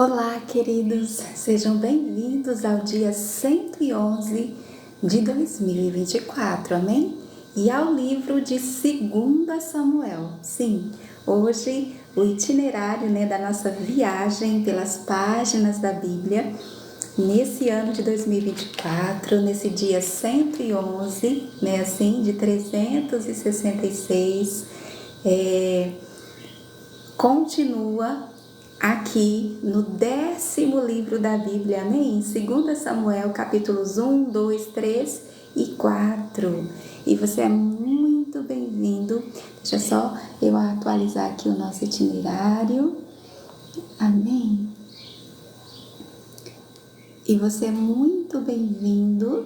Olá, queridos, sejam bem-vindos ao dia 111 de 2024, amém? E ao livro de 2 Samuel. Sim, hoje o itinerário da nossa viagem pelas páginas da Bíblia, nesse ano de 2024, nesse dia 111, de 366, continua aqui no 10º livro da Bíblia, amém? 2 Samuel, capítulos 1, 2, 3 e 4. E você é muito bem-vindo. Deixa só eu atualizar aqui o nosso itinerário. Amém? E você é muito bem-vindo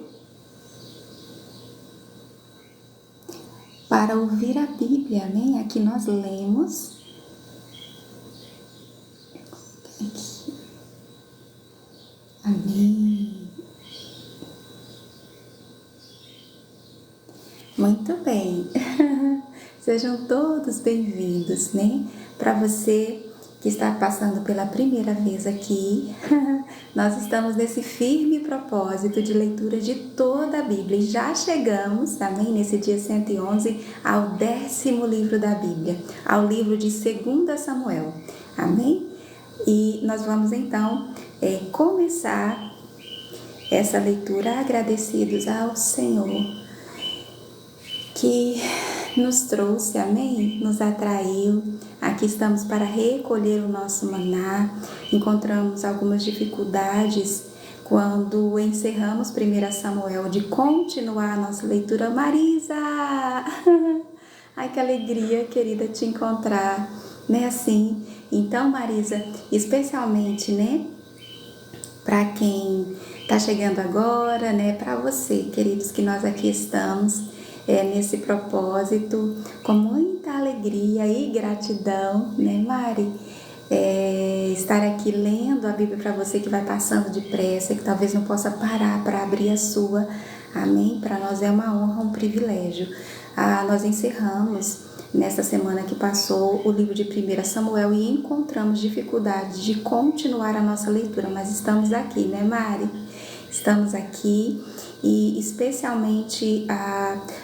para ouvir a Bíblia, amém? Aqui nós lemos. Aqui. Amém. Muito bem. Sejam todos bem-vindos, Para você que está passando pela primeira vez aqui, nós estamos nesse firme propósito de leitura de toda a Bíblia e já chegamos, amém, nesse dia 111, ao 10º livro da Bíblia, ao livro de 2 Samuel, amém? E nós vamos então começar essa leitura agradecidos ao Senhor que nos trouxe, amém? Nos atraiu. Aqui estamos para recolher o nosso maná. Encontramos algumas dificuldades quando encerramos 1 Samuel de continuar a nossa leitura. Marisa! Ai, que alegria, querida, te encontrar, assim? Então, Marisa, especialmente, para quem está chegando agora, para você, queridos, que nós aqui estamos nesse propósito, com muita alegria e gratidão, Mari? Estar aqui lendo a Bíblia para você que vai passando depressa, que talvez não possa parar para abrir a sua, amém? Para nós é uma honra, um privilégio. Nós encerramos nesta semana que passou o livro de 1 Samuel e encontramos dificuldades de continuar a nossa leitura, mas estamos aqui, Mari? Estamos aqui e especialmente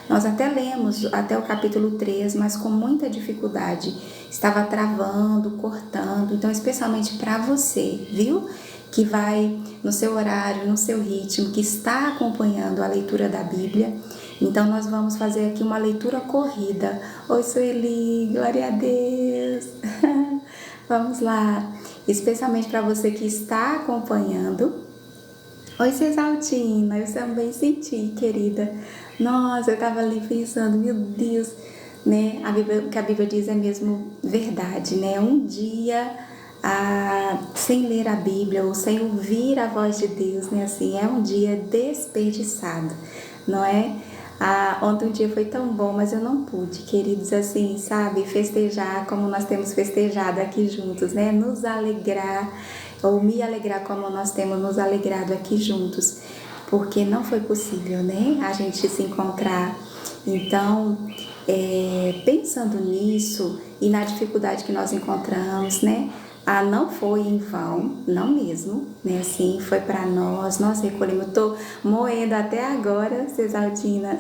nós até lemos até o capítulo 3, mas com muita dificuldade, estava travando, cortando, então especialmente para você, viu? Que vai no seu horário, no seu ritmo, que está acompanhando a leitura da Bíblia. Então nós vamos fazer aqui uma leitura corrida. Oi, Sueli, glória a Deus! Vamos lá, especialmente para você que está acompanhando. Oi, Cesaltina, eu também senti, querida. Nossa, eu estava ali pensando, meu Deus, o que a Bíblia diz é mesmo verdade, Um dia sem ler a Bíblia ou sem ouvir a voz de Deus, assim, é um dia desperdiçado, não é? Ontem um dia foi tão bom, mas eu não pude, queridos, assim, sabe, festejar como nós temos festejado aqui juntos, nos alegrar, ou me alegrar como nós temos nos alegrado aqui juntos, porque não foi possível, a gente se encontrar. Então, pensando nisso e na dificuldade que nós encontramos, não foi em vão, não mesmo, assim, foi para nós recolhemos. Eu tô moendo até agora, Cesaltina,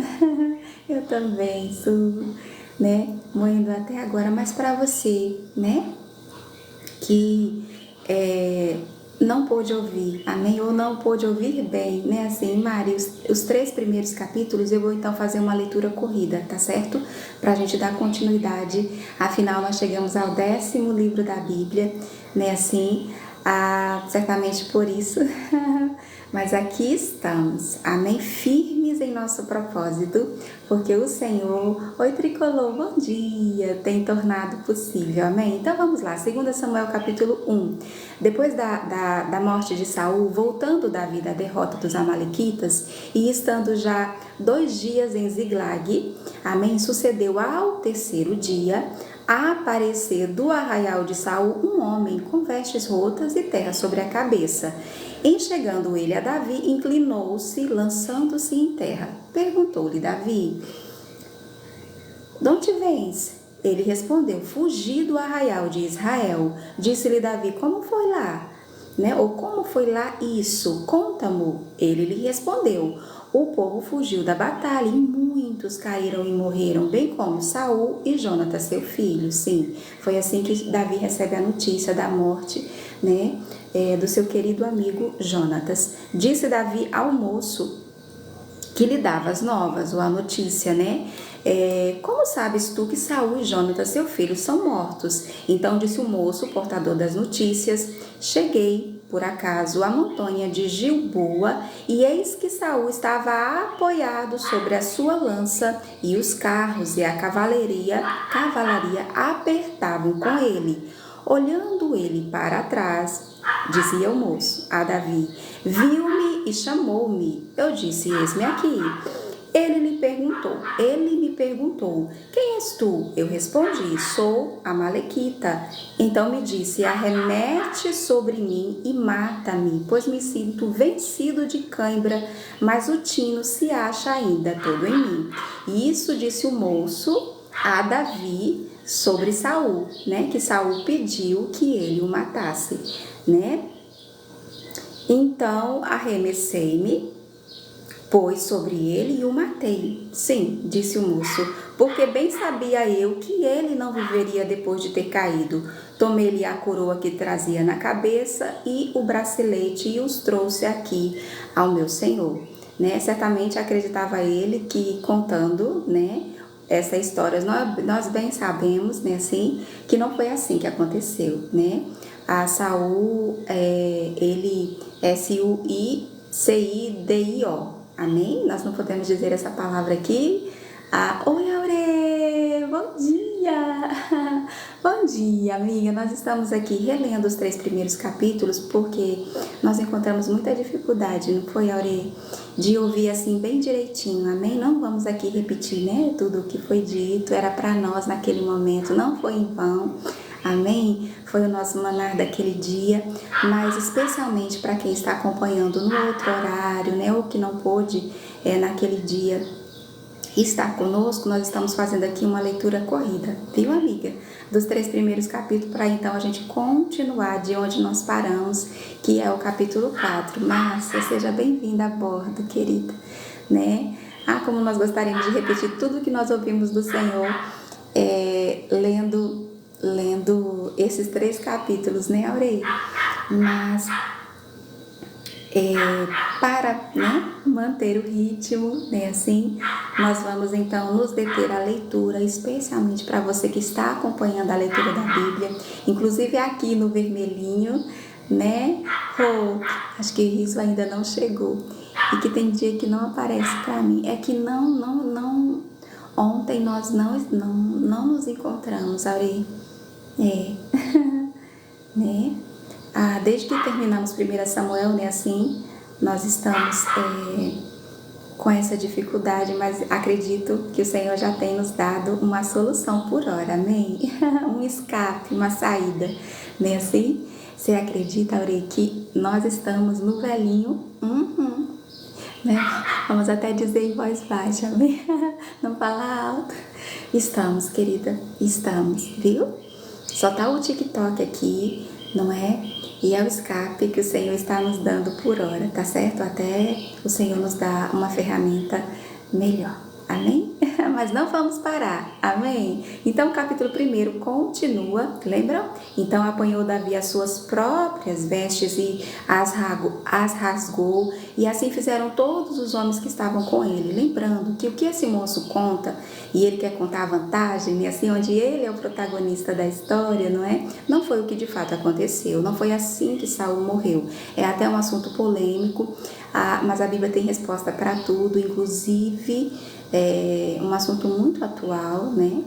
eu também sou, moendo até agora, mas para você, que não pôde ouvir, amém? Ou não pôde ouvir bem, assim, Mari, os 3 primeiros capítulos eu vou então fazer uma leitura corrida, tá certo? Pra gente dar continuidade, afinal nós chegamos ao 10º livro da Bíblia, assim, certamente por isso, mas aqui estamos, amém? Firmes em nosso propósito, porque o Senhor, oi Tricolor, bom dia, tem tornado possível, amém? Então vamos lá, 2 Samuel capítulo 1. Depois da morte de Saul, voltando Davi da derrota dos amalequitas e estando já 2 dias em Ziglag, amém? Sucedeu ao 3º dia aparecer do arraial de Saul um homem com vestes rotas e terra sobre a cabeça. Enxergando ele a Davi, inclinou-se, lançando-se em terra. Perguntou-lhe Davi: de onde vens? Ele respondeu: fugi do arraial de Israel. Disse-lhe Davi: como foi lá? né? Ou como foi lá isso? Conta-mo. Ele lhe respondeu: o povo fugiu da batalha e muitos caíram e morreram, bem como Saul e Jonatas, seu filho. Sim, foi assim que Davi recebe a notícia da morte, né, do seu querido amigo Jonatas. Disse Davi ao moço que lhe dava as novas, ou a notícia, né? Como sabes tu que Saul e Jonatas, seu filho, são mortos? Então disse o moço, portador das notícias: cheguei, por acaso, à montanha de Gilboa, e eis que Saul estava apoiado sobre a sua lança, e os carros e a cavalaria apertavam com ele. Olhando ele para trás, dizia o moço a Davi: viu-me e chamou-me. Eu disse: eis-me aqui. Ele me perguntou: quem és tu? Eu respondi: sou Amalequita. Então me disse: arremete sobre mim e mata-me, pois me sinto vencido de cãibra, mas o tino se acha ainda todo em mim. E isso disse o moço a Davi sobre Saul, né? Que Saul pediu que ele o matasse, né? Então arremessei-me, pôs sobre ele e o matei. Sim, disse o moço, porque bem sabia eu que ele não viveria depois de ter caído. Tomei-lhe a coroa que trazia na cabeça e o bracelete e os trouxe aqui ao meu senhor. Né? Certamente acreditava ele que, contando, né, essa história, nós bem sabemos, né, assim, que não foi assim que aconteceu, né? A Saul, ele S-U-I-C-I-D-I-O, amém? Nós não podemos dizer essa palavra aqui. Oi, Aure, bom dia! Bom dia, amiga. Nós estamos aqui relendo os 3 primeiros capítulos porque nós encontramos muita dificuldade, não foi, Aure? De ouvir assim bem direitinho, amém? Não vamos aqui repetir, né, tudo o que foi dito, era para nós naquele momento, não foi em vão. Amém? Foi o nosso maná daquele dia, mas especialmente para quem está acompanhando no outro horário, né, ou que não pôde naquele dia estar conosco, nós estamos fazendo aqui uma leitura corrida, viu, amiga? Dos 3 primeiros capítulos, para então a gente continuar de onde nós paramos, que é o capítulo 4. Márcia, seja bem-vinda a bordo, querida, né? Como nós gostaríamos de repetir tudo que nós ouvimos do Senhor, lendo esses 3 capítulos, né, Aurei? Mas para, né, manter o ritmo, né, assim, nós vamos então nos deter à leitura, especialmente para você que está acompanhando a leitura da Bíblia, inclusive aqui no vermelhinho, né? Acho que isso ainda não chegou e que tem dia que não aparece para mim. É que não. Ontem nós não nos encontramos, Aurei. Né? Desde que terminamos 1 Samuel, né, assim, nós estamos com essa dificuldade, mas acredito que o Senhor já tem nos dado uma solução por hora, amém? Um escape, uma saída, né, assim? Você acredita, Aurei, que nós estamos no velhinho? Né? Vamos até dizer em voz baixa, amém? Não falar alto. Estamos, querida, estamos, viu? Só tá o TikTok aqui, não é? E é o escape que o Senhor está nos dando por hora, tá certo? Até o Senhor nos dá uma ferramenta melhor, amém? Mas não vamos parar, amém? Então o capítulo 1 continua, lembram? Então apanhou Davi as suas próprias vestes e as rasgou, e assim fizeram todos os homens que estavam com ele. Lembrando que o que esse moço conta, e ele quer contar a vantagem, e assim, onde ele é o protagonista da história, não é? Não foi o que de fato aconteceu, não foi assim que Saul morreu. É até um assunto polêmico, mas a Bíblia tem resposta para tudo, inclusive um assunto muito atual, né?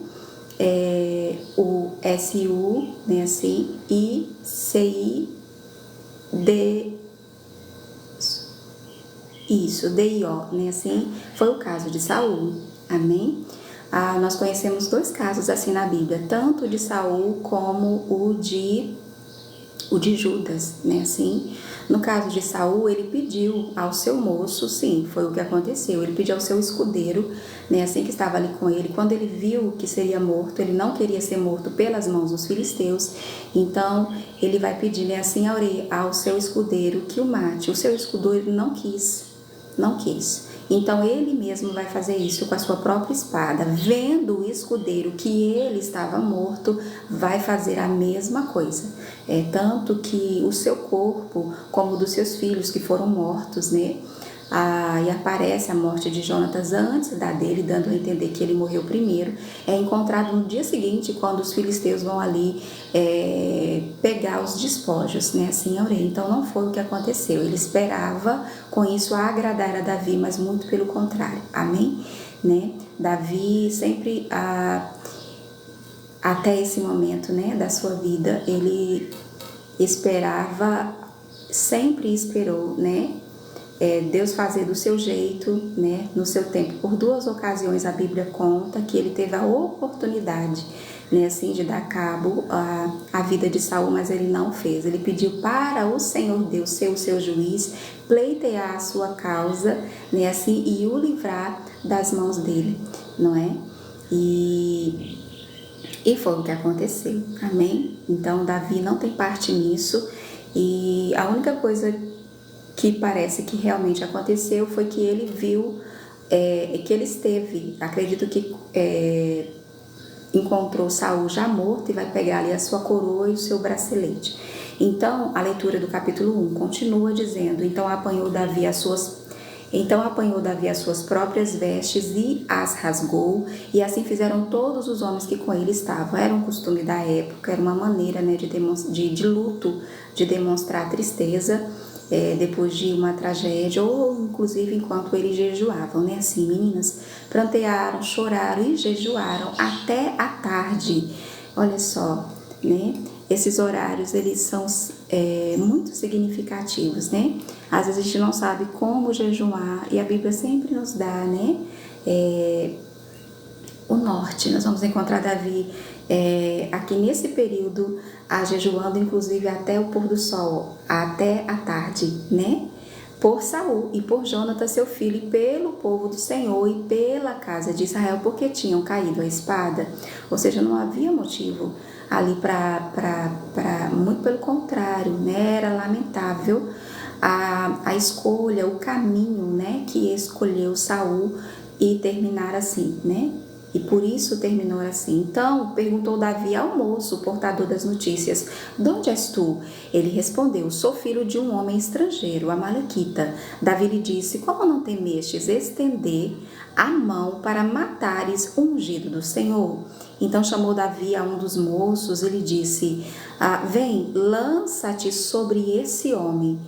O S-U, né, assim, I-C-I-D, isso, D-I-O, né, assim, foi o caso de Saul, amém? Nós conhecemos 2 casos assim na Bíblia, tanto de Saul como o o de Judas, né, assim. No caso de Saul, ele pediu ao seu moço, sim, foi o que aconteceu, ele pediu ao seu escudeiro, né, assim, que estava ali com ele, quando ele viu que seria morto, ele não queria ser morto pelas mãos dos filisteus, então ele vai pedir, né, assim, ao seu escudeiro que o mate. O seu escudeiro não quis. Então ele mesmo vai fazer isso com a sua própria espada. Vendo o escudeiro que ele estava morto, vai fazer a mesma coisa. Tanto que o seu corpo, como o dos seus filhos que foram mortos, né? E aparece a morte de Jonatas antes da dele, dando a entender que ele morreu primeiro. É encontrado no dia seguinte, quando os filisteus vão ali pegar os despojos, né? Assim, então não foi o que aconteceu. Ele esperava com isso agradar a Davi, mas muito pelo contrário. Amém? Né? Davi sempre, até esse momento, né, da sua vida, ele sempre esperou, né? Deus fazer do seu jeito, né, no seu tempo. Por 2 ocasiões a Bíblia conta que ele teve a oportunidade, né, assim, de dar cabo à vida de Saul, mas ele não fez. Ele pediu para o Senhor Deus ser o seu juiz, pleitear a sua causa, né, assim, e o livrar das mãos dele, não é? E foi o que aconteceu, amém? Então Davi não tem parte nisso, e a única coisa que parece que realmente aconteceu foi que ele viu que ele esteve, acredito que encontrou Saul já morto e vai pegar ali a sua coroa e o seu bracelete. Então a leitura do capítulo 1 continua dizendo: então apanhou Davi as suas próprias vestes e as rasgou, e assim fizeram todos os homens que com ele estavam. Era um costume da época, era uma maneira, né, de luto, de demonstrar tristeza depois de uma tragédia, ou inclusive enquanto eles jejuavam, né? Assim, meninas, prantearam, choraram e jejuaram até a tarde. Olha só, né? Esses horários, eles são muito significativos, né? Às vezes a gente não sabe como jejuar, e a Bíblia sempre nos dá, né, o norte. Nós vamos encontrar Davi aqui nesse período, jejuando inclusive até o pôr do sol, até a tarde, né? Por Saul e por Jonatas seu filho, e pelo povo do Senhor e pela casa de Israel, porque tinham caído a espada. Ou seja, não havia motivo ali muito pelo contrário, né? Era lamentável a escolha, o caminho, né, que escolheu Saul e terminar assim, né? E por isso terminou assim. Então perguntou Davi ao moço, portador das notícias: de onde és tu? Ele respondeu: sou filho de um homem estrangeiro, amalequita. Davi lhe disse: como não temestes estender a mão para matares o ungido do Senhor? Então chamou Davi a um dos moços e lhe disse: vem, lança-te sobre esse homem.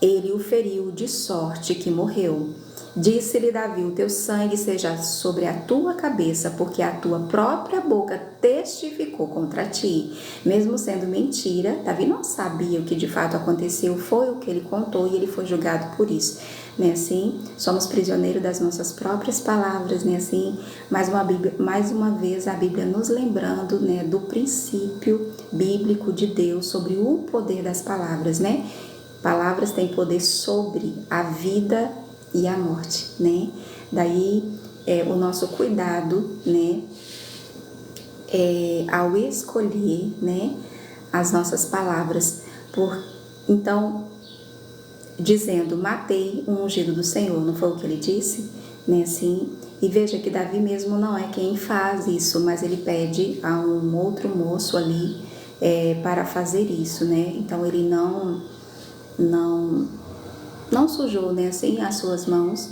Ele o feriu de sorte que morreu. Disse-lhe Davi: o teu sangue seja sobre a tua cabeça, porque a tua própria boca testificou contra ti. Mesmo sendo mentira, Davi não sabia o que de fato aconteceu, foi o que ele contou e ele foi julgado por isso. Né, assim, somos prisioneiros das nossas próprias palavras, né, assim, mais uma vez a Bíblia nos lembrando, né, do princípio bíblico de Deus sobre o poder das palavras, né? Palavras têm poder sobre a vida e a morte, né? Daí o nosso cuidado, né, ao escolher, né, as nossas palavras, então, dizendo: matei o ungido do Senhor, não foi o que ele disse, né, assim? E veja que Davi mesmo não é quem faz isso, mas ele pede a um outro moço ali para fazer isso, né? Então ele não sujou, né, assim, as suas mãos.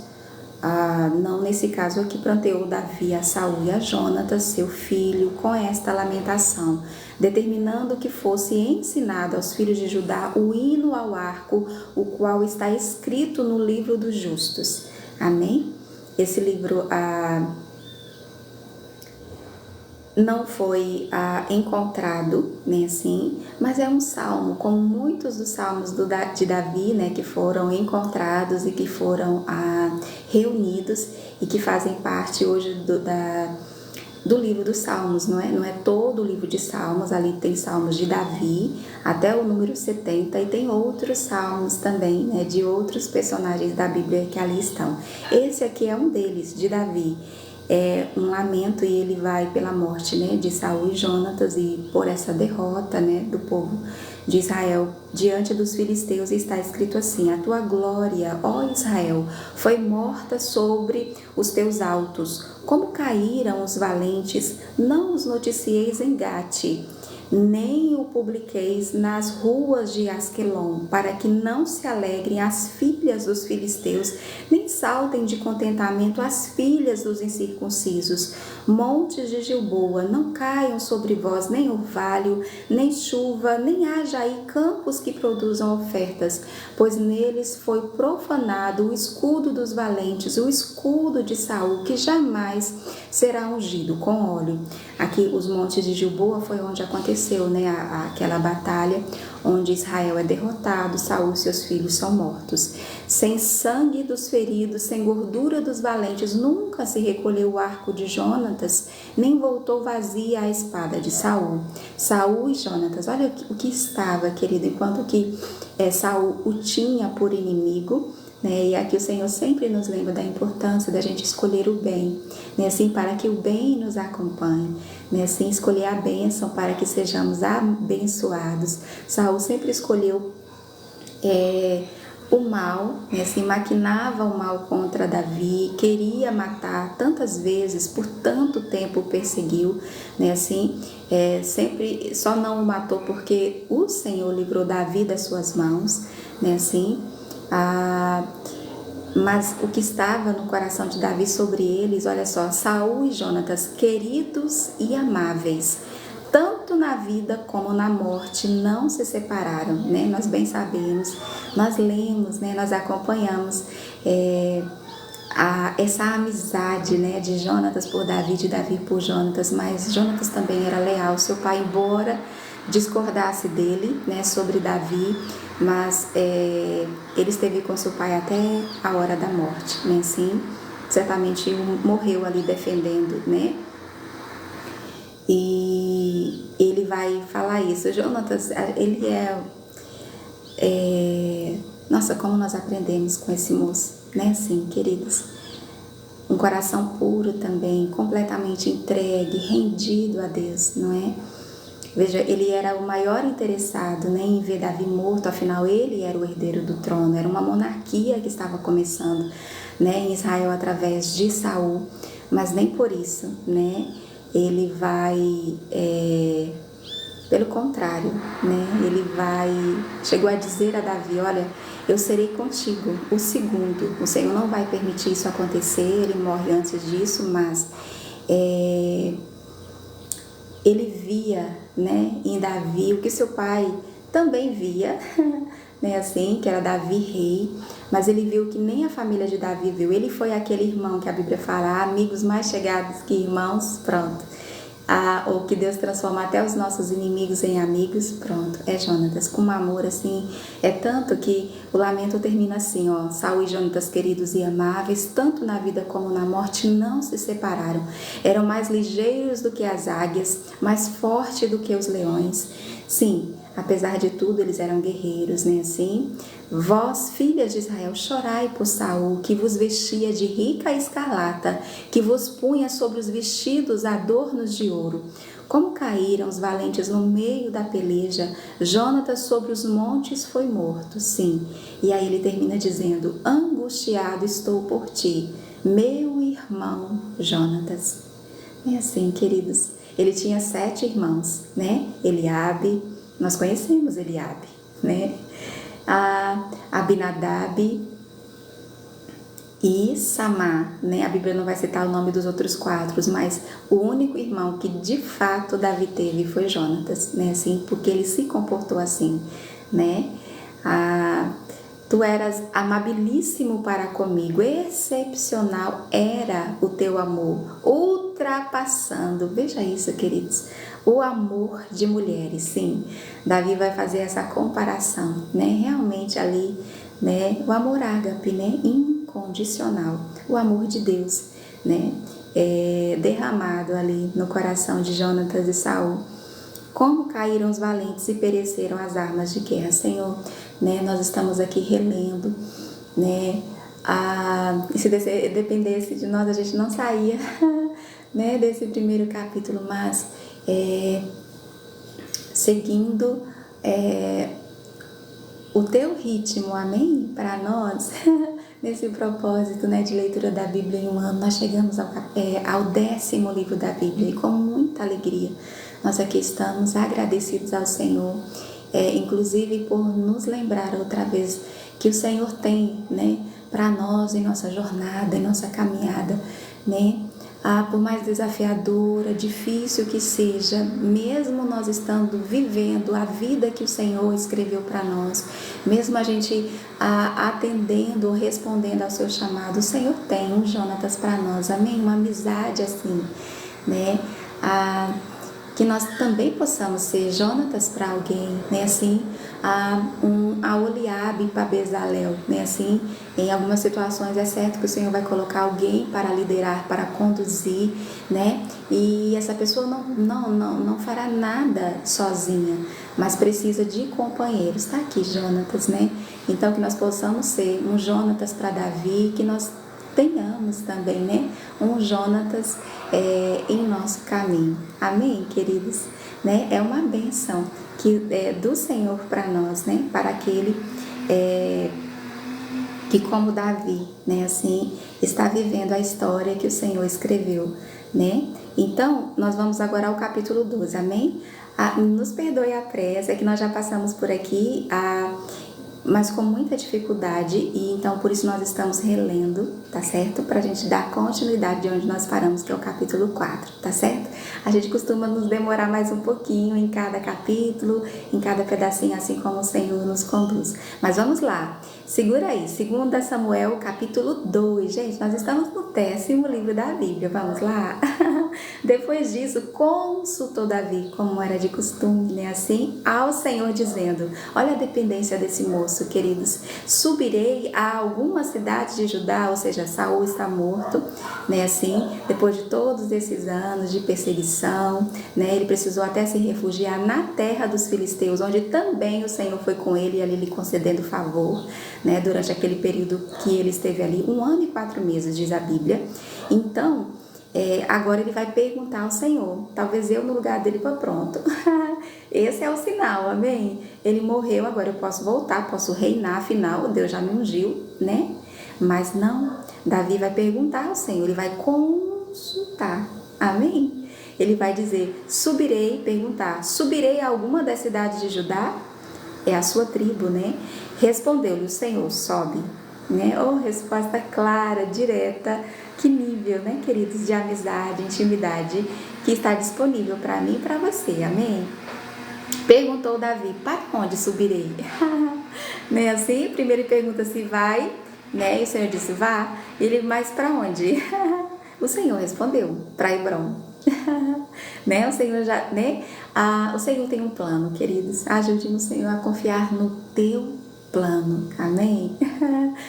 Não nesse caso aqui, pranteou Davi a Saul e a Jonatas, seu filho, com esta lamentação, determinando que fosse ensinado aos filhos de Judá o hino ao arco, o qual está escrito no livro dos justos. Amém? Esse livro não foi encontrado, né, assim, mas é um salmo, como muitos dos salmos de Davi, né, que foram encontrados e que foram reunidos e que fazem parte hoje do livro dos Salmos, não é? Não é todo o livro de Salmos, ali tem Salmos de Davi até o número 70 e tem outros salmos também, né, de outros personagens da Bíblia que ali estão. Esse aqui é um deles, de Davi. É um lamento, e ele vai pela morte, né, de Saul e Jonatas, e por essa derrota, né, do povo de Israel diante dos filisteus. Está escrito assim: a tua glória, ó Israel, foi morta sobre os teus altos. Como caíram os valentes, não os noticieis em Gate, nem o publiqueis nas ruas de Asquelon, para que não se alegrem as filhas dos filisteus, nem saltem de contentamento as filhas dos incircuncisos. Montes de Gilboa, não caiam sobre vós nem orvalho, nem chuva, nem haja aí campos que produzam ofertas, pois neles foi profanado o escudo dos valentes, o escudo de Saul, que jamais será ungido com óleo. Aqui os montes de Gilboa foi onde aconteceu, né, aquela batalha onde Israel é derrotado, Saul e seus filhos são mortos. Sem sangue dos feridos, sem gordura dos valentes, nunca se recolheu o arco de Jonatas, nem voltou vazia a espada de Saul. Saul e Jonatas, olha o que estava, querido, enquanto que Saul o tinha por inimigo, né? E aqui o Senhor sempre nos lembra da importância da gente escolher o bem, né? Assim, para que o bem nos acompanhe, né? Assim, escolher a bênção para que sejamos abençoados. Saul sempre escolheu o mal, né? Assim, maquinava o mal contra Davi, queria matar tantas vezes, por tanto tempo o perseguiu, né? Assim, sempre só não o matou porque o Senhor livrou Davi das suas mãos, né? Assim, mas o que estava no coração de Davi sobre eles, olha só: Saul e Jonatas, queridos e amáveis, tanto na vida como na morte, não se separaram, né? Nós bem sabemos, nós lemos, né? Nós acompanhamos essa amizade, né, de Jonatas por Davi, de Davi por Jonatas, mas Jonatas também era leal. Seu pai, embora discordasse dele, né, sobre Davi, mas ele esteve com seu pai até a hora da morte, né? Assim, certamente morreu ali defendendo, né? E ele vai falar isso. Jonatas, ele nossa, como nós aprendemos com esse moço, né? Assim, queridos, um coração puro também, completamente entregue, rendido a Deus, não é? Veja, ele era o maior interessado, né, em ver Davi morto, afinal ele era o herdeiro do trono, era uma monarquia que estava começando, né, em Israel através de Saul, mas nem por isso, né, ele vai, pelo contrário, né, chegou a dizer a Davi: olha, eu serei contigo, o segundo, o Senhor não vai permitir isso acontecer, ele morre antes disso, mas ele via, né, em Davi o que seu pai também via, né, assim, que era Davi rei, mas ele viu que nem a família de Davi viu. Ele foi aquele irmão que a Bíblia fala: amigos mais chegados que irmãos, pronto. Ou que Deus transforma até os nossos inimigos em amigos, pronto, é Jonatas, com um amor assim, tanto que o lamento termina assim, ó: Saul e Jonatas, queridos e amáveis, tanto na vida como na morte, não se separaram, eram mais ligeiros do que as águias, mais fortes do que os leões. Sim, apesar de tudo, eles eram guerreiros, né? Assim, vós, filhas de Israel, chorai por Saul, que vos vestia de rica escarlata, que vos punha sobre os vestidos adornos de ouro. Como caíram os valentes no meio da peleja, Jonatas sobre os montes foi morto. Sim, e aí ele termina dizendo: angustiado estou por ti, meu irmão Jonatas. É assim, queridos, ele tinha 7 irmãos, né? Eliabe, nós conhecemos Eliabe, né? Abinadab e Samá, né? A Bíblia não vai citar o nome dos outros 4, mas o único irmão que de fato Davi teve foi Jonatas, né? Assim, porque ele se comportou assim, né? Tu eras amabilíssimo para comigo, excepcional era o teu amor, ultrapassando, veja isso, queridos, o amor de mulheres. Sim, Davi vai fazer essa comparação, né? Realmente ali, né? O amor ágape, né? Incondicional, o amor de Deus, né? derramado ali no coração de Jonatas e Saul. Como caíram os valentes e pereceram as armas de guerra, Senhor, né? Nós estamos aqui relendo, né? E se dependesse de nós, a gente não saía, né, desse primeiro capítulo, mas seguindo o teu ritmo, amém? Para nós, nesse propósito, né, de leitura da Bíblia em um ano, nós chegamos ao 10º livro da Bíblia, e com muita alegria nós aqui estamos agradecidos ao Senhor, inclusive por nos lembrar outra vez que o Senhor tem, né, para nós em nossa jornada, em nossa caminhada, né? Por mais desafiadora, difícil que seja, mesmo nós estando vivendo a vida que o Senhor escreveu para nós, mesmo a gente atendendo, respondendo ao seu chamado, o Senhor tem um Jonatas para nós, amém? Uma amizade assim, né? Que nós também possamos ser Jonatas para alguém, né? Assim, a Oliabe para Bezalel, né? Assim, em algumas situações é certo que o Senhor vai colocar alguém para liderar, para conduzir, né? E essa pessoa não fará nada sozinha, mas precisa de companheiros. Está aqui Jonatas, né? Então que nós possamos ser um Jonatas para Davi, que nós tenhamos também, né, um Jonatas em nosso caminho. Amém, queridos? Né? É uma bênção que do Senhor para nós, né? Para aquele que, como Davi, né, assim, está vivendo a história que o Senhor escreveu, né? Então, nós vamos agora ao capítulo 12, amém? Nos perdoe a pressa, é que nós já passamos por aqui, mas com muita dificuldade, e então por isso nós estamos relendo, tá certo? Pra gente dar continuidade de onde nós paramos, que é o capítulo 4, tá certo? A gente costuma nos demorar mais um pouquinho em cada capítulo, em cada pedacinho, assim como o Senhor nos conduz. Mas vamos lá, segura aí, 2 Samuel, capítulo 2, gente, nós estamos no 10º livro da Bíblia, vamos lá? Depois disso, consultou Davi, como era de costume, né, assim, ao Senhor dizendo, olha a dependência desse moço, queridos, subirei a alguma cidade de Judá, ou seja, Saul está morto, né, assim, depois de todos esses anos de perseguição, né, ele precisou até se refugiar na terra dos filisteus, onde também o Senhor foi com ele, ali lhe concedendo favor, né, durante aquele período que ele esteve ali, 1 ano e 4 meses, diz a Bíblia. Então, agora ele vai perguntar ao Senhor, talvez eu no lugar dele vou pronto. Esse é o sinal, amém? Ele morreu, agora eu posso voltar, posso reinar, afinal Deus já me ungiu, né? Mas não, Davi vai perguntar ao Senhor, ele vai consultar, amém? Ele vai dizer, subirei a alguma das cidades de Judá? É a sua tribo, né? Respondeu-lhe o Senhor, sobe, né? Oh, resposta clara, direta. Que nível, né, queridos, de amizade, intimidade que está disponível para mim e para você, amém? Perguntou Davi, para onde subirei? Né, assim, primeiro ele pergunta se vai, né, e o Senhor disse, vá. Ele, mas para onde? O Senhor respondeu, para Hebrom. Né, o Senhor já, né, o Senhor tem um plano, queridos, ajude-nos, Senhor, a confiar no teu plano, amém?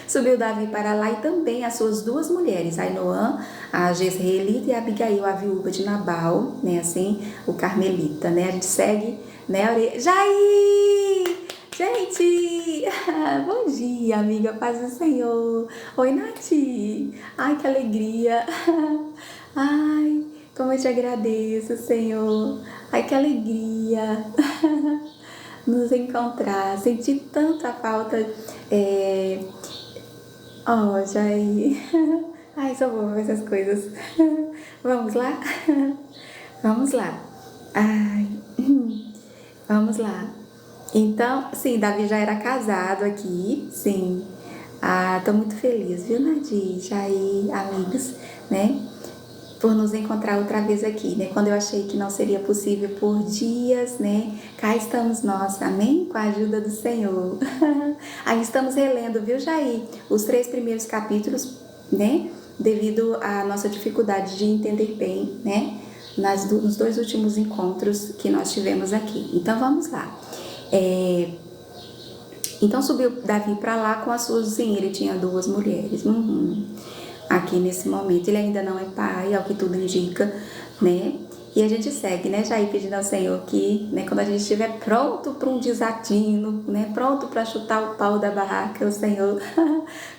Subiu Davi para lá e também as suas 2 mulheres, Ainoã, a Jezreelita, e a Abigail, a viúva de Nabal, né, assim, o carmelita, né, a gente segue, né, Jair! Gente, bom dia, amiga, paz do Senhor. Oi, Nath, ai, que alegria, ai, como eu te agradeço, Senhor, ai, que alegria. Nos encontrar, senti tanta falta, Jair, ai, só vou ver essas coisas, vamos lá? Vamos lá, ai, vamos lá, então, sim, Davi já era casado aqui, sim, tô muito feliz, viu, Nadir, Jair, amigos, né? Por nos encontrar outra vez aqui, né? Quando eu achei que não seria possível por dias, né? Cá estamos nós, amém? Com a ajuda do Senhor. Aí estamos relendo, viu, Jair? Os 3 primeiros capítulos, né? Devido à nossa dificuldade de entender bem, né? Nos 2 últimos encontros que nós tivemos aqui. Então, vamos lá. Então, subiu Davi para lá com as suas, sim, ele tinha 2 mulheres. aqui nesse momento. Ele ainda não é pai, ao que tudo indica, né? E a gente segue, né, Jair, pedindo ao Senhor que, né, quando a gente estiver pronto para um desatino, né, pronto para chutar o pau da barraca, o Senhor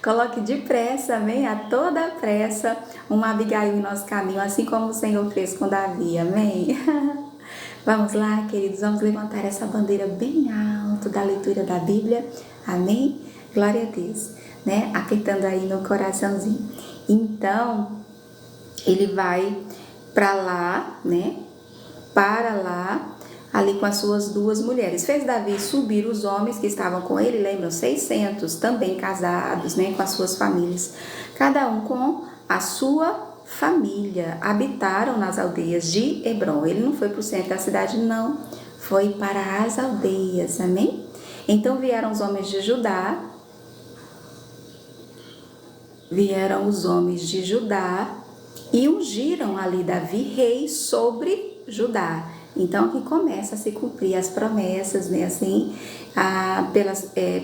coloque depressa, amém, a toda pressa, uma Abigail em nosso caminho, assim como o Senhor fez com Davi, amém? Vamos lá, queridos, vamos levantar essa bandeira bem alto da leitura da Bíblia, amém? Glória a Deus, né, apertando aí no coraçãozinho. Então, ele vai para lá, né? Para lá, ali com as suas duas mulheres. Fez Davi subir os homens que estavam com ele, lembram? 600, também casados, né? Com as suas famílias. Cada um com a sua família. Habitaram nas aldeias de Hebrom. Ele não foi para o centro da cidade, não. Foi para as aldeias, amém? Então vieram os homens de Judá. E ungiram ali Davi rei sobre Judá. Então que começa a se cumprir as promessas, né, assim,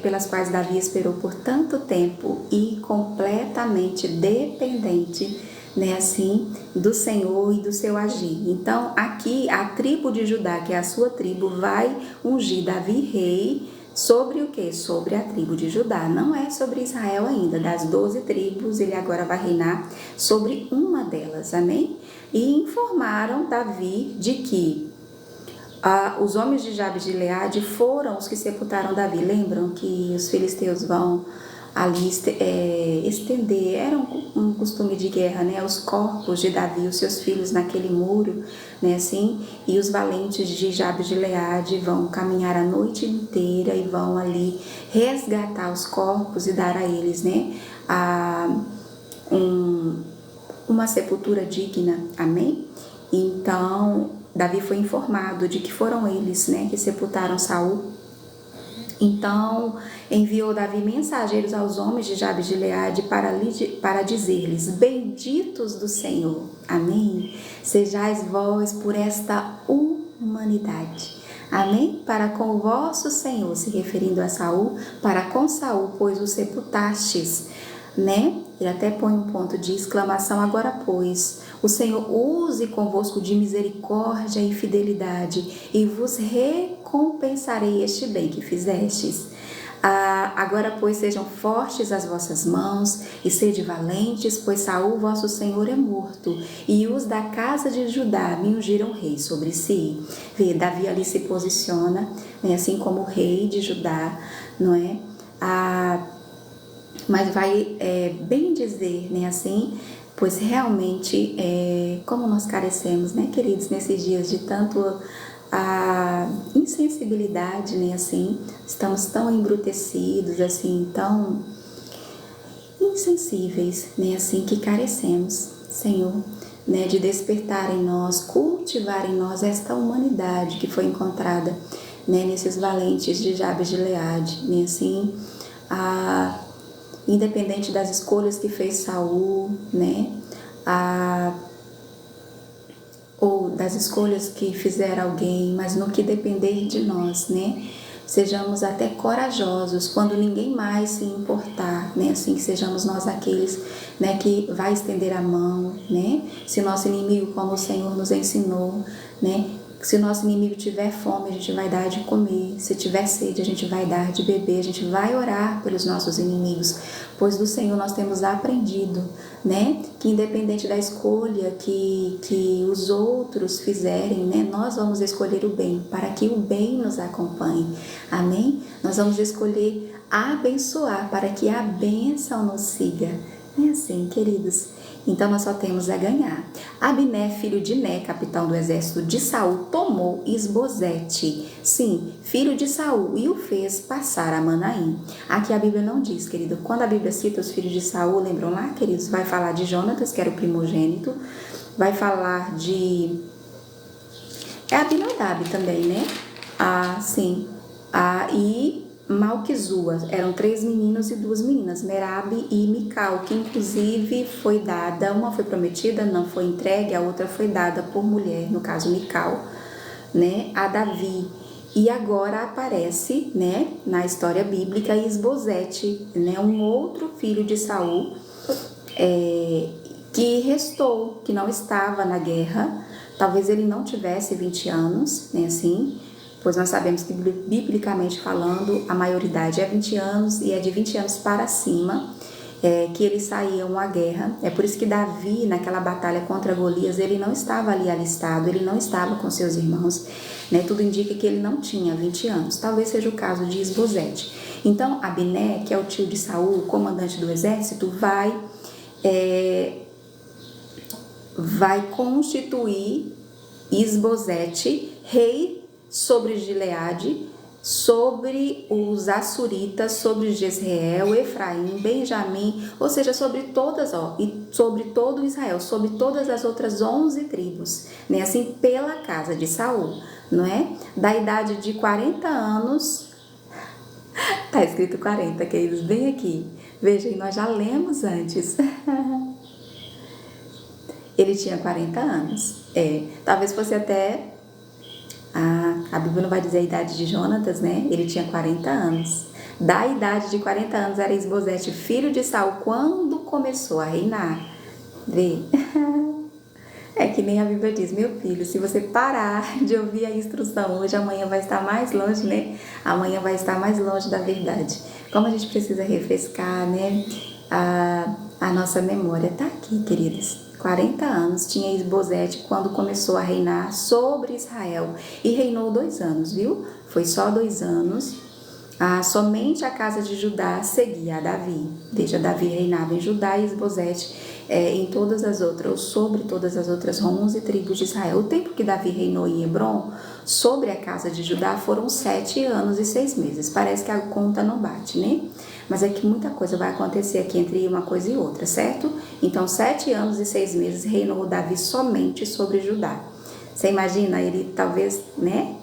pelas quais Davi esperou por tanto tempo e completamente dependente, né, assim, do Senhor e do seu agir. Então aqui a tribo de Judá, que é a sua tribo, vai ungir Davi rei. Sobre o que? Sobre a tribo de Judá. Não é sobre Israel ainda. Das 12 tribos, ele agora vai reinar sobre uma delas. Amém? E informaram Davi de que os homens de Jabes de Gileade foram os que sepultaram Davi. Lembram que os filisteus vão ali estender, era um costume de guerra, né, os corpos de Davi, os seus filhos naquele muro, né, assim, e os valentes de Jabes de Gileade vão caminhar a noite inteira e vão ali resgatar os corpos e dar a eles, né, uma sepultura digna, amém? Então, Davi foi informado de que foram eles, né, que sepultaram Saul. Então, enviou Davi mensageiros aos homens de Jabes de Gileade para dizer-lhes: benditos do Senhor, amém? Sejais vós por esta humanidade, amém? Para com o vosso Senhor, se referindo a Saul, para com Saul, pois o sepultastes, né? Ele até põe um ponto de exclamação: agora, pois, o Senhor use convosco de misericórdia e fidelidade, e vos recompensarei este bem que fizestes. Agora, pois, sejam fortes as vossas mãos, e sede valentes, pois Saul, vosso Senhor, é morto, e os da casa de Judá me ungiram rei sobre si. Vê, Davi ali se posiciona, né, assim como rei de Judá, não é? Mas vai bem dizer, né, assim, pois realmente, como nós carecemos, né, queridos, nesses dias de tanto insensibilidade, né, assim, estamos tão embrutecidos, assim, tão insensíveis, né, assim, que carecemos, Senhor, né, de despertar em nós, cultivar em nós esta humanidade que foi encontrada, né, nesses valentes de Jabes de Gileade, né, assim, independente das escolhas que fez Saul, né, ou das escolhas que fizer alguém, mas no que depender de nós, né, sejamos até corajosos quando ninguém mais se importar, né, assim, que sejamos nós aqueles, né, que vai estender a mão, né, se nosso inimigo, como o Senhor nos ensinou, né, se o nosso inimigo tiver fome, a gente vai dar de comer. Se tiver sede, a gente vai dar de beber. A gente vai orar pelos nossos inimigos, pois do Senhor nós temos aprendido, né? Que independente da escolha que os outros fizerem, né? Nós vamos escolher o bem, para que o bem nos acompanhe. Amém? Nós vamos escolher abençoar, para que a bênção nos siga. É assim, queridos. Então nós só temos a ganhar. Abner, filho de Né, capitão do exército de Saul, tomou Isbosete, sim, filho de Saul, e o fez passar a Manaim. Aqui a Bíblia não diz, querido. Quando a Bíblia cita os filhos de Saul, lembram lá, queridos? Vai falar de Jonatas, que era o primogênito, vai falar de Abinadab também, né? Sim. E Malquizua, eram 3 meninos e 2 meninas, Merabe e Mical, que inclusive foi dada, uma foi prometida, não foi entregue, a outra foi dada por mulher, no caso Mical, né, a Davi. E agora aparece, né, na história bíblica, Isbosete, né, um outro filho de Saul, que restou, que não estava na guerra. Talvez ele não tivesse 20 anos, né, assim, pois nós sabemos que, biblicamente falando, a maioridade é 20 anos e é de 20 anos para cima, que eles saíam à guerra. É por isso que Davi, naquela batalha contra Golias, ele não estava ali alistado, ele não estava com seus irmãos, né? Tudo indica que ele não tinha 20 anos. Talvez seja o caso de Isbosete. Então, Abner, que é o tio de Saul, o comandante do exército, vai constituir Isbosete rei sobre Gileade, sobre os Assuritas, sobre Jezreel, Efraim, Benjamim, ou seja, sobre todas, e sobre todo Israel, sobre todas as outras 11 tribos, né? Assim, pela casa de Saul, não é? Da idade de 40 anos, tá escrito 40, queridos, bem aqui. Vejam, nós já lemos antes. Ele tinha 40 anos. Talvez fosse até... a Bíblia não vai dizer a idade de Jonatas, né? Ele tinha 40 anos. Da idade de 40 anos era Isbosete, filho de Saul, quando começou a reinar. Vê? É que nem a Bíblia diz, meu filho, se você parar de ouvir a instrução hoje, amanhã vai estar mais longe, né? Amanhã vai estar mais longe da verdade. Como a gente precisa refrescar, né? A nossa memória. Tá aqui, queridos. 40 anos tinha Isbosete quando começou a reinar sobre Israel. E reinou 2 anos, viu? Foi só 2 anos. Somente a casa de Judá seguia a Davi. Veja, Davi reinava em Judá e Isbosete em todas as outras, ou sobre todas as outras 11 tribos de Israel. O tempo que Davi reinou em Hebrom, sobre a casa de Judá, foram 7 anos e 6 meses. Parece que a conta não bate, né? Mas é que muita coisa vai acontecer aqui entre uma coisa e outra, certo? Então, 7 anos e 6 meses reinou Davi somente sobre Judá. Você imagina, ele talvez, né?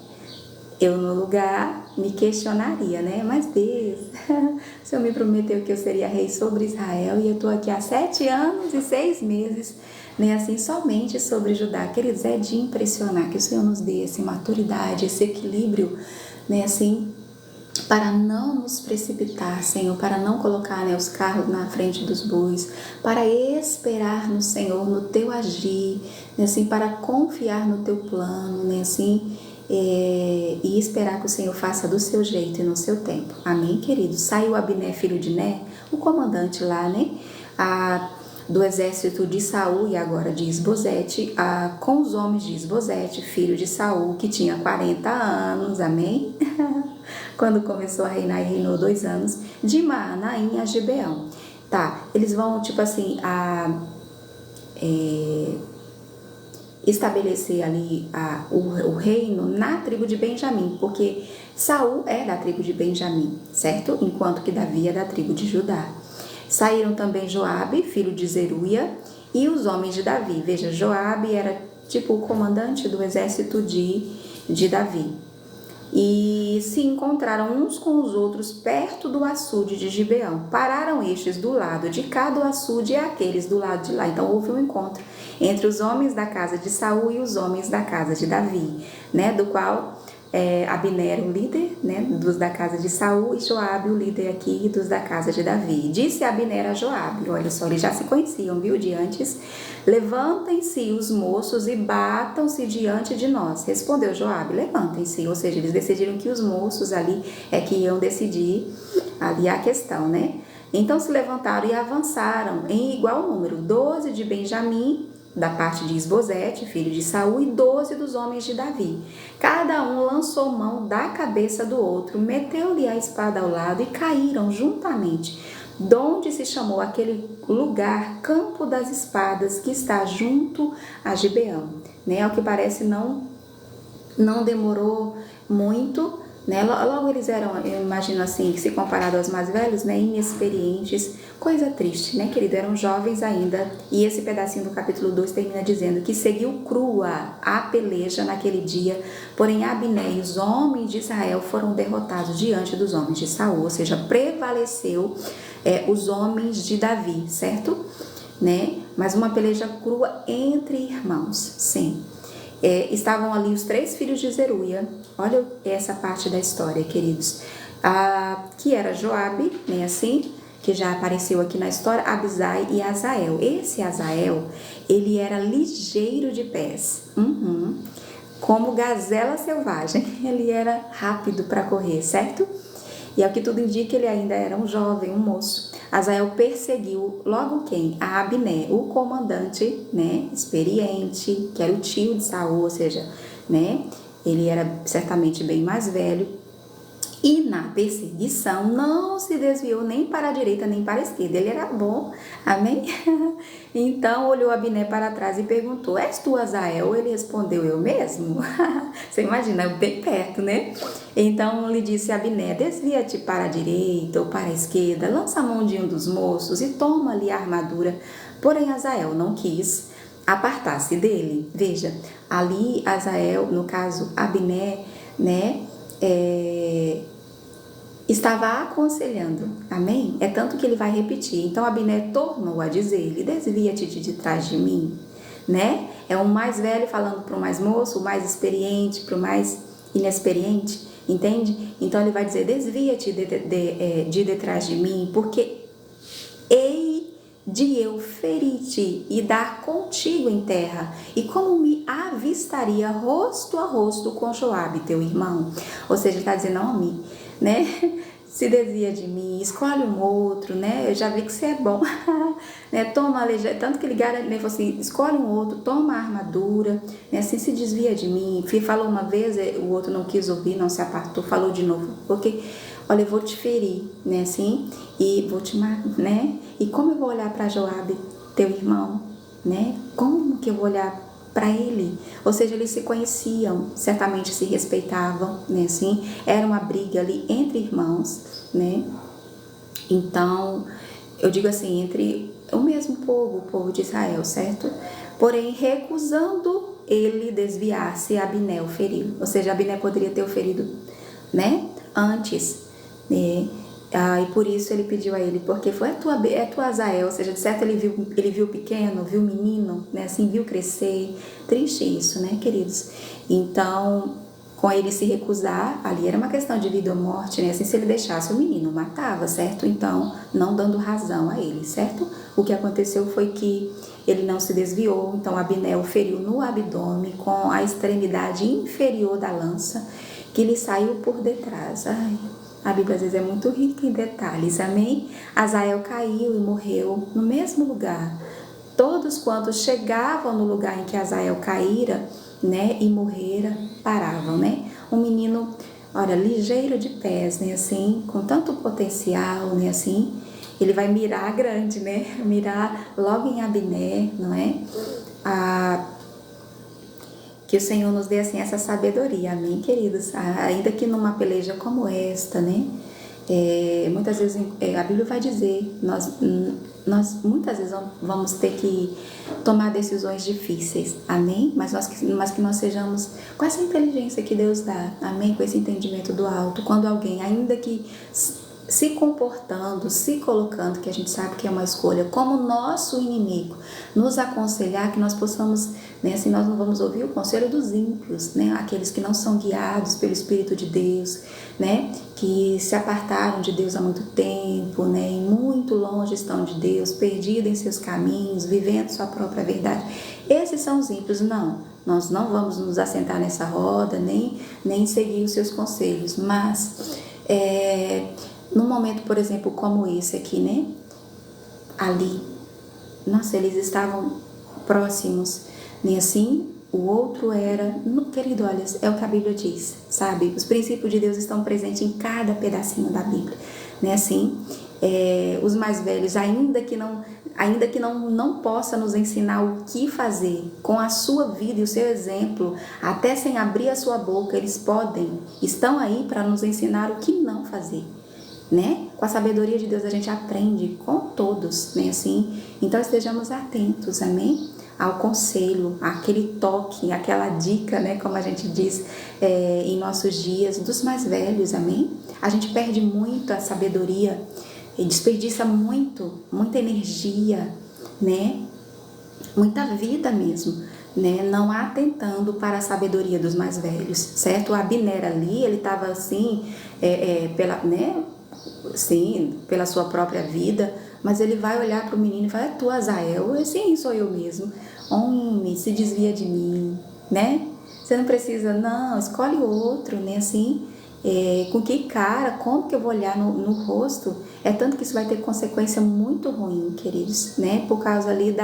Eu no lugar me questionaria, né? Mas Deus, o Senhor me prometeu que eu seria rei sobre Israel e eu estou aqui há 7 anos e 6 meses, né? Assim, somente sobre Judá. Queridos, é de impressionar que o Senhor nos dê essa maturidade, esse equilíbrio, né? Assim, para não nos precipitar, Senhor, para não colocar, né, os carros na frente dos bois, para esperar no Senhor, no teu agir, né? Assim, para confiar no teu plano, né? Assim, e esperar que o Senhor faça do seu jeito e no seu tempo. Amém, querido? Saiu Abner, filho de Ner, o comandante lá, né? Do exército de Saul e agora de Isbosete, com os homens de Isbosete, filho de Saul, que tinha 40 anos, amém? Quando começou a reinar e reinou 2 anos, de Maanaim a Gibeão. Tá, eles vão, tipo assim, estabelecer ali o reino na tribo de Benjamim, porque Saul é da tribo de Benjamim, certo? Enquanto que Davi é da tribo de Judá. Saíram também Joabe, filho de Zeruia, e os homens de Davi. Veja, Joabe era tipo o comandante do exército de Davi. E se encontraram uns com os outros perto do açude de Gibeão. Pararam estes do lado de cá do açude e aqueles do lado de lá. Então houve um encontro entre os homens da casa de Saul e os homens da casa de Davi, né? Do qual Abner, o líder, né, dos da casa de Saul, e Joabe, o líder aqui dos da casa de Davi. Disse Abner a Joabe, olha só, eles já se conheciam, viu, de antes. Levantem-se os moços e batam-se diante de nós. Respondeu Joabe, levantem-se, ou seja, eles decidiram que os moços ali que iam decidir ali a questão, né? Então se levantaram e avançaram em igual número, 12 de Benjamim, da parte de Isbosete, filho de Saul, e 12 dos homens de Davi. Cada um lançou mão da cabeça do outro, meteu-lhe a espada ao lado e caíram juntamente, donde se chamou aquele lugar Campo das Espadas, que está junto a Gibeão. Né? Ao que parece, não demorou muito, né? Logo eles eram, eu imagino assim, que se comparado aos mais velhos, né, inexperientes, coisa triste, né, querido? Eram jovens ainda. E esse pedacinho do capítulo 2 termina dizendo que seguiu crua a peleja naquele dia, porém Abner e os homens de Israel foram derrotados diante dos homens de Saul, ou seja, prevaleceu os homens de Davi, certo? Né? Mas uma peleja crua entre irmãos, sim. Estavam ali os 3 filhos de Zeruia. Olha essa parte da história, queridos. Que era Joabe, né, assim, que já apareceu aqui na história, Abisai e Azael. Esse Azael, ele era ligeiro de pés, como gazela selvagem, ele era rápido para correr, certo? E ao que tudo indica, ele ainda era um jovem, um moço. Azael perseguiu logo quem? A Abner, o comandante, né, experiente, que era o tio de Saul, ou seja, né, ele era certamente bem mais velho. E na perseguição não se desviou nem para a direita nem para a esquerda. Ele era bom, amém? Então olhou Abner para trás e perguntou: és tu Azael? Ele respondeu: eu mesmo. Você imagina, bem perto, né? Então lhe disse Abner: desvia-te para a direita ou para a esquerda, lança a mão de um dos moços e toma-lhe a armadura. Porém Azael não quis apartar-se dele. Veja, ali Azael, no caso Abner, né? Estava aconselhando, amém? É tanto que ele vai repetir. Então Abner tornou a dizer-lhe: desvia-te de trás de mim, né? É o mais velho falando para o mais moço, o mais experiente para o mais inexperiente, entende? Então ele vai dizer: desvia-te de detrás de mim, porque hei de eu ferir-te e dar contigo em terra, e como me avistaria rosto a rosto com Joabe, teu irmão. Ou seja, ele está dizendo: não, né? Se desvia de mim, escolhe um outro, né? Eu já vi que você é bom, né? Toma, tanto que ele falou assim: escolhe um outro, toma a armadura, né? Assim, se desvia de mim. Falou uma vez, o outro não quis ouvir, não se apartou, falou de novo, porque olha, eu vou te ferir, né? Assim, e vou te matar, né? E como eu vou olhar para Joabe, teu irmão, né? Como que eu vou olhar para ele? Ou seja, eles se conheciam, certamente se respeitavam, né? Assim, era uma briga ali entre irmãos, né? Então, eu digo assim, entre o mesmo povo, o povo de Israel, certo? Porém, recusando ele desviar-se, Abner o feriu. Ou seja, Abner poderia ter o ferido, né? Antes, né? E por isso ele pediu a ele, porque foi é tua Azael, ou seja, de certo ele viu pequeno, viu menino, né, assim, viu crescer. Triste isso, né, queridos? Então, com ele se recusar, ali era uma questão de vida ou morte, né, assim, se ele deixasse o menino, matava, certo? Então, não dando razão a ele, certo? O que aconteceu foi que ele não se desviou, então Abner o feriu no abdômen com a extremidade inferior da lança, que lhe saiu por detrás. Ai, a Bíblia às vezes é muito rica em detalhes, amém? Azael caiu e morreu no mesmo lugar. Todos quantos chegavam no lugar em que Azael caíra, né, e morrera, paravam, né? Um menino, olha, ligeiro de pés, né, assim, com tanto potencial, né, assim, ele vai mirar grande, né? Mirar logo em Abner, não é? Que o Senhor nos dê assim essa sabedoria, amém, queridos? Ainda que numa peleja como esta, né? Muitas vezes a Bíblia vai dizer, nós muitas vezes vamos ter que tomar decisões difíceis, amém? Mas que nós sejamos com essa inteligência que Deus dá, amém? Com esse entendimento do alto, quando alguém, ainda que se comportando, se colocando, que a gente sabe que é uma escolha, como nosso inimigo, nos aconselhar, que nós possamos, né, assim, nós não vamos ouvir o conselho dos ímpios, né, aqueles que não são guiados pelo Espírito de Deus, né, que se apartaram de Deus há muito tempo, né, e muito longe estão de Deus, perdidos em seus caminhos, vivendo sua própria verdade. Esses são os ímpios, não. Nós não vamos nos assentar nessa roda, nem seguir os seus conselhos, mas num momento, por exemplo, como esse aqui, né? Ali, nossa, eles estavam próximos, né? Assim, o outro era, querido, olha, é o que a Bíblia diz, sabe? Os princípios de Deus estão presentes em cada pedacinho da Bíblia, né? Assim, os mais velhos, ainda que não possa nos ensinar o que fazer com a sua vida e o seu exemplo, até sem abrir a sua boca, eles estão aí para nos ensinar o que não fazer, né? Com a sabedoria de Deus a gente aprende com todos, né? Assim, então estejamos atentos, amém? Ao conselho, àquele toque, aquela dica, né? Como a gente diz em nossos dias, dos mais velhos, amém? A gente perde muito a sabedoria e desperdiça muita energia, né? Muita vida mesmo, né? Não atentando para a sabedoria dos mais velhos, certo? O Abner ali, ele estava assim, né? sim, pela sua própria vida, mas ele vai olhar para o menino e vai: é tu, Azael? Sim, sou eu mesmo. Homem, se desvia de mim, né? Você não precisa, não, escolhe outro, né? Assim, com que cara, como que eu vou olhar no rosto? É tanto que isso vai ter consequência muito ruim, queridos, né? Por causa ali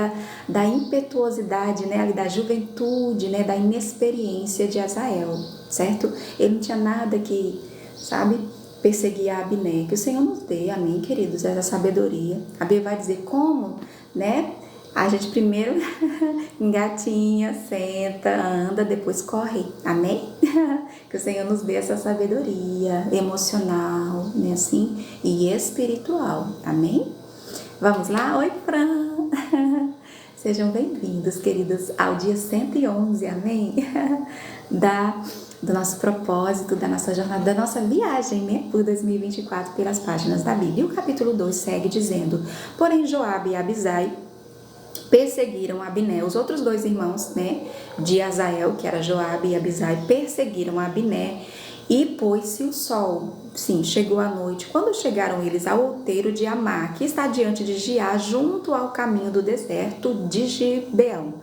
da impetuosidade, né? Ali da juventude, né? Da inexperiência de Azael, certo? Ele não tinha nada que, sabe, perseguir a Abner. Que o Senhor nos dê, amém, queridos, essa sabedoria. A Bíblia vai dizer como, né? A gente primeiro engatinha, senta, anda, depois corre, amém? Que o Senhor nos dê essa sabedoria emocional, né, assim, e espiritual, amém? Vamos lá? Oi, Fran! Sejam bem-vindos, queridos, ao dia 111, amém? Do nosso propósito, da nossa jornada, da nossa viagem, né, por 2024 pelas páginas da Bíblia. E o capítulo 2 segue dizendo: porém Joabe e Abisai perseguiram Abner. Os outros dois irmãos, né, de Azael, que era Joabe e Abisai, perseguiram Abner, e pôs-se o sol. Sim, chegou a noite. Quando chegaram eles ao outeiro de Amá, que está diante de Giá, junto ao caminho do deserto de Gibeão,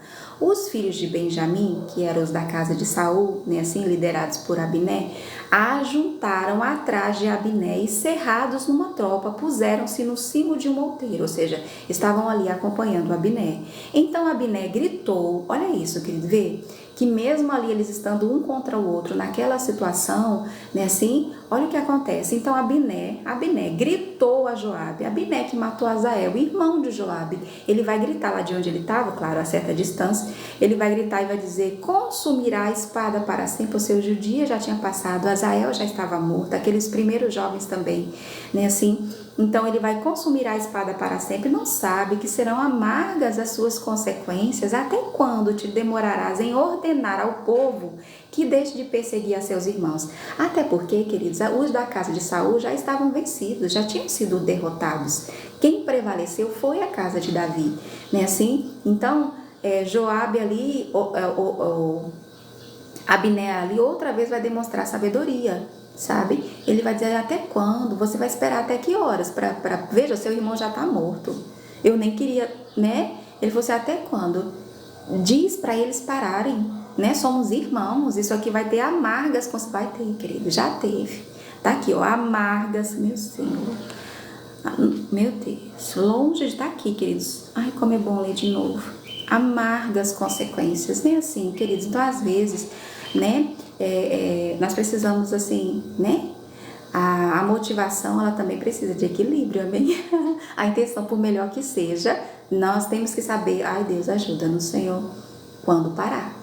os filhos de Benjamim, que eram os da casa de Saul, né, assim, liderados por Abner, ajuntaram atrás de Abner e, cerrados numa tropa, puseram-se no cimo de um outeiro, ou seja, estavam ali acompanhando Abner. Então Abner gritou, olha isso, querido, vê, que mesmo ali eles estando um contra o outro naquela situação, né, assim, olha o que acontece. Então Abner gritou a Joabe, Abner que matou Azael, irmão de Joabe, ele vai gritar lá de onde ele estava, claro, a certa distância, ele vai gritar e vai dizer: consumirá a espada para sempre, o seu dia já tinha passado, Azael já estava morto, aqueles primeiros jovens também, né, assim. Então ele vai consumir a espada para sempre, não sabe que serão amargas as suas consequências. Até quando te demorarás em ordenar ao povo que deixe de perseguir a seus irmãos? Até porque, queridos, os da casa de Saul já estavam vencidos, já tinham sido derrotados. Quem prevaleceu foi a casa de Davi, né? Assim, então Joabe ali, Abner ali, outra vez vai demonstrar sabedoria, sabe? Ele vai dizer: até quando? Você vai esperar até que horas? Veja, seu irmão já está morto. Eu nem queria, né? Ele falou assim: até quando? Diz para eles pararem, né? Somos irmãos, isso aqui vai ter amargas, vai ter, querido, já teve. Tá aqui, ó, amargas, meu Senhor. Meu Deus, longe de estar aqui, queridos. Ai, como é bom ler de novo. Amargas consequências, né? Assim, queridos, então às vezes, né, nós precisamos, assim, né, a motivação, ela também precisa de equilíbrio, amém? A intenção, por melhor que seja, nós temos que saber: ai, Deus, ajuda-nos, Senhor, quando parar.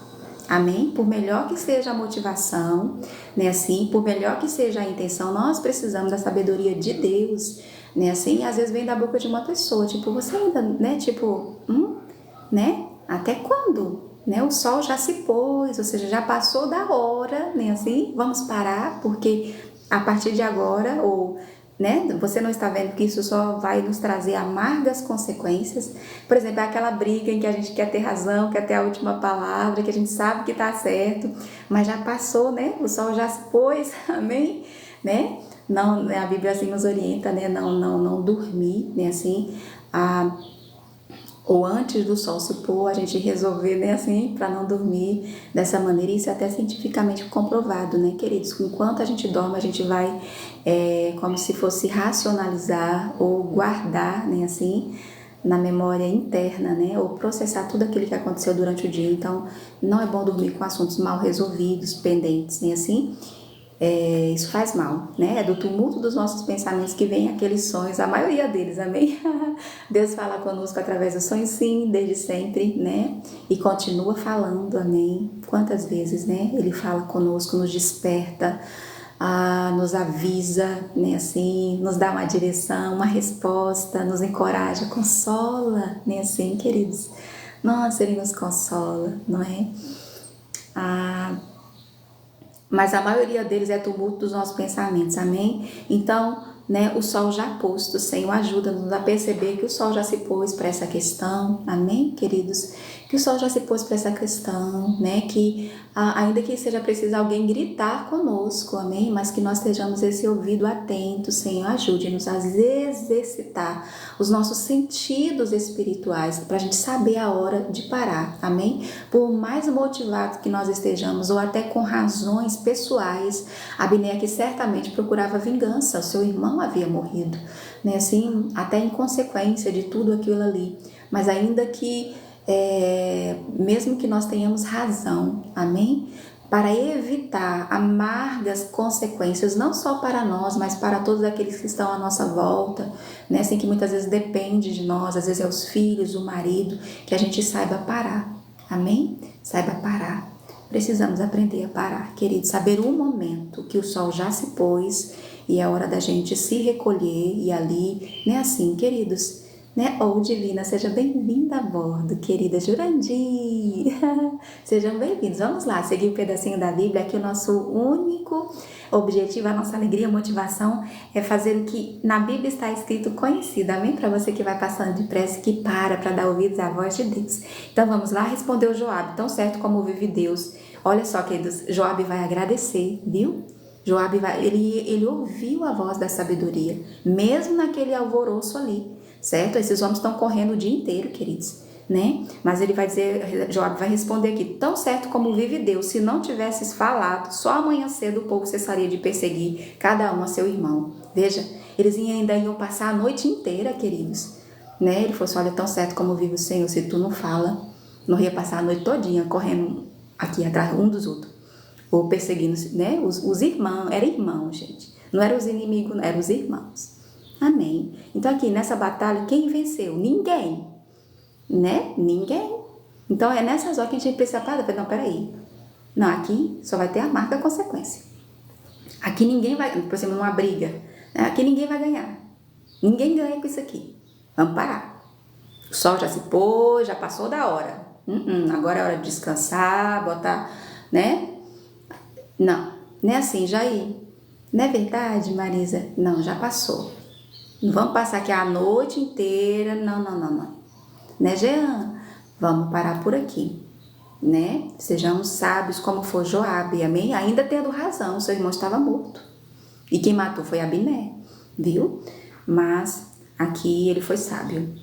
Amém? Por melhor que seja a motivação, né, assim, por melhor que seja a intenção, nós precisamos da sabedoria de Deus, né, assim, às vezes vem da boca de uma pessoa, tipo, você ainda, né, tipo, né, até quando? Né, o sol já se pôs, ou seja, já passou da hora, né, assim, vamos parar, porque a partir de agora, ou, né, você não está vendo que isso só vai nos trazer amargas consequências. Por exemplo, é aquela briga em que a gente quer ter razão, quer ter a última palavra, que a gente sabe que está certo, mas já passou, né, o sol já se pôs, amém, né, não, a Bíblia assim nos orienta, né, não dormir, né, assim, ou antes do sol se pôr, a gente resolver, né, assim, para não dormir dessa maneira. Isso é até cientificamente comprovado, né, queridos? Enquanto a gente dorme, a gente vai como se fosse racionalizar ou guardar, né, assim, na memória interna, né, ou processar tudo aquilo que aconteceu durante o dia. Então, não é bom dormir com assuntos mal resolvidos, pendentes, né, assim. Isso faz mal, né? É do tumulto dos nossos pensamentos que vem aqueles sonhos, a maioria deles, amém? Deus fala conosco através dos sonhos, sim, desde sempre, né? E continua falando, amém? Quantas vezes, né? Ele fala conosco, nos desperta, nos avisa, né? Assim, nos dá uma direção, uma resposta, nos encoraja, consola, né? Assim, queridos. Nossa, Ele nos consola, não é? Mas a maioria deles é tumulto dos nossos pensamentos, amém? Então, né, o sol já posto. Senhor, ajuda-nos a perceber que o sol já se pôs para essa questão, amém, queridos? Que o sol já se pôs para essa questão, né, que ainda que seja preciso alguém gritar conosco, amém, mas que nós estejamos esse ouvido atento. Senhor, ajude-nos a exercitar os nossos sentidos espirituais, para a gente saber a hora de parar, amém? Por mais motivados que nós estejamos, ou até com razões pessoais, Abner que certamente procurava vingança, o seu irmão havia morrido, né? Assim, até em consequência de tudo aquilo ali, mas ainda que, mesmo que nós tenhamos razão, amém? Para evitar amargas consequências, não só para nós, mas para todos aqueles que estão à nossa volta, né? Assim, que muitas vezes depende de nós, às vezes é os filhos, o marido, que a gente saiba parar, amém? Saiba parar. Precisamos aprender a parar, querido, saber o momento que o sol já se pôs e é hora da gente se recolher e ali, né? Assim, queridos, né? Ou Divina, seja bem-vinda a bordo, querida Jurandir. Sejam bem-vindos. Vamos lá, seguir o pedacinho da Bíblia, que o nosso único objetivo, a nossa alegria, motivação é fazer o que na Bíblia está escrito conhecido. Amém? Para você que vai passando depressa, que para dar ouvidos à voz de Deus. Então vamos lá, respondeu Joabe, tão certo como vive Deus. Olha só, queridos, Joabe vai agradecer, viu? Joabe ele ouviu a voz da sabedoria, mesmo naquele alvoroço ali, certo? Esses homens estão correndo o dia inteiro, queridos, né? Mas ele vai dizer, Joabe vai responder aqui, tão certo como vive Deus, se não tivesses falado, só amanhã cedo o povo cessaria de perseguir cada um a seu irmão. Veja, eles ainda iam passar a noite inteira, queridos, né? Ele falou assim, olha, tão certo como vive o Senhor, se tu não fala, não ia passar a noite todinha correndo aqui atrás um dos outros, ou perseguindo, né? Os irmãos, era irmão, gente, não eram os inimigos, não, eram os irmãos. Amém. Então aqui nessa batalha, quem venceu? Ninguém, né? Ninguém. Então é nessas horas que a gente precisa parar. Não, peraí. Não, aqui só vai ter a marca da consequência. Aqui ninguém vai, por exemplo, numa briga, né? Aqui ninguém vai ganhar. Ninguém ganha com isso aqui. Vamos parar. O sol já se pôs, já passou da hora. Agora é hora de descansar, botar, né? Não, não é assim, Jair. Não é verdade, Marisa? Não, já passou. Não vamos passar aqui a noite inteira, não. Né, Jean? Vamos parar por aqui, né? Sejamos sábios como foi Joabe, amém? Ainda tendo razão, seu irmão estava morto. E quem matou foi Abner, viu? Mas aqui ele foi sábio.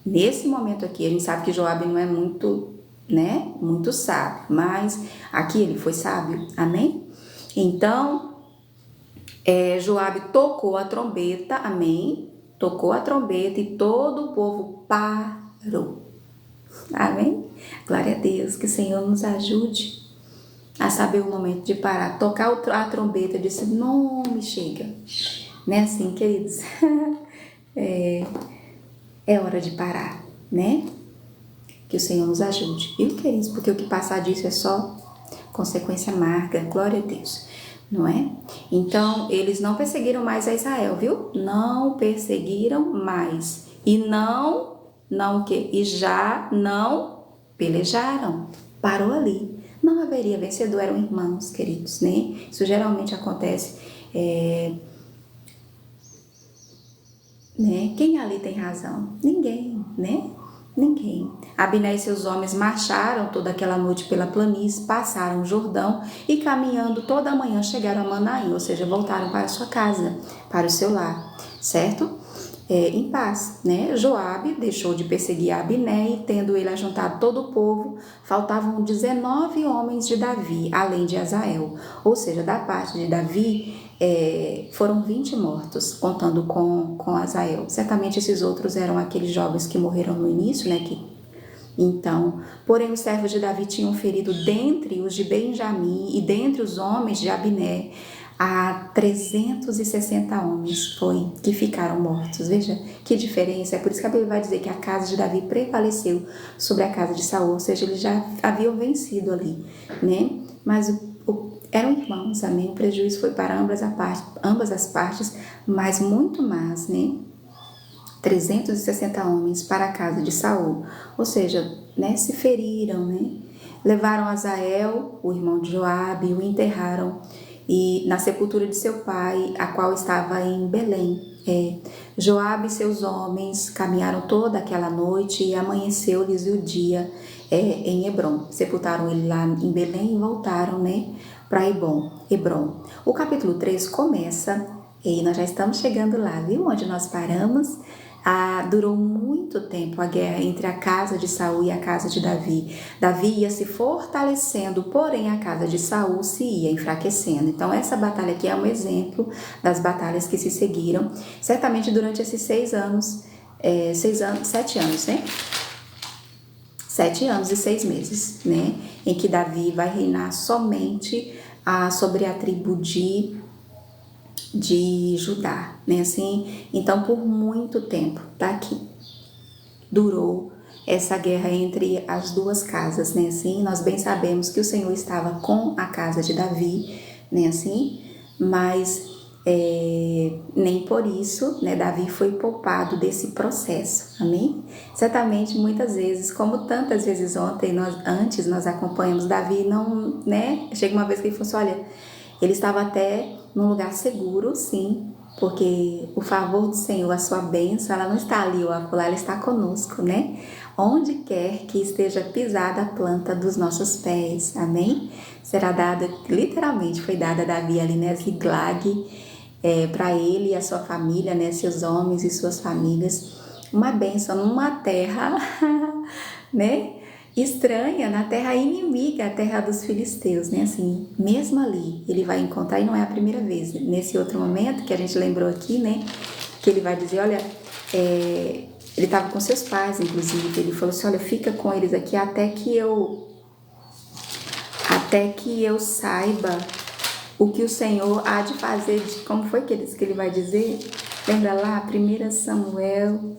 Nesse momento aqui, a gente sabe que Joabe não é muito, né? Muito sábio, mas aqui ele foi sábio, amém? Então, Joabe tocou a trombeta, amém? Tocou a trombeta e todo o povo parou, amém? Glória a Deus, que o Senhor nos ajude a saber o momento de parar. Tocar a trombeta e disse, não me chega, né? Assim, queridos, é hora de parar, né? Que o Senhor nos ajude, viu, queridos? Porque o que passar disso é só consequência amarga, glória a Deus. Não é? Então, eles não perseguiram mais a Israel, viu? Não perseguiram mais. E e já não pelejaram. Parou ali. Não haveria vencedor, eram irmãos, queridos, né? Isso geralmente acontece, né? Quem ali tem razão? Ninguém, né? Ninguém. Abner e seus homens marcharam toda aquela noite pela planície, passaram o Jordão e caminhando toda a manhã chegaram a Manaim, ou seja, voltaram para a sua casa, para o seu lar, certo? Em paz, né? Joabe deixou de perseguir Abner e tendo ele ajuntado todo o povo, faltavam 19 homens de Davi, além de Azael, ou seja, da parte de Davi, foram 20 mortos, contando com Azael. Certamente esses outros eram aqueles jovens que morreram no início, né? Então, porém os servos de Davi tinham ferido dentre os de Benjamim e dentre os homens de Abner, a 360 homens que ficaram mortos. Veja que diferença. É por isso que a Bíblia vai dizer que a casa de Davi prevaleceu sobre a casa de Saul, ou seja, eles já haviam vencido ali, né? Mas eram irmãos, amém? O prejuízo foi para ambas as partes, mas muito mais, né? 360 homens para a casa de Saul, ou seja, né, se feriram, né? Levaram Azael, o irmão de Joabe, e o enterraram e na sepultura de seu pai, a qual estava em Belém. Joabe e seus homens caminharam toda aquela noite e amanheceu-lhes o dia em Hebrom. Sepultaram ele lá em Belém e voltaram, para Hebrom. O capítulo 3 começa, e nós já estamos chegando lá, viu? Onde nós paramos. Durou muito tempo a guerra entre a casa de Saul e a casa de Davi. Davi ia se fortalecendo, porém a casa de Saul se ia enfraquecendo. Então essa batalha aqui é um exemplo das batalhas que se seguiram, certamente durante esses 7 anos, né? 7 anos e 6 meses, né? Em que Davi vai reinar somente sobre a tribo de Judá, né? Assim, então por muito tempo, tá aqui, durou essa guerra entre as duas casas, né? Assim, nós bem sabemos que o Senhor estava com a casa de Davi, né? Assim, mas nem por isso, né? Davi foi poupado desse processo, amém? Certamente, muitas vezes, como tantas vezes antes nós acompanhamos Davi, não, né? Chega uma vez que ele falou assim, olha, ele estava até num lugar seguro, sim, porque o favor do Senhor, a sua bênção, ela não está ali ou acolá, ela está conosco, né? Onde quer que esteja pisada a planta dos nossos pés, amém? Será dada, literalmente foi dada a Davi ali, né? Ziglag, para ele e a sua família, né? Seus homens e suas famílias, uma bênção numa terra, né? Estranha, na terra inimiga, a terra dos filisteus, né? Assim, mesmo ali, ele vai encontrar, e não é a primeira vez, nesse outro momento que a gente lembrou aqui, né? Que ele vai dizer, olha, ele estava com seus pais, inclusive, ele falou assim, olha, fica com eles aqui até que eu saiba o que o Senhor há de fazer, como foi que ele vai dizer? Lembra lá, 1 Samuel,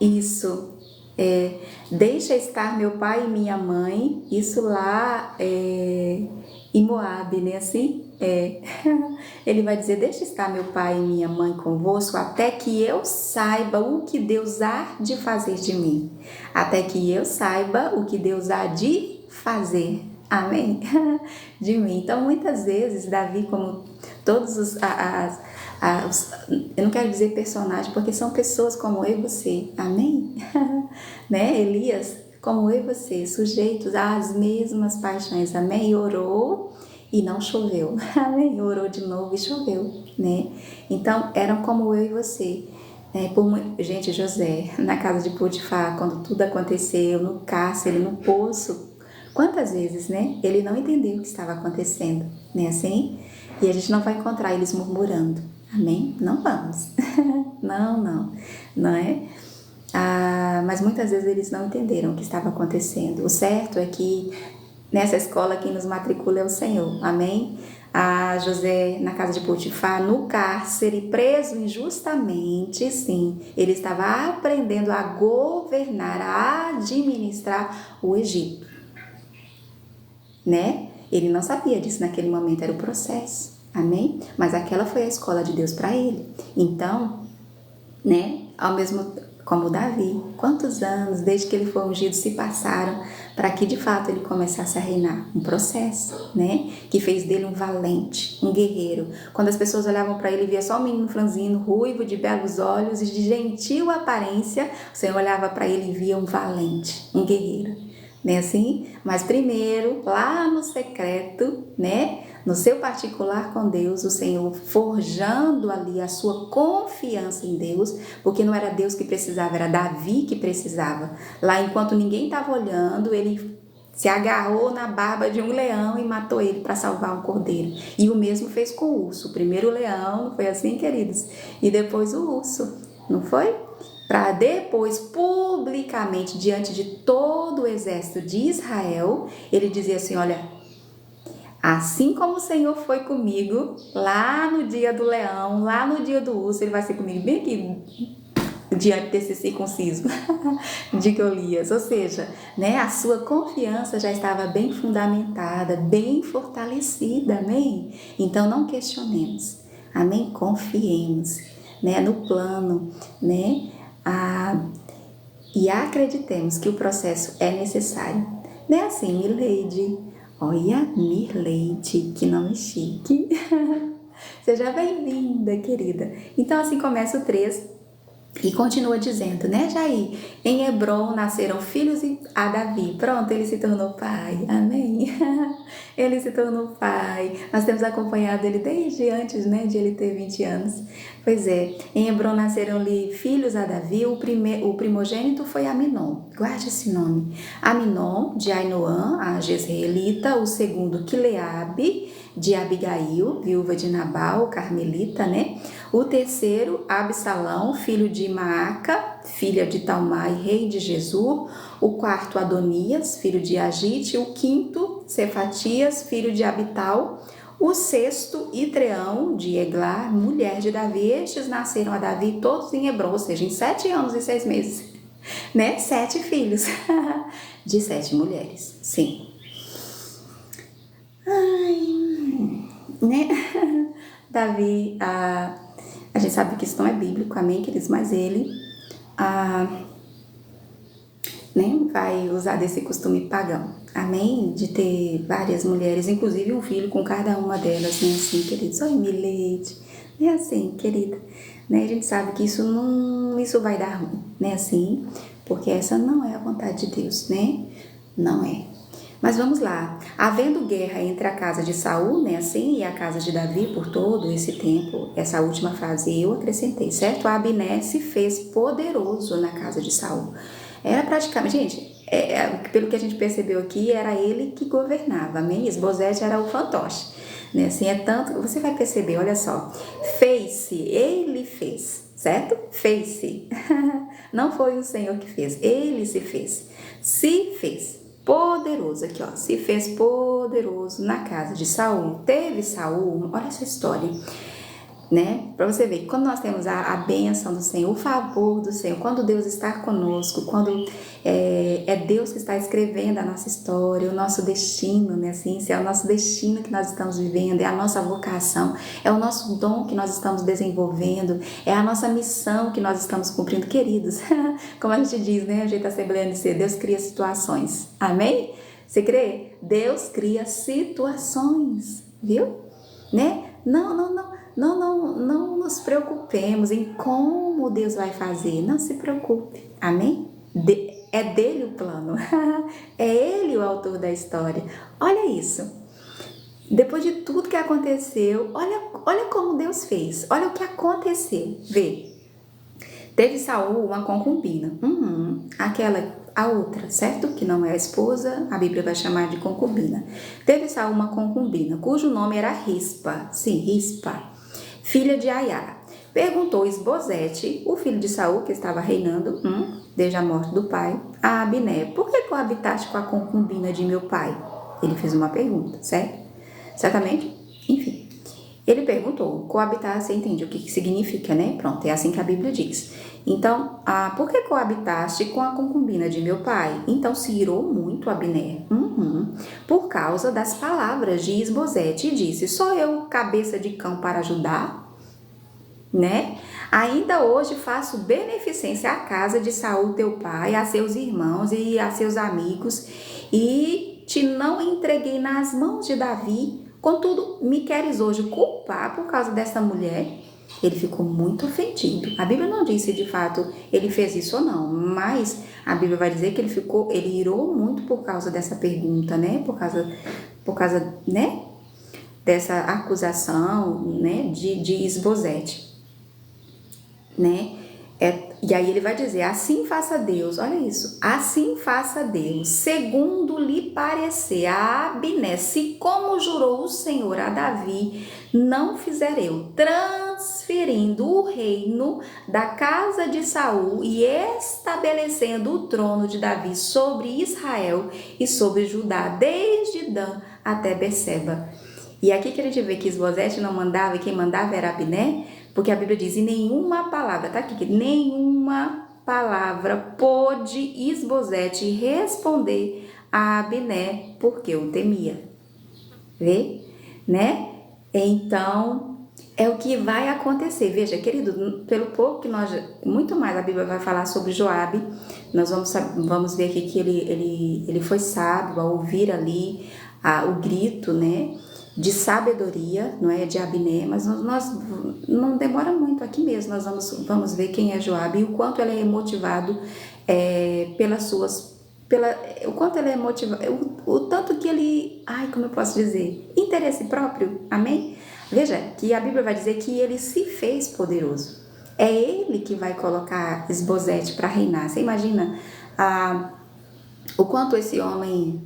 isso, deixa estar meu pai e minha mãe, isso lá em Moabe, né, assim? Ele vai dizer, deixa estar meu pai e minha mãe convosco, até que eu saiba o que Deus há de fazer de mim. Até que eu saiba o que Deus há de fazer, amém? De mim. Então, muitas vezes, Davi, como todos eu não quero dizer personagem, porque são pessoas como eu e você, amém? Né? Elias, como eu e você, sujeitos às mesmas paixões, amém? Orou e não choveu, amém? Orou de novo e choveu, né? Então, eram como eu e você. Gente, José, na casa de Potifar, quando tudo aconteceu, no cárcere, no poço, quantas vezes, né? Ele não entendeu o que estava acontecendo, né? Assim? E a gente não vai encontrar eles murmurando, amém? Não vamos, não é? Mas muitas vezes eles não entenderam o que estava acontecendo. O certo é que nessa escola quem nos matricula é o Senhor, amém? José na casa de Potifar, no cárcere, preso injustamente, sim, ele estava aprendendo a governar, a administrar o Egito, né? Ele não sabia disso naquele momento, era o processo, amém? Mas aquela foi a escola de Deus para ele. Então, né, como Davi, quantos anos desde que ele foi ungido se passaram para que de fato ele começasse a reinar? Um processo, né, que fez dele um valente, um guerreiro. Quando as pessoas olhavam para ele, via só um menino franzino, ruivo, de belos olhos e de gentil aparência, o Senhor olhava para ele e via um valente, um guerreiro, né, assim? Mas primeiro, lá no secreto, né, no seu particular com Deus, o Senhor forjando ali a sua confiança em Deus, porque não era Deus que precisava, era Davi que precisava. Lá, enquanto ninguém estava olhando, ele se agarrou na barba de um leão e matou ele para salvar um cordeiro. E o mesmo fez com o urso. Primeiro o leão, não foi assim, queridos? E depois o urso, não foi? Para depois, publicamente, diante de todo o exército de Israel, ele dizia assim, olha, assim como o Senhor foi comigo lá no dia do leão, lá no dia do urso, ele vai ser comigo bem aqui diante desse circunciso de Golias. Ou seja, né, a sua confiança já estava bem fundamentada, bem fortalecida, amém? Então não questionemos, amém? Confiemos, né, no plano, né? E acreditemos que o processo é necessário. Não é assim, Mileide? Olha, Mirleide, que nome chique. Seja bem-vinda, querida. Então, assim começa o 3 e continua dizendo, né, Jair? Em Hebron nasceram filhos a Davi. Pronto, ele se tornou pai. Amém? Ele se tornou pai. Nós temos acompanhado ele desde antes, né, de ele ter 20 anos. Pois é, em Hebron nasceram-lhe filhos a Davi. O primogênito foi Aminon. Guarde esse nome. Aminon, de Ainoã, a jezreelita. O segundo, Quileabe, de Abigail, viúva de Nabal, carmelita, né? O terceiro, Absalão, filho de Maaca, filha de Talmai, rei de Gesur. O quarto, Adonias, filho de Agite. O quinto, Cefatias, filho de Abital. O sexto, Itreão, de Eglar, mulher de Davi. Estes nasceram a Davi todos em Hebron, ou seja, em 7 anos e 6 meses, né? 7 filhos de 7 mulheres, sim. Ai, né? Davi, a gente sabe que isso não é bíblico, amém, queridos? Mas ele né, vai usar desse costume pagão, amém? De ter várias mulheres, inclusive um filho com cada uma delas, né? Assim, queridos, oi, Milete, né? Assim, querida, né? A gente sabe que isso vai dar ruim, né? Assim, porque essa não é a vontade de Deus, né? Não é. Mas vamos lá, havendo guerra entre a casa de Saul, né, assim, e a casa de Davi por todo esse tempo, essa última fase eu acrescentei, certo? Abner se fez poderoso na casa de Saul. Era praticamente, gente, pelo que a gente percebeu aqui, era ele que governava, amém? Esbozete era o fantoche, né, assim, é tanto, você vai perceber, olha só, fez-se, ele fez, certo? Fez-se, não foi o Senhor que fez, ele se fez poderoso aqui, ó, se fez poderoso na casa de Saul. Teve Saul, olha essa história, né? Para você ver que quando nós temos a bênção do Senhor, o favor do Senhor, quando Deus está conosco, quando é Deus que está escrevendo a nossa história, o nosso destino, né? Assim, se é o nosso destino que nós estamos vivendo, é a nossa vocação, é o nosso dom que nós estamos desenvolvendo, é a nossa missão que nós estamos cumprindo, queridos. Como a gente diz, né? A gente assembleia de ser, Deus cria situações. Amém? Você crê? Deus cria situações, viu? Né? Não nos preocupemos em como Deus vai fazer. Não se preocupe. Amém? É dele o plano. É ele o autor da história. Olha isso. Depois de tudo que aconteceu, olha como Deus fez. Olha o que aconteceu. Vê. Teve Saul uma concubina. A outra, certo? Que não é a esposa, a Bíblia vai chamar de concubina. Teve Saul uma concubina, cujo nome era Rispa. Sim, Rispa, filha de Aiá. Perguntou Esbozete, o filho de Saul, que estava reinando, desde a morte do pai, a Abner: por que coabitaste com a concubina de meu pai? Ele fez uma pergunta, certo? Certamente, enfim. Ele perguntou, coabitar, você entende o que significa, né? Pronto, é assim que a Bíblia diz. Então, por que coabitaste com a concubina de meu pai? Então se irou muito Abner, por causa das palavras de Esbozete, e disse: sou eu cabeça de cão para ajudar? Né? Ainda hoje faço beneficência à casa de Saul teu pai, a seus irmãos e a seus amigos, e te não entreguei nas mãos de Davi. Contudo, me queres hoje culpar por causa dessa mulher? Ele ficou muito ofendido. A Bíblia não diz se de fato ele fez isso ou não, mas a Bíblia vai dizer que ele irou muito por causa dessa pergunta, né? Por causa, né? Dessa acusação, né? De Esbozete, né? E aí ele vai dizer: assim faça Deus, olha isso, assim faça Deus, segundo lhe parecer a Abner, se como jurou o Senhor a Davi, não fizer eu, transferindo o reino da casa de Saul e estabelecendo o trono de Davi sobre Israel e sobre Judá, desde Dan até Berseba. E aqui que a gente vê que Esbozete não mandava e quem mandava era Abner, porque a Bíblia diz: e nenhuma palavra, tá aqui, que nenhuma palavra pôde Esbozete responder a Abner, porque o temia. Vê? Né? Então, é o que vai acontecer. Veja, querido, pelo pouco que muito mais a Bíblia vai falar sobre Joabe, nós vamos ver aqui que ele foi sábio ao ouvir ali o grito, né, de sabedoria, não é, de Abner, mas nós não demora muito aqui mesmo, nós vamos ver quem é Joabe e o quanto ele é motivado o quanto ele é motivado, o tanto que ele, como eu posso dizer, interesse próprio, amém? Veja que a Bíblia vai dizer que ele se fez poderoso, é ele que vai colocar Esbozete para reinar. Você imagina o quanto esse homem,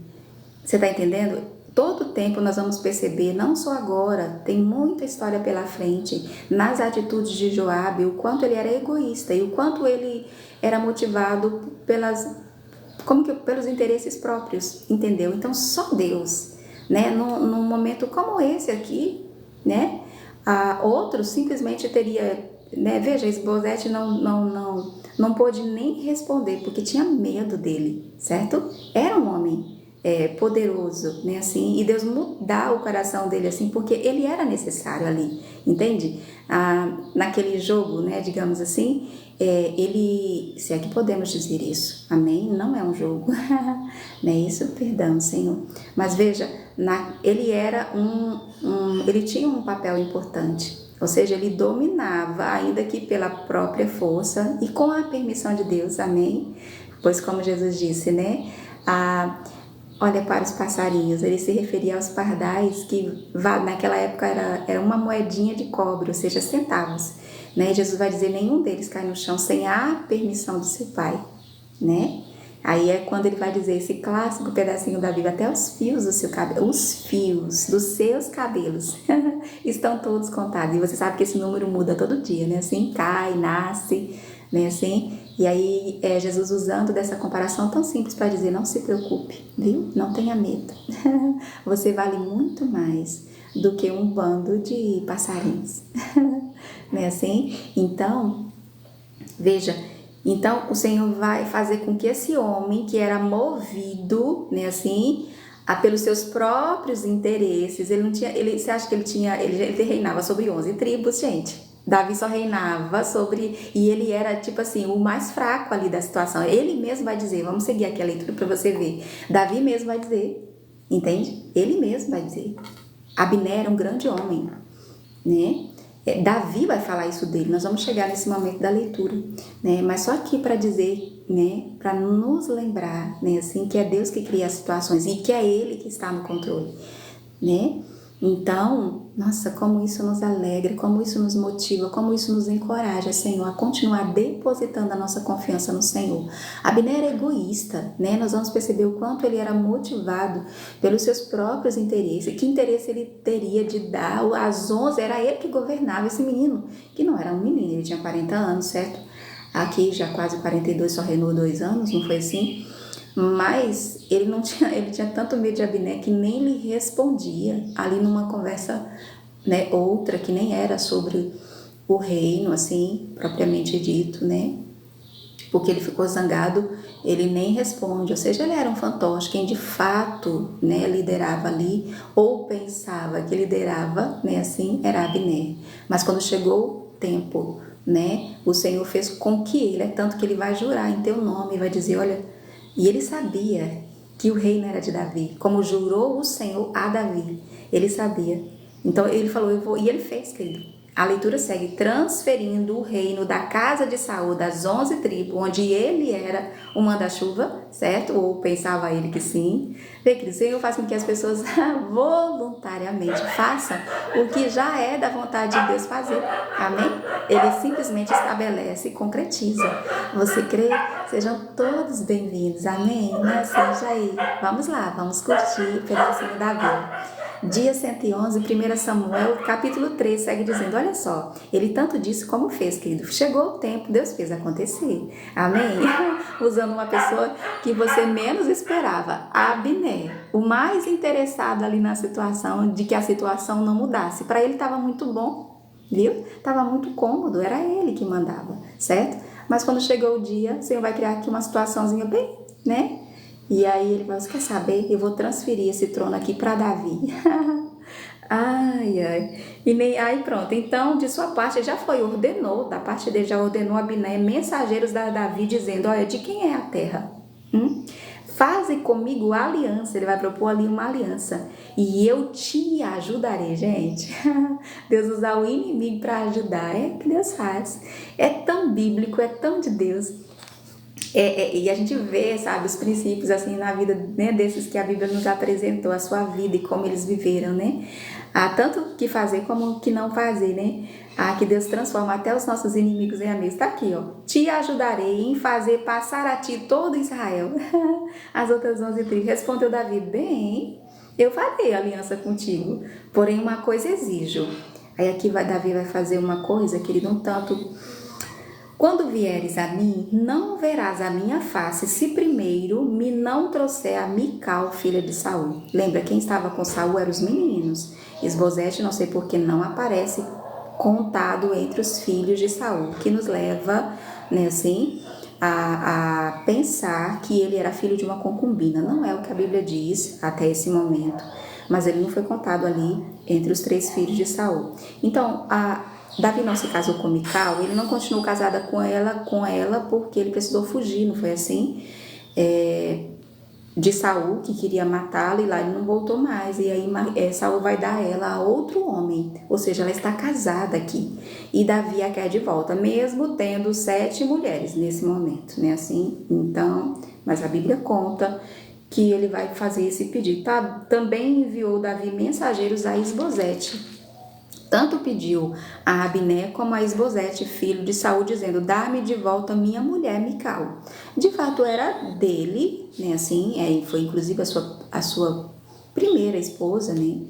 você está entendendo? Todo tempo nós vamos perceber, não só agora, tem muita história pela frente, nas atitudes de Joabe, o quanto ele era egoísta e o quanto ele era motivado pelos interesses próprios, entendeu? Então só Deus, né? Num momento como esse aqui, né? Outro simplesmente teria, né? Veja, Esbozete não pôde nem responder porque tinha medo dele, certo? Era um homem poderoso, né, assim, e Deus mudar o coração dele assim, porque ele era necessário ali, entende? Naquele jogo, né, digamos assim, ele, se é que podemos dizer isso, amém? Não é um jogo, né, isso, perdão, Senhor, mas veja, ele era ele tinha um papel importante, ou seja, ele dominava, ainda que pela própria força e com a permissão de Deus, amém? Pois como Jesus disse, né, olha para os passarinhos, ele se referia aos pardais que naquela época era uma moedinha de cobre, ou seja, centavos, né? Jesus vai dizer, nenhum deles cai no chão sem a permissão do seu pai, né? Aí é quando ele vai dizer esse clássico pedacinho da Bíblia, até os fios do seu cabelo, os fios dos seus cabelos estão todos contados, e você sabe que esse número muda todo dia, né? Assim, cai, nasce, né? Assim, e aí Jesus usando dessa comparação tão simples para dizer, não se preocupe, viu? Não tenha medo. Você vale muito mais do que um bando de passarinhos. Né assim? Então, veja, então o Senhor vai fazer com que esse homem que era movido, né assim, pelos seus próprios interesses, você acha que ele reinava sobre 11 tribos, gente? Davi só reinava e ele era tipo assim, o mais fraco ali da situação. Ele mesmo vai dizer, vamos seguir aqui a leitura para você ver. Davi mesmo vai dizer, entende? Ele mesmo vai dizer. Abner era um grande homem, né? Davi vai falar isso dele, nós vamos chegar nesse momento da leitura, né? Mas só aqui para dizer, né? Para nos lembrar, né? Assim, que é Deus que cria as situações e que é Ele que está no controle, né? Então, nossa, como isso nos alegra, como isso nos motiva, como isso nos encoraja, Senhor, a continuar depositando a nossa confiança no Senhor. Abner era egoísta, né? Nós vamos perceber o quanto ele era motivado pelos seus próprios interesses. Que interesse ele teria de dar às 11? Era ele que governava esse menino, que não era um menino, ele tinha 40 anos, certo? Aqui já quase 42, só reinou 2 anos, não foi assim? Mas ele tinha tanto medo de Abner que nem lhe respondia ali numa conversa, né, outra que nem era sobre o reino, assim, propriamente dito, né, porque ele ficou zangado, ele nem responde, ou seja, ele era um fantoche, quem de fato, né, liderava ali, ou pensava que liderava, né, assim, era Abner, mas quando chegou o tempo, né, o Senhor fez com que ele, tanto que ele vai jurar em teu nome, vai dizer, olha, e ele sabia que o reino era de Davi, como jurou o Senhor a Davi, ele sabia. Então ele falou, e ele fez, querido. A leitura segue, transferindo o reino da casa de Saul, das 11 tribos, onde ele era o manda-chuva, certo? Ou pensava ele que sim. Vê, querido, o Senhor faz com que as pessoas voluntariamente façam o que já é da vontade de Deus fazer. Amém? Ele simplesmente estabelece e concretiza. Você crê? Sejam todos bem-vindos. Amém? Né? Seja aí. Vamos lá, vamos curtir o pedacinho da Bíblia. Dia 111, 1 Samuel, capítulo 3, segue dizendo, olha só, ele tanto disse como fez, querido. Chegou o tempo, Deus fez acontecer. Amém? Usando uma pessoa que você menos esperava, Abner, o mais interessado ali na situação, de que a situação não mudasse. Para ele estava muito bom, viu? Estava muito cômodo, era ele que mandava, certo? Mas quando chegou o dia, o Senhor vai criar aqui uma situaçãozinha bem, né? E aí ele falou, você quer saber? Eu vou transferir esse trono aqui para Davi. Aí pronto, então de sua parte já ordenou, da parte dele já ordenou Abner, mensageiros da Davi, dizendo, olha, de quem é a terra? faze comigo aliança. Ele vai propor ali uma aliança. E eu te ajudarei, gente. Deus usar o inimigo para ajudar. É o que Deus faz. É tão bíblico, é tão de Deus. E a gente vê, sabe, os princípios assim na vida, né, desses que a Bíblia nos apresentou, a sua vida e como eles viveram, né? Há tanto que fazer como o que não fazer, né? Que Deus transforma até os nossos inimigos em amigos. Tá aqui, ó. Te ajudarei em fazer passar a ti todo Israel. As outras 11 tribos. Respondeu Davi: bem, eu farei aliança contigo, porém uma coisa exijo. Aí aqui Davi vai fazer uma coisa, querido, um tanto... Quando vieres a mim, não verás a minha face, se primeiro me não trouxer a Mical, filha de Saul. Lembra, quem estava com Saul eram os meninos. Esbozete, não sei por que não aparece contado entre os filhos de Saul, que nos leva, né, assim, a pensar que ele era filho de uma concubina. Não é o que a Bíblia diz até esse momento, mas ele não foi contado ali entre os 3 filhos de Saul. Então, Davi não se casou com Mical, ele não continuou casada com ela porque ele precisou fugir, não foi assim? De Saul, que queria matá-la, e lá ele não voltou mais. E aí Saul vai dar ela a outro homem, ou seja, ela está casada aqui. E Davi a quer de volta, mesmo tendo 7 mulheres nesse momento, né? Assim, então, mas a Bíblia conta que ele vai fazer esse pedido. Também enviou Davi mensageiros a Isbosete. Tanto pediu a Abner como a Isbosete, filho de Saul, dizendo: dá-me de volta minha mulher Mical. De fato era dele, né, assim, foi inclusive a sua primeira esposa, né,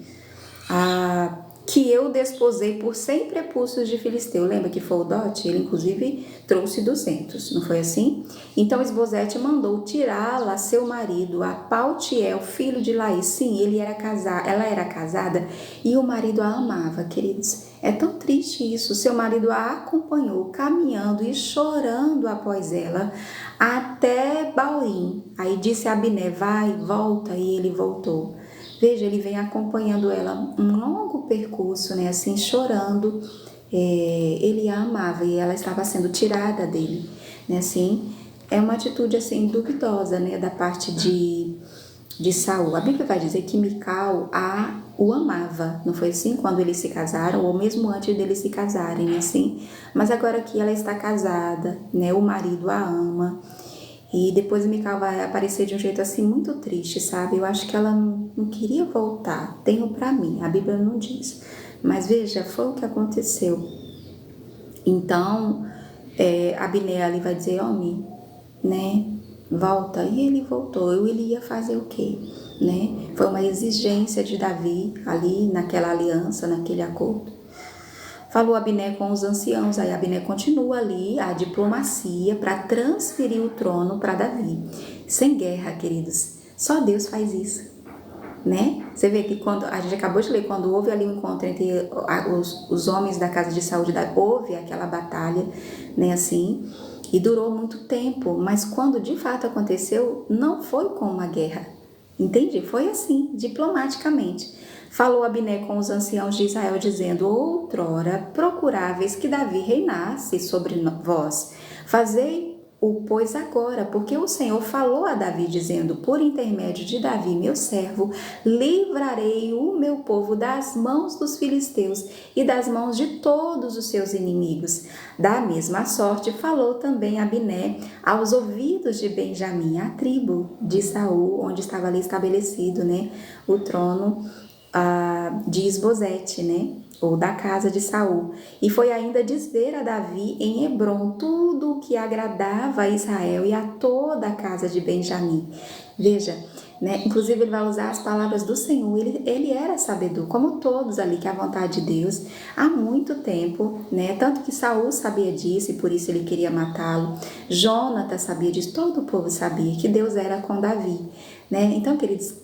que eu desposei por 100 prepúcios de Filisteu. Lembra que foi o dote? Ele inclusive trouxe 200, não foi assim? Então Isbosete mandou tirá-la, seu marido, a Paltiel, filho de Laís. Sim, ela era casada e o marido a amava, queridos. É tão triste isso. Seu marido a acompanhou caminhando e chorando após ela até Baurim. Aí disse a Abner: vai, volta, e ele voltou. Veja, ele vem acompanhando ela um longo percurso, né, assim, chorando. Ele a amava e ela estava sendo tirada dele, né, assim. É uma atitude, assim, duvidosa, né, da parte de Saul. A Bíblia vai dizer que Mical o amava, não foi assim? Quando eles se casaram, ou mesmo antes deles se casarem, assim. Mas agora que ela está casada, né, o marido a ama. E depois Mical vai aparecer de um jeito assim muito triste, sabe? Eu acho que ela não queria voltar. Tenho pra mim, a Bíblia não diz. Mas veja, foi o que aconteceu. Então, Abner ali vai dizer: homem, né? Volta. E ele voltou. Ele ia fazer o quê? Né? Foi uma exigência de Davi ali naquela aliança, naquele acordo. Falou Abner com os anciãos, aí Abner continua ali a diplomacia para transferir o trono para Davi. Sem guerra, queridos, só Deus faz isso, né? Você vê que quando a gente acabou de ler, quando houve ali um encontro entre os homens da casa de Saul, houve aquela batalha, né, assim, e durou muito tempo, mas quando de fato aconteceu, não foi com uma guerra, entende? Foi assim, diplomaticamente. Falou Abner com os anciãos de Israel, dizendo: outrora procuráveis que Davi reinasse sobre vós. Fazei-o, pois, agora, porque o Senhor falou a Davi, dizendo: por intermédio de Davi, meu servo, livrarei o meu povo das mãos dos filisteus e das mãos de todos os seus inimigos. Da mesma sorte falou também Abner aos ouvidos de Benjamim, a tribo de Saul, onde estava ali estabelecido, né, o trono de Isbosete, né, ou da casa de Saul. E foi ainda dizer a Davi em Hebrom tudo o que agradava a Israel e a toda a casa de Benjamim. Veja, né, inclusive ele vai usar as palavras do Senhor. Ele era sabedor, como todos ali, que a vontade de Deus há muito tempo, né, tanto que Saul sabia disso e por isso ele queria matá-lo. Jonatas sabia disso, todo o povo sabia que Deus era com Davi, né? Então, queridos,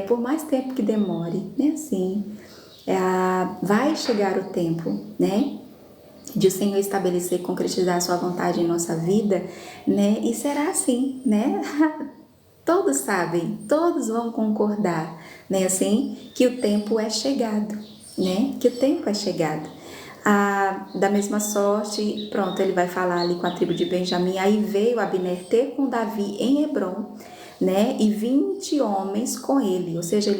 por mais tempo que demore, né, assim, vai chegar o tempo, né, de o Senhor estabelecer, concretizar a sua vontade em nossa vida, né, e será assim, né, todos sabem, todos vão concordar, né, assim, que o tempo é chegado, né, que o tempo é chegado. Da mesma sorte, pronto, ele vai falar ali com a tribo de Benjamim. Aí veio Abner ter com Davi em Hebrom, né? E 20 homens com ele. Ou seja,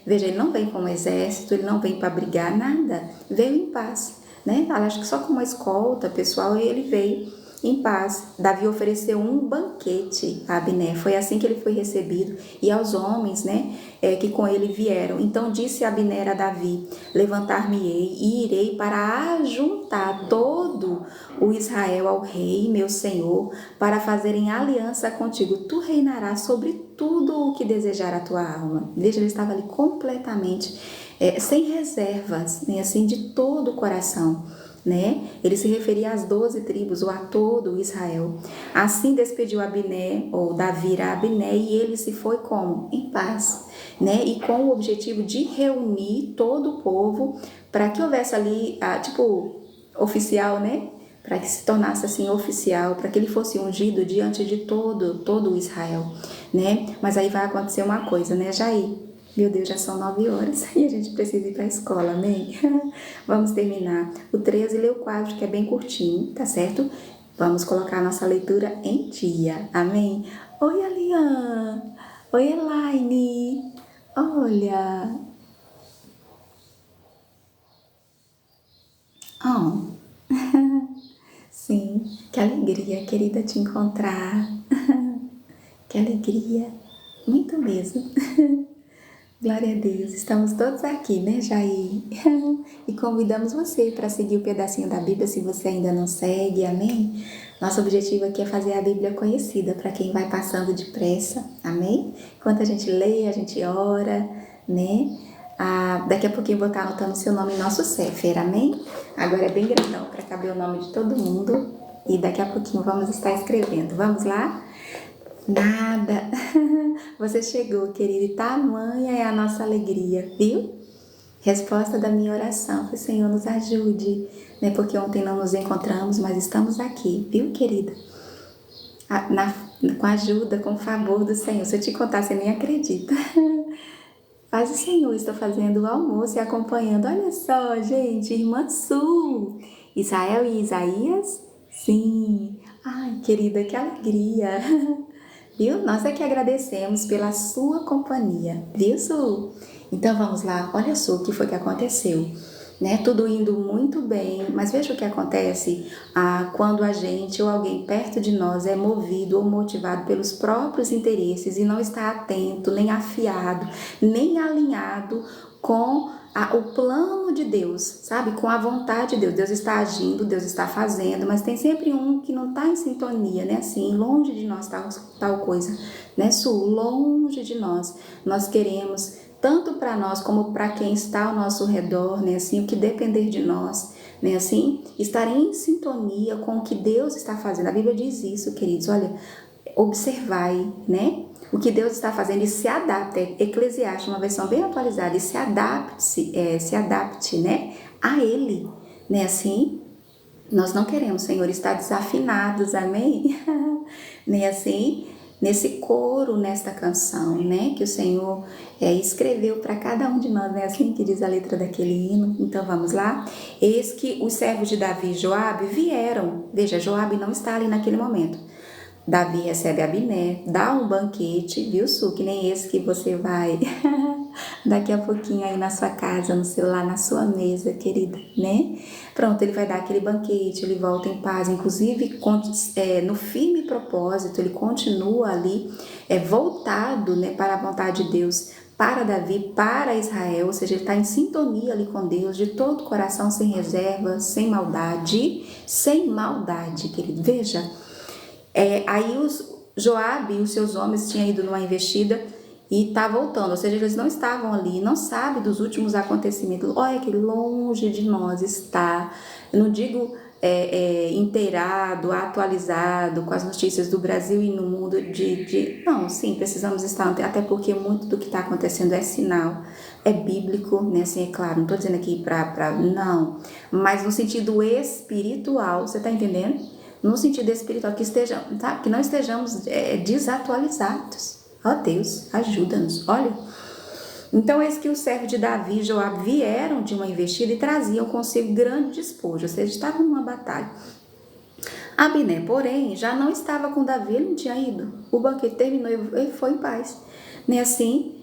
veja, ele não vem com um exército, ele não vem para brigar, nada. Veio em paz, né? Acho que só com uma escolta pessoal ele veio em paz. Davi ofereceu um banquete a Abner. Foi assim que ele foi recebido. E aos homens, né, que com ele vieram. Então disse Abner a Davi: levantar-me-ei e irei para ajuntar todo o Israel ao rei, meu senhor, para fazerem aliança contigo. Tu reinarás sobre tudo o que desejar a tua alma. Veja, ele estava ali completamente sem reservas, né, assim, de todo o coração. Né? Ele se referia às 12 tribos ou a todo Israel. Assim despediu Abner, ou Davi a Abner, e ele se foi como? Em paz, né? E com o objetivo de reunir todo o povo para que houvesse ali, oficial, né? Para que se tornasse assim oficial, para que ele fosse ungido diante de todo o Israel, né? Mas aí vai acontecer uma coisa, né, Jair? Meu Deus, já são 9 horas e a gente precisa ir para a escola, amém? Vamos terminar o 13 e ler o 4, que é bem curtinho, tá certo? Vamos colocar a nossa leitura em dia, amém? Oi, Alian! Oi, Elaine! Olha! Oh, sim, que alegria, querida, te encontrar. Que alegria, muito mesmo. Glória a Deus, estamos todos aqui, né, Jair? E convidamos você para seguir o pedacinho da Bíblia se você ainda não segue, amém? Nosso objetivo aqui é fazer a Bíblia conhecida para quem vai passando depressa, amém? Enquanto a gente lê, a gente ora, né? Daqui a pouquinho eu vou estar anotando o seu nome em nosso Sefer, amém? Agora é bem grandão para caber o nome de todo mundo e daqui a pouquinho vamos estar escrevendo. Vamos lá? Nada. Você chegou, querida, e tamanha é a nossa alegria, viu? Resposta da minha oração foi: Senhor, nos ajude, né? Porque ontem não nos encontramos, mas estamos aqui, viu, querida? Com a ajuda, com o favor do Senhor. Se eu te contar, você nem acredita. Paz do Senhor, estou fazendo o almoço e acompanhando. Olha só, gente, irmã Sul. Israel e Isaías? Sim. Ai, querida, que alegria. Viu? Nós é que agradecemos pela sua companhia, viu, Su? Então vamos lá, olha só o que foi que aconteceu, né? Tudo indo muito bem, mas veja o que acontece quando a gente ou alguém perto de nós é movido ou motivado pelos próprios interesses e não está atento, nem afiado, nem alinhado com o plano de Deus, sabe? Com a vontade de Deus. Deus está agindo, Deus está fazendo, mas tem sempre um que não está em sintonia, né? Assim, longe de nós tal coisa, né, Su? Longe de nós. Nós queremos, tanto para nós como para quem está ao nosso redor, né? Assim, o que depender de nós, né? Assim, estar em sintonia com o que Deus está fazendo. A Bíblia diz isso, queridos. Olha, observai, né? O que Deus está fazendo e se adapte, Eclesiastes, uma versão bem atualizada, e se adapte, né, a Ele, né, assim, nós não queremos, Senhor, estar desafinados, amém, né, assim, nesse coro, nesta canção, né, que o Senhor escreveu para cada um de nós, né, assim que diz a letra daquele hino. Então vamos lá. Eis que os servos de Davi e Joabe vieram, veja, Joabe não está ali naquele momento. Davi recebe Abner, dá um banquete, viu, Su? Que nem esse que você vai daqui a pouquinho aí na sua casa, no seu lá, na sua mesa, querida, né? Pronto, ele vai dar aquele banquete, ele volta em paz, inclusive no firme propósito, ele continua ali voltado, né, para a vontade de Deus, para Davi, para Israel, ou seja, ele está em sintonia ali com Deus, de todo o coração, sem reserva, sem maldade, querido. Veja, aí Joabe e os seus homens tinham ido numa investida e tá voltando, ou seja, eles não estavam ali, não sabem dos últimos acontecimentos. Olha que longe de nós está, eu não digo inteirado, atualizado com as notícias do Brasil e no mundo não, sim, precisamos estar, até porque muito do que está acontecendo é sinal, é bíblico, né, assim, é claro, não estou dizendo aqui não, mas no sentido espiritual, você tá entendendo? No sentido espiritual, que não estejamos desatualizados. Ó Deus, ajuda-nos. Olha, então eis que os servos de Davi e Joabe vieram de uma investida e traziam consigo grande despojo, ou seja, estavam numa batalha. Abiné, porém, já não estava com Davi, ele não tinha ido. O banquete terminou, ele foi em paz. Nem assim,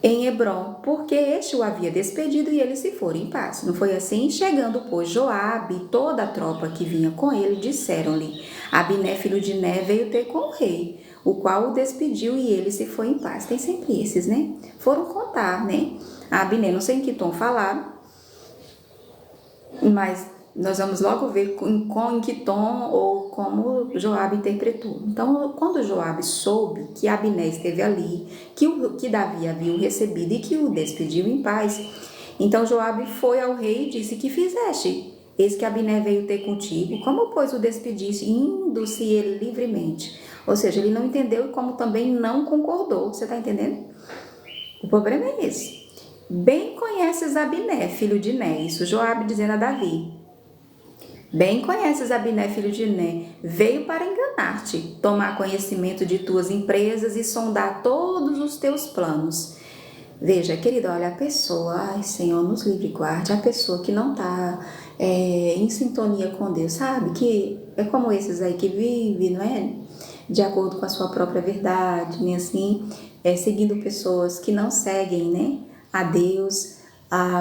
em Hebrom, porque este o havia despedido e eles se foram em paz. Não foi assim? Chegando, pois, Joabe e toda a tropa que vinha com ele, disseram-lhe: Abiné, filho de Né, veio ter com o rei, o qual o despediu e ele se foi em paz. Tem sempre esses, né? Foram contar, né? A Abiné, não sei em que tom falaram, mas nós vamos logo ver em que tom ou como Joabe interpretou. Então, quando Joabe soube que Abiné esteve ali, que Davi havia o recebido e que o despediu em paz, então Joabe foi ao rei e disse: que fizeste? Eis que Abiné veio ter contigo, como pois o despediste, indo-se ele livremente? Ou seja, ele não entendeu e como também não concordou. Você está entendendo? O problema é esse. Bem conheces Abiné, filho de Né, isso Joabe dizendo a Davi. Bem conheces Abiné, filho de Né, veio para enganar-te, tomar conhecimento de tuas empresas e sondar todos os teus planos. Veja, querido, olha, a pessoa, ai Senhor, nos livre e guarde, a pessoa que não está em sintonia com Deus, sabe? Que é como esses aí que vivem, não é? De acordo com a sua própria verdade, né? Assim, seguindo pessoas que não seguem, né? A Deus,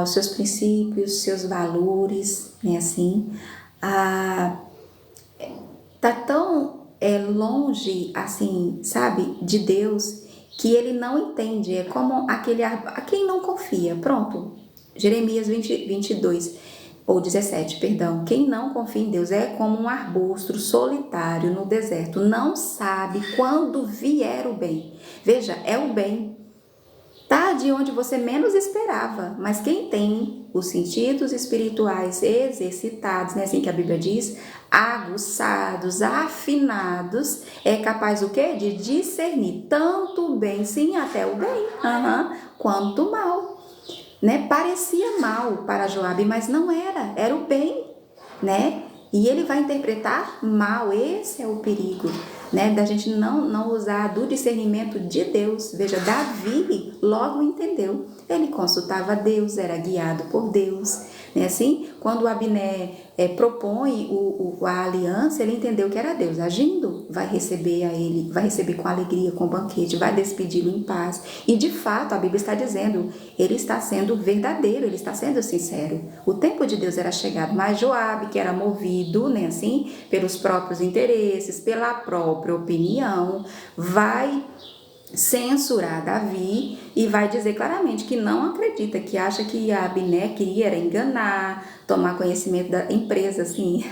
os seus princípios, seus valores, né? Assim, tá tão longe, assim, sabe, de Deus, que ele não entende. É como aquele a quem não confia. Pronto. Jeremias 22, ou 17, perdão. Quem não confia em Deus é como um arbusto solitário no deserto. Não sabe quando vier o bem. Veja, é o bem. Tá de onde você menos esperava, mas quem tem os sentidos espirituais exercitados, né, assim que a Bíblia diz, aguçados, afinados, é capaz o quê? De discernir tanto o bem, sim, até o bem, quanto o mal, né? Parecia mal para Joabe, mas não era, era o bem, né? E ele vai interpretar mal, esse é o perigo, né? Da gente não usar do discernimento de Deus. Veja, Davi logo entendeu. Ele consultava Deus, era guiado por Deus, né? Assim, quando Abiné propõe a aliança, ele entendeu que era Deus agindo, vai receber a ele, vai receber com alegria, com banquete, vai despedi-lo em paz. E de fato, a Bíblia está dizendo, ele está sendo verdadeiro, ele está sendo sincero. O tempo de Deus era chegado, mas Joabe, que era movido, né, assim, pelos próprios interesses, pela própria opinião, vai censurar Davi e vai dizer claramente que não acredita, que acha que a Abiné queria era enganar, tomar conhecimento da empresa, assim,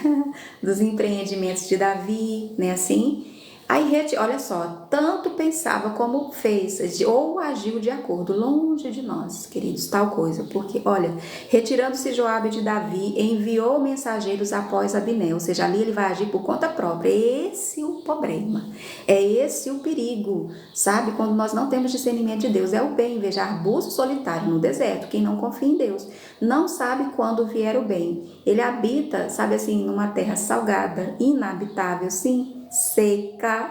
dos empreendimentos de Davi, né, assim. Aí, olha só, tanto pensava como fez, ou agiu de acordo, longe de nós, queridos, tal coisa, porque, olha, retirando-se Joabe de Davi, enviou mensageiros após Abiné, ou seja, ali ele vai agir por conta própria. Esse é o problema, é esse o perigo, sabe? Quando nós não temos discernimento de Deus, é o bem, veja, arbusto solitário no deserto, quem não confia em Deus, não sabe quando vier o bem, ele habita, sabe assim, numa terra salgada, inabitável, sim, seca,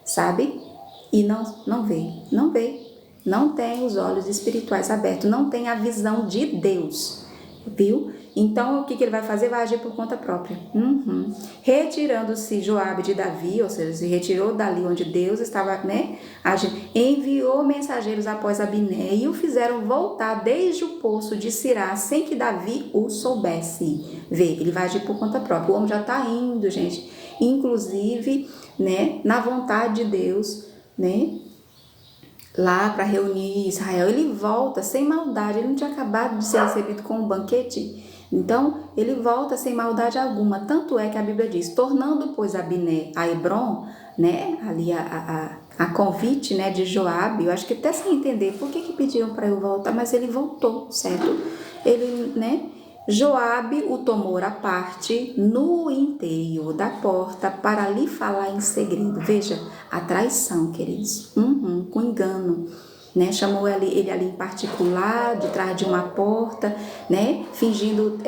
sabe? E não vê, não tem os olhos espirituais abertos, não tem a visão de Deus, viu? Então, o que ele vai fazer? Vai agir por conta própria. Retirando-se Joabe de Davi, ou seja, se retirou dali onde Deus estava, né, agindo, enviou mensageiros após Abiné e o fizeram voltar desde o poço de Sirá, sem que Davi o soubesse. Vê, ele vai agir por conta própria. O homem já está indo, gente, inclusive, né, na vontade de Deus, né, lá para reunir Israel. Ele volta sem maldade, ele não tinha acabado de ser recebido com um banquete. Então, ele volta sem maldade alguma. Tanto é que a Bíblia diz, tornando, pois, Abiné a Hebrom, né, ali a convite, né, de Joabe, eu acho que até sem entender por que pediram para eu voltar, mas ele voltou, certo? Ele, né, Joabe o tomou à parte no interior da porta para lhe falar em segredo. Veja, a traição, queridos, com engano, né? Chamou ele ali em particular, de trás de uma porta, né? Fingindo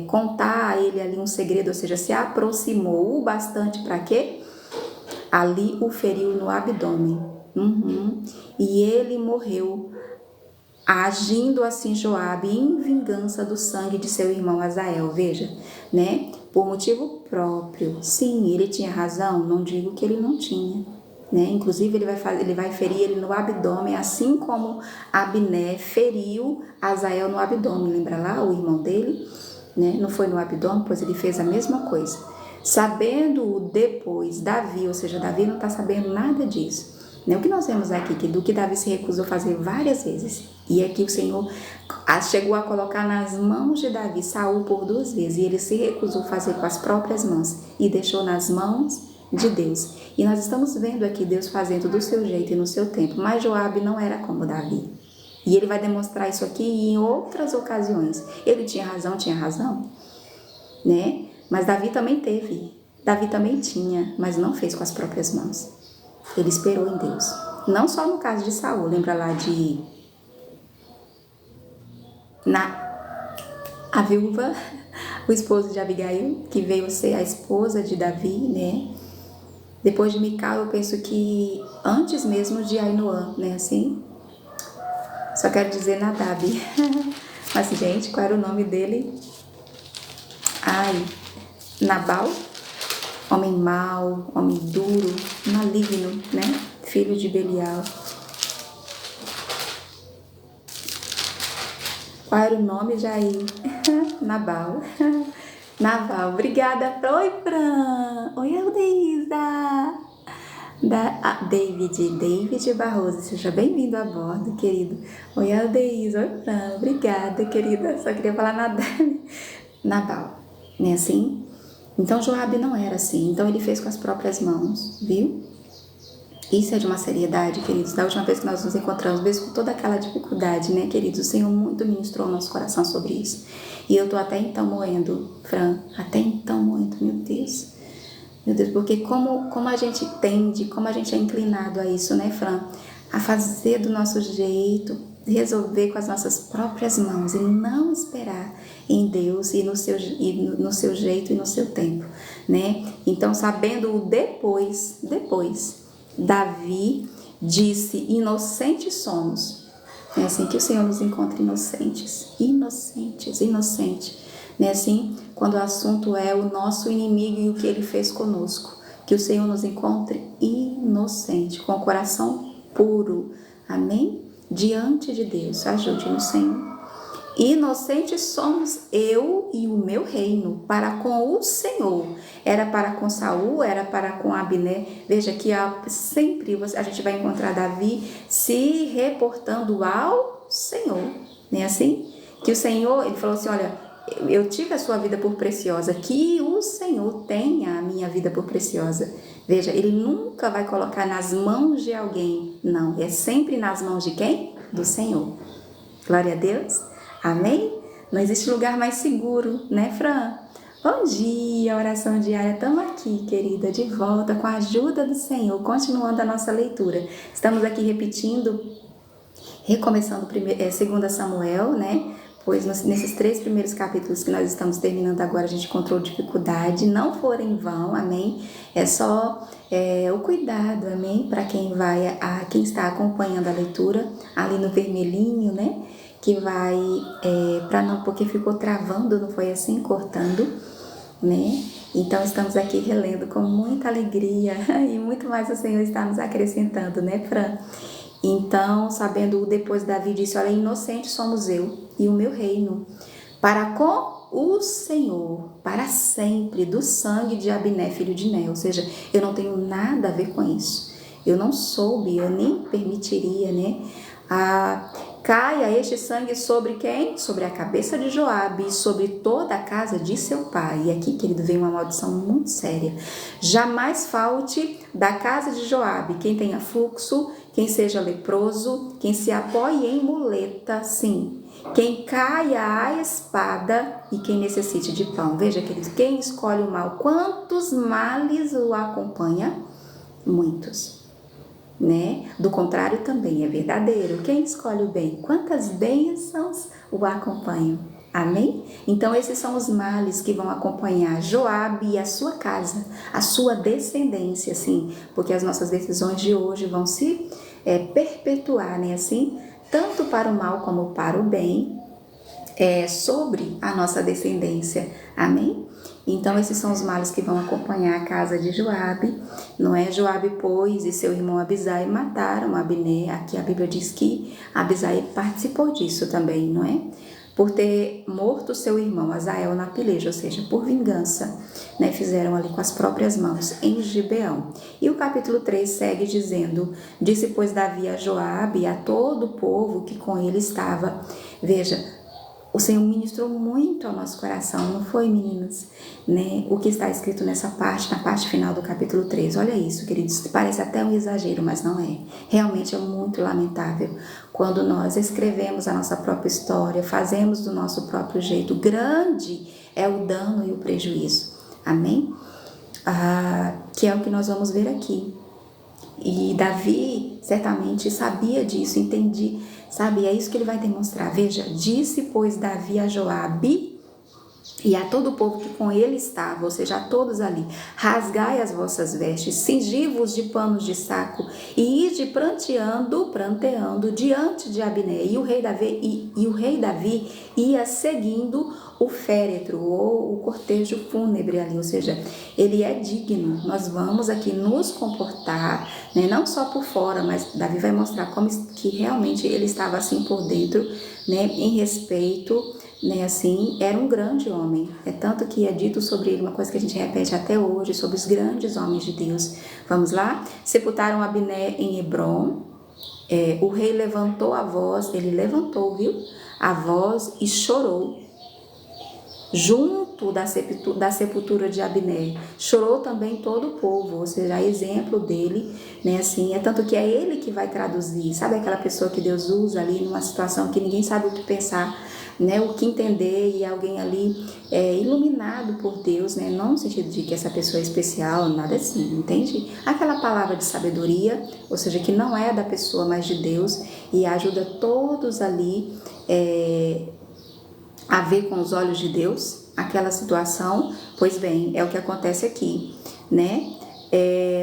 contar a ele ali um segredo, ou seja, se aproximou o bastante para quê? Ali o feriu no abdômen. E ele morreu, agindo assim Joabe em vingança do sangue de seu irmão Azael. Veja, né? por motivo próprio. Sim, ele tinha razão, não digo que ele não tinha, né? Inclusive ele vai ferir ele no abdômen, assim como Abner feriu Azael no abdômen. Lembra lá o irmão dele, né? Não foi no abdômen, pois ele fez a mesma coisa. Sabendo depois Davi, ou seja, Davi não está sabendo nada disso. O que nós vemos aqui, do que Davi se recusou a fazer várias vezes. E aqui o Senhor chegou a colocar nas mãos de Davi Saul por 2 vezes. E ele se recusou a fazer com as próprias mãos e deixou nas mãos de Deus. E nós estamos vendo aqui Deus fazendo do seu jeito e no seu tempo. Mas Joabe não era como Davi. E ele vai demonstrar isso aqui em outras ocasiões. Ele tinha razão, né? Mas Davi também teve. Davi também tinha, mas não fez com as próprias mãos. Ele esperou em Deus. Não só no caso de Saul, lembra lá a viúva, o esposo de Abigail, que veio ser a esposa de Davi, né? Depois de Mical, eu penso que antes mesmo de Ainoã, né? Assim, só quero dizer Nadab. Mas, gente, qual era o nome dele? Nabal. Homem mau, homem duro, maligno, né? Filho de Belial. Qual era o nome, Jair? Nabal. Naval. Obrigada. Oi, Fran. Oi, Aldeísa. David Barroso. Seja bem-vindo a bordo, querido. Oi, Aldeísa. Oi, Fran. Obrigada, querida. Só queria falar Nabal. Não é assim? Então Joabe não era assim, então ele fez com as próprias mãos, viu? Isso é de uma seriedade, queridos. Da última vez que nós nos encontramos, mesmo com toda aquela dificuldade, né, queridos? O Senhor muito ministrou ao nosso coração sobre isso. E eu tô até então moendo, Fran, meu Deus. Meu Deus, porque como a gente tende, como a gente é inclinado a isso, né, Fran? A fazer do nosso jeito, resolver com as nossas próprias mãos e não esperar em Deus e no seu jeito e no seu tempo, né? Então, sabendo o depois, Davi disse: inocentes somos. É assim que o Senhor nos encontra inocentes, né? Assim, quando o assunto é o nosso inimigo e o que ele fez conosco, que o Senhor nos encontre inocente, com o coração puro, amém? Diante de Deus, ajude-nos, Senhor. Inocentes somos eu e o meu reino para com o Senhor. Era para com Saul, era para com Abner. Veja que sempre a gente vai encontrar Davi se reportando ao Senhor. Não é assim? Que o Senhor, ele falou assim, olha, eu tive a sua vida por preciosa, que o Senhor tenha a minha vida por preciosa. Veja, ele nunca vai colocar nas mãos de alguém, não, é sempre nas mãos de quem? Do Senhor. Glória a Deus. Amém? Não existe lugar mais seguro, né, Fran? Bom dia, oração diária. Estamos aqui, querida, de volta com a ajuda do Senhor, continuando a nossa leitura. Estamos aqui recomeçando 2 Samuel, né? Pois nesses 3 primeiros capítulos que nós estamos terminando agora, a gente encontrou dificuldade, não foram em vão, amém? É só o cuidado, amém? Para quem quem está acompanhando a leitura, ali no vermelhinho, né? Que vai, porque ficou travando, não foi assim, cortando, né? Então estamos aqui relendo com muita alegria e muito mais o Senhor está nos acrescentando, né, Fran? Então, sabendo depois Davi disse, olha, inocente somos eu e o meu reino, para com o Senhor, para sempre, do sangue de Abner, filho de Ner. Ou seja, eu não tenho nada a ver com isso. Eu não soube, eu nem permitiria, né? Caia este sangue sobre quem? Sobre a cabeça de Joabe e sobre toda a casa de seu pai. E aqui, querido, vem uma maldição muito séria. Jamais falte da casa de Joabe quem tenha fluxo, quem seja leproso, quem se apoie em muleta, sim. Quem caia à espada e quem necessite de pão. Veja, querido, quem escolhe o mal, quantos males o acompanha? Muitos. Né? Do contrário também é verdadeiro. Quem escolhe o bem? Quantas bênçãos o acompanham? Amém? Então esses são os males que vão acompanhar Joabe e a sua casa, a sua descendência, assim, porque as nossas decisões de hoje vão se perpetuar, né? Assim, tanto para o mal como para o bem, sobre a nossa descendência. Amém? Então esses são os males que vão acompanhar a casa de Joabe, não é? Joabe, pois, e seu irmão Abisai mataram Abner. Aqui a Bíblia diz que Abisai participou disso também, não é? Por ter morto seu irmão Azael na peleja, ou seja, por vingança, né? Fizeram ali com as próprias mãos em Gibeão. E o capítulo 3 segue dizendo: disse, pois, Davi a Joabe e a todo o povo que com ele estava. Veja, o Senhor ministrou muito ao nosso coração, não foi, meninas? Né? O que está escrito nessa parte, na parte final do capítulo 3. Olha isso, queridos, parece até um exagero, mas não é. Realmente é muito lamentável. Quando nós escrevemos a nossa própria história, fazemos do nosso próprio jeito, grande é o dano e o prejuízo. Amém? Que é o que nós vamos ver aqui. E Davi certamente sabia disso, entendi, sabe? É isso que ele vai demonstrar. Veja, disse, pois, Davi a Joabe e a todo o povo que com ele estava, ou seja, a todos ali: rasgai as vossas vestes, cingi-vos de panos de saco e ide pranteando diante de Abner. E o rei Davi ia seguindo o féretro ou o cortejo fúnebre ali, ou seja, ele é digno. Nós vamos aqui nos comportar, né, não só por fora, mas Davi vai mostrar como que realmente ele estava assim por dentro, né, em respeito, né, assim, era um grande homem. É tanto que é dito sobre ele uma coisa que a gente repete até hoje, sobre os grandes homens de Deus. Vamos lá? Sepultaram Abner em Hebrom. O rei levantou a voz, ele levantou, viu? A voz e chorou junto da sepultura de Abner. Chorou também todo o povo, ou seja, exemplo dele, né, assim, é tanto que é ele que vai traduzir. Sabe aquela pessoa que Deus usa ali numa situação que ninguém sabe o que pensar, né, o que entender, e alguém ali iluminado por Deus, né, não no sentido de que essa pessoa é especial, nada assim, entende? Aquela palavra de sabedoria, ou seja, que não é da pessoa, mas de Deus, e ajuda todos ali a ver com os olhos de Deus aquela situação. Pois bem, é o que acontece aqui, né?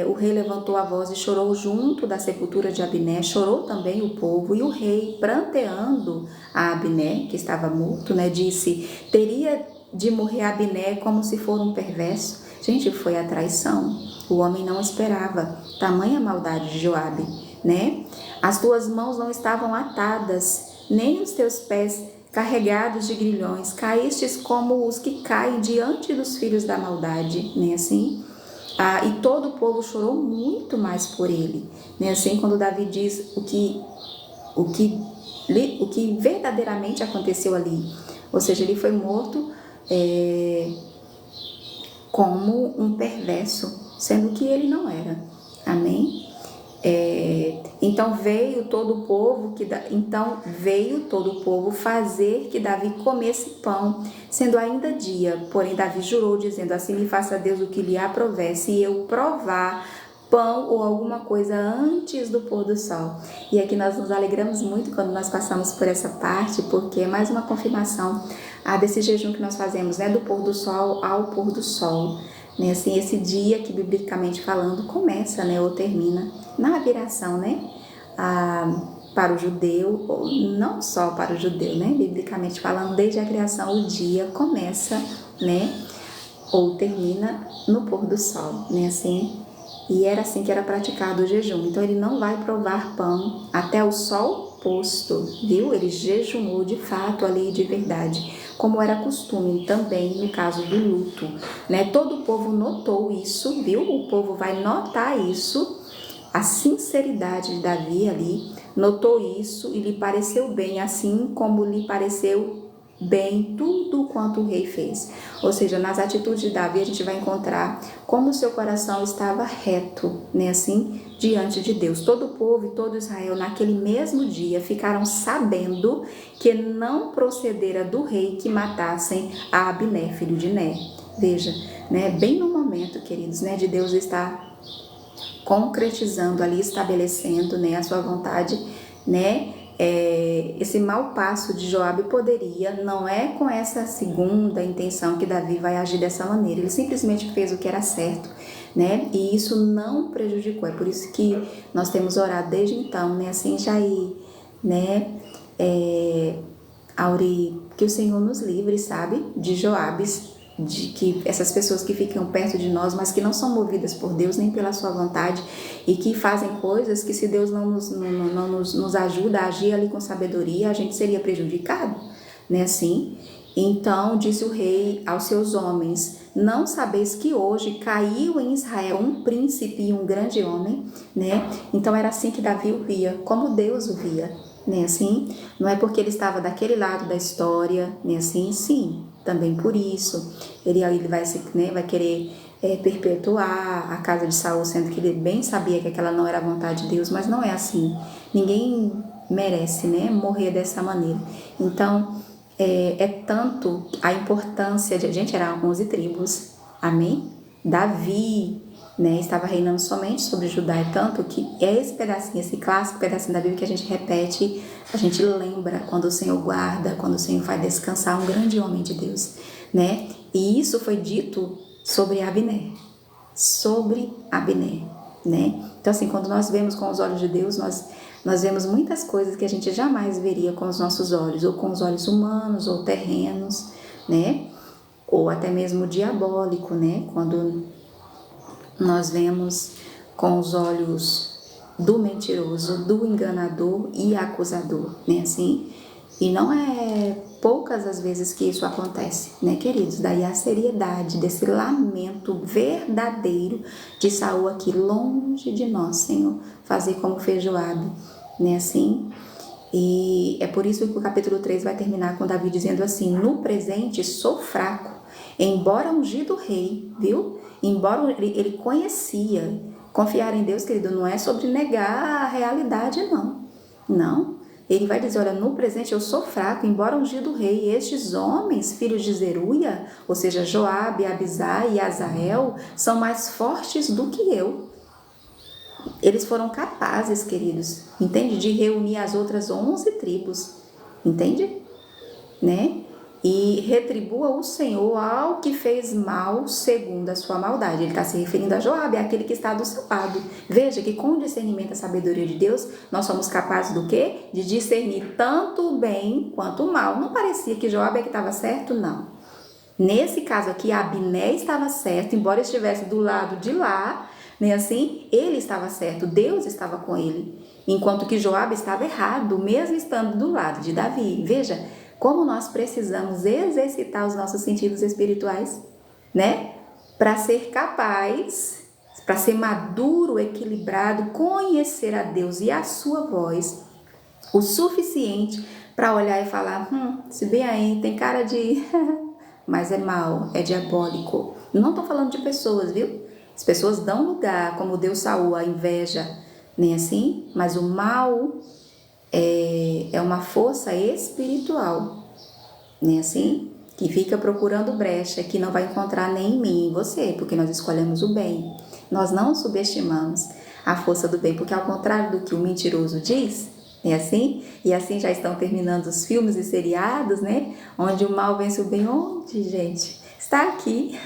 O rei levantou a voz e chorou junto da sepultura de Abner, chorou também o povo, e o rei, pranteando a Abner, que estava morto, né, disse: teria de morrer Abner como se for um perverso. Gente, foi a traição. O homem não esperava tamanha maldade de Joabe, né? As tuas mãos não estavam atadas, nem os teus pés carregados de grilhões, caístes como os que caem diante dos filhos da maldade, né, assim? E todo o povo chorou muito mais por ele, né, assim, quando Davi diz o que verdadeiramente aconteceu ali, ou seja, ele foi morto como um perverso, sendo que ele não era. Amém? Então veio todo o povo fazer que Davi comesse pão, sendo ainda dia. Porém Davi jurou, dizendo: assim me faça Deus o que lhe aprouver, se eu provar pão ou alguma coisa antes do pôr do sol. E aqui nós nos alegramos muito quando nós passamos por essa parte, porque é mais uma confirmação desse jejum que nós fazemos, né, do pôr do sol ao pôr do sol. Né, assim, esse dia que, biblicamente falando, começa, né, ou termina na viração, né, para o judeu, ou não só para o judeu, né, biblicamente falando, desde a criação, o dia começa, né, ou termina no pôr do sol, né, assim, e era assim que era praticado o jejum. Então ele não vai provar pão até o sol posto, viu? Ele jejumou de fato ali, de verdade, como era costume também no caso do luto, né? Todo o povo notou isso, viu? O povo vai notar isso, a sinceridade de Davi ali, notou isso e lhe pareceu bem, assim como lhe pareceu bem tudo quanto o rei fez. Ou seja, nas atitudes de Davi a gente vai encontrar como o seu coração estava reto, né, assim, diante de Deus. Todo o povo e todo Israel naquele mesmo dia ficaram sabendo que não procedera do rei que matassem a Abner, filho de Ner. Veja, né, bem no momento, queridos, né, de Deus estar concretizando ali, estabelecendo, né, a sua vontade, né, esse mau passo de Joabe poderia, não é com essa segunda intenção que Davi vai agir dessa maneira, ele simplesmente fez o que era certo, né, e isso não prejudicou. É por isso que nós temos orado desde então, né, assim, Jair, né, Auri, que o Senhor nos livre, sabe, de Joabes, de que essas pessoas que ficam perto de nós, mas que não são movidas por Deus nem pela sua vontade e que fazem coisas que, se Deus não nos ajuda a agir ali com sabedoria, a gente seria prejudicado, né? Assim, então disse o rei aos seus homens: não sabeis que hoje caiu em Israel um príncipe e um grande homem, né? Então era assim que Davi o via, como Deus o via, né? Assim, não é porque ele estava daquele lado da história, né? Assim, sim, também por isso ele vai, né, vai querer perpetuar a casa de Saul, sendo que ele bem sabia que aquela não era a vontade de Deus, mas não é assim. Ninguém merece, né, morrer dessa maneira. Então é tanto a importância de a gente, eram 11 tribos, amém? Davi, né, estava reinando somente sobre Judá, é tanto que é esse pedacinho, esse clássico pedacinho da Bíblia que a gente repete, a gente lembra quando o Senhor guarda, quando o Senhor faz descansar um grande homem de Deus, né? E isso foi dito sobre Abner, né? Então assim, quando nós vemos com os olhos de Deus, nós vemos muitas coisas que a gente jamais veria com os nossos olhos, ou com os olhos humanos, ou terrenos, né? Ou até mesmo diabólico, né? Quando nós vemos com os olhos do mentiroso, do enganador e acusador, né? Assim, e não é poucas as vezes que isso acontece, né, queridos? Daí a seriedade desse lamento verdadeiro de Saul aqui, longe de nós, Senhor, fazer como fez Joabe, né, assim? E é por isso que o capítulo 3 vai terminar com Davi dizendo assim: no presente sou fraco, embora ungido rei, viu? Embora ele conhecia, confiar em Deus, querido, não é sobre negar a realidade, não. Ele vai dizer: olha, no presente eu sou fraco, embora ungido rei. Estes homens, filhos de Zeruia, ou seja, Joabe, Abisai e Azael, são mais fortes do que eu. Eles foram capazes, queridos, entende? De reunir as outras 11 tribos, entende? Né? E retribua o Senhor ao que fez mal segundo a sua maldade. Ele está se referindo a Joabe, aquele que está do seu lado. Veja que com o discernimento e a sabedoria de Deus, nós somos capazes do quê? De discernir tanto o bem quanto o mal. Não parecia que Joabe é que estava certo? Não. Nesse caso aqui, Abner estava certo, embora estivesse do lado de lá, né, assim, ele estava certo, Deus estava com ele. Enquanto que Joabe estava errado, mesmo estando do lado de Davi. Veja como nós precisamos exercitar os nossos sentidos espirituais, né? Para ser capaz, para ser maduro, equilibrado, conhecer a Deus e a sua voz o suficiente para olhar e falar: se bem aí, tem cara de... mas é mal, é diabólico. Não estou falando de pessoas, viu? As pessoas dão lugar, como deu Saul, a inveja, nem assim, mas o mal é uma força espiritual, né, assim, que fica procurando brecha, que não vai encontrar nem em mim, nem em você, porque nós escolhemos o bem. Nós não subestimamos a força do bem, porque ao contrário do que o mentiroso diz, é assim, e assim já estão terminando os filmes e seriados, né, onde o mal vence o bem. Onde, gente? Está aqui.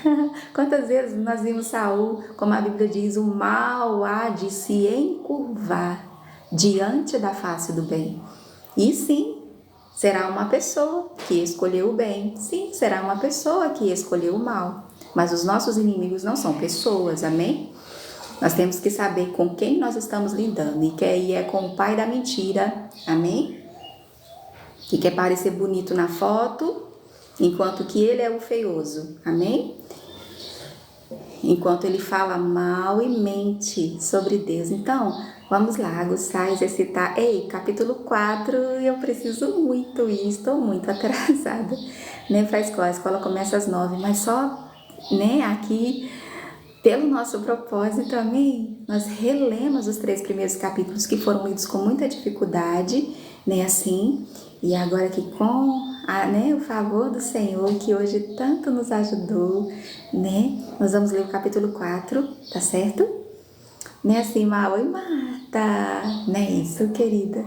Quantas vezes nós vimos Saul, como a Bíblia diz, o mal há de se encurvar diante da face do bem. E sim, será uma pessoa que escolheu o bem. Sim, será uma pessoa que escolheu o mal. Mas os nossos inimigos não são pessoas, amém? Nós temos que saber com quem nós estamos lidando. E que aí é com o pai da mentira, amém? Que quer parecer bonito na foto, enquanto que ele é o feioso, amém? Enquanto ele fala mal e mente sobre Deus. Então, vamos lá, aguçar, exercitar. Ei, capítulo 4, eu preciso muito ir, estou muito atrasada, né, para a escola começa às 9, mas só, né, aqui, pelo nosso propósito, amém? Nós relemos os 3 primeiros capítulos que foram lidos com muita dificuldade, né, assim, e agora que com o favor do Senhor, que hoje tanto nos ajudou, né, nós vamos ler o capítulo 4, tá certo? Né, assim, Oi, Marta, não é isso, querida?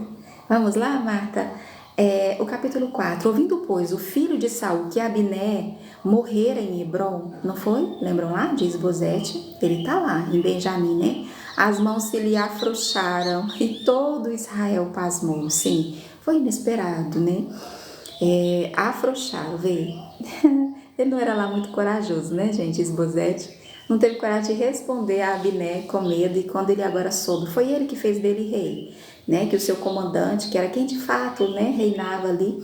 Vamos lá, Marta? O capítulo 4, ouvindo, pois, o filho de Saul, que Abner morrera em Hebron, não foi? Lembram lá de Esbozete? Ele tá lá, em Benjamim, né? As mãos se lhe afrouxaram e todo Israel pasmou. Sim, foi inesperado, né? afrouxaram, veio. Ele não era lá muito corajoso, né, gente, Esbozete? Não teve coragem de responder a Abiné com medo, e quando ele agora soube, foi ele que fez dele rei, né? Que o seu comandante, que era quem de fato, né, reinava ali,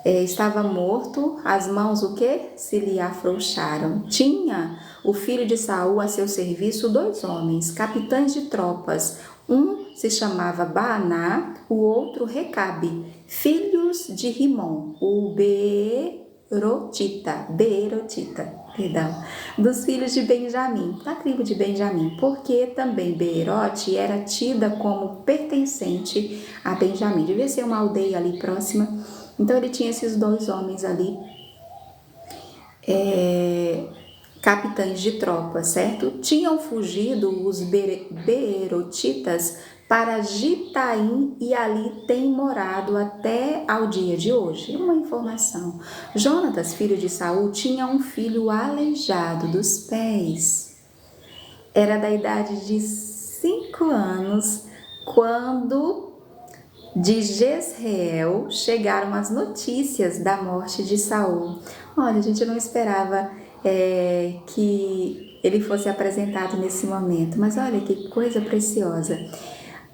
estava morto, as mãos o quê? Se lhe afrouxaram. Tinha o filho de Saul a seu serviço 2 homens, capitães de tropas. Um se chamava Baaná, o outro Recabe, filhos de Rimom, o Beerotita, perdão, dos filhos de Benjamim, da tribo de Benjamim, porque também Beerote era tida como pertencente a Benjamim, devia ser uma aldeia ali próxima. Então ele tinha esses 2 homens ali, capitães de tropa, certo? Tinham fugido os Beerotitas para Gitaim e ali têm morado até ao dia de hoje. Uma informação: Jonatas, filho de Saul, tinha um filho aleijado dos pés. Era da idade de 5 anos quando de Jezreel chegaram as notícias da morte de Saul. Olha, a gente não esperava que ele fosse apresentado nesse momento, mas olha que coisa preciosa.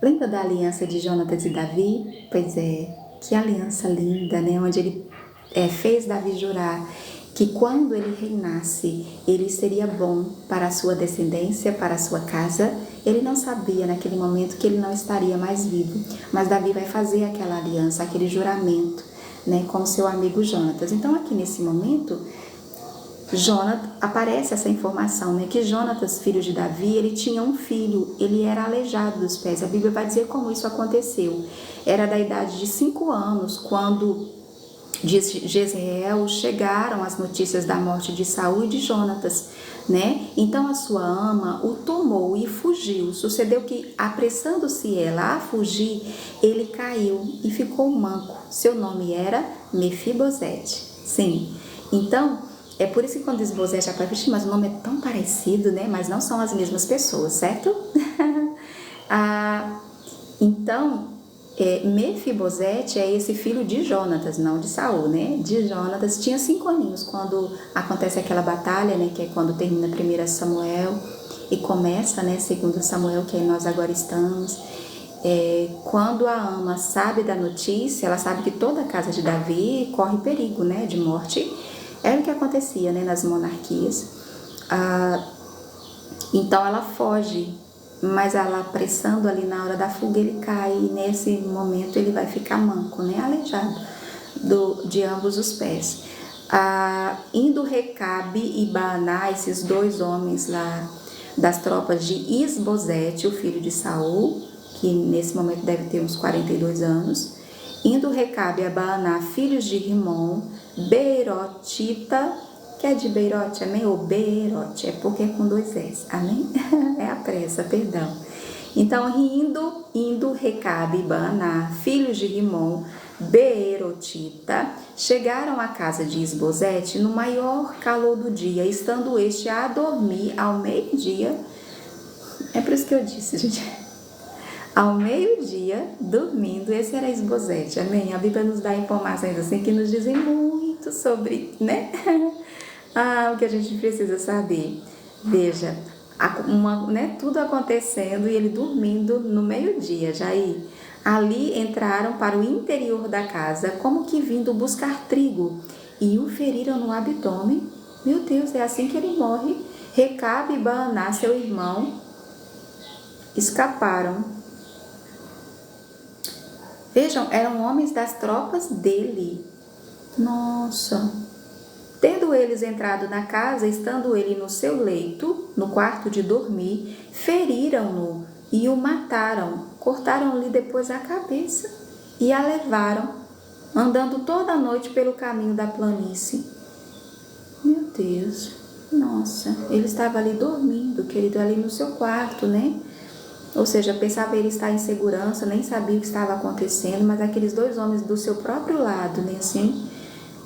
Lembra da aliança de Jonatas e Davi? Pois é, que aliança linda, né? Onde ele fez Davi jurar que quando ele reinasse, ele seria bom para a sua descendência, para a sua casa. Ele não sabia naquele momento que ele não estaria mais vivo, mas Davi vai fazer aquela aliança, aquele juramento, né, com seu amigo Jonatas. Então aqui nesse momento, aparece essa informação, né, que Jonatas, filho de Davi, ele tinha um filho, ele era aleijado dos pés. A Bíblia vai dizer como isso aconteceu. Era da idade de 5 anos, quando de Jezreel chegaram as notícias da morte de Saul e de Jonatas, né? Então a sua ama o tomou e fugiu. Sucedeu que, apressando-se ela a fugir, ele caiu e ficou manco. Seu nome era Mefibosete. Sim. Então, é por isso que quando Esbozete aparece, mas o nome é tão parecido, né? Mas não são as mesmas pessoas, certo? Então, Mefibosete é esse filho de Jonatas, não de Saul, né? De Jonatas, tinha 5 aninhos quando acontece aquela batalha, né? Que é quando termina 1 Samuel e começa, né? 2 Samuel, que nós agora estamos. Quando a ama sabe da notícia, ela sabe que toda a casa de Davi corre perigo, né? De morte. Era o que acontecia, né? Nas monarquias. Então ela foge. Mas ela apressando ali na hora da fuga, ele cai e nesse momento ele vai ficar manco, né? Aleijado de ambos os pés. Indo Recabe e Baaná, esses 2 homens lá das tropas de Isbosete, o filho de Saul, que nesse momento deve ter uns 42 anos. Indo Recabe a Baaná, filhos de Rimom, Beerotita, que é de Beirote, amém? Ou Beerote, é porque é com 2 S, amém? É a pressa, perdão. Então, indo Recabe e Baaná, filhos de Rimom, Beerotita, chegaram à casa de Isbosete no maior calor do dia, estando este a dormir ao meio-dia. É por isso que eu disse, gente. Ao meio-dia, dormindo, esse era Isbosete, amém? A Bíblia nos dá informações assim que nos dizem muito sobre, né? O que a gente precisa saber. Veja, tudo acontecendo e ele dormindo no meio-dia, Jair. Ali entraram para o interior da casa, como que vindo buscar trigo, e o feriram no abdômen. Meu Deus, é assim que ele morre. Recabe e Baaná, seu irmão, escaparam. Vejam, eram homens das tropas dele. Nossa! Tendo eles entrado na casa, estando ele no seu leito, no quarto de dormir, feriram-no e o mataram, cortaram-lhe depois a cabeça e a levaram, andando toda a noite pelo caminho da planície. Meu Deus, nossa, ele estava ali dormindo, querido, ali no seu quarto, né? Ou seja, pensava ele estar em segurança, nem sabia o que estava acontecendo, mas aqueles 2 homens do seu próprio lado, né, assim,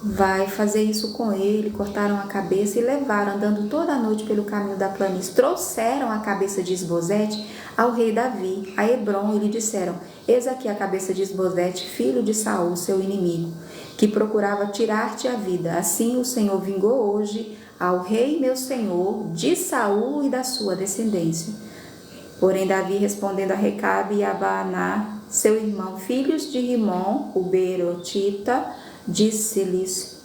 vai fazer isso com ele. Cortaram a cabeça e levaram, andando toda a noite pelo caminho da planície. Trouxeram a cabeça de Isbosete ao rei Davi, a Hebrom, e lhe disseram: eis aqui a cabeça de Isbosete, filho de Saul, seu inimigo, que procurava tirar-te a vida. Assim o Senhor vingou hoje ao rei meu senhor de Saul e da sua descendência. Porém Davi, respondendo a Recabe e a Baaná, seu irmão, filhos de Rimom, o Beerotita, disse-lhes: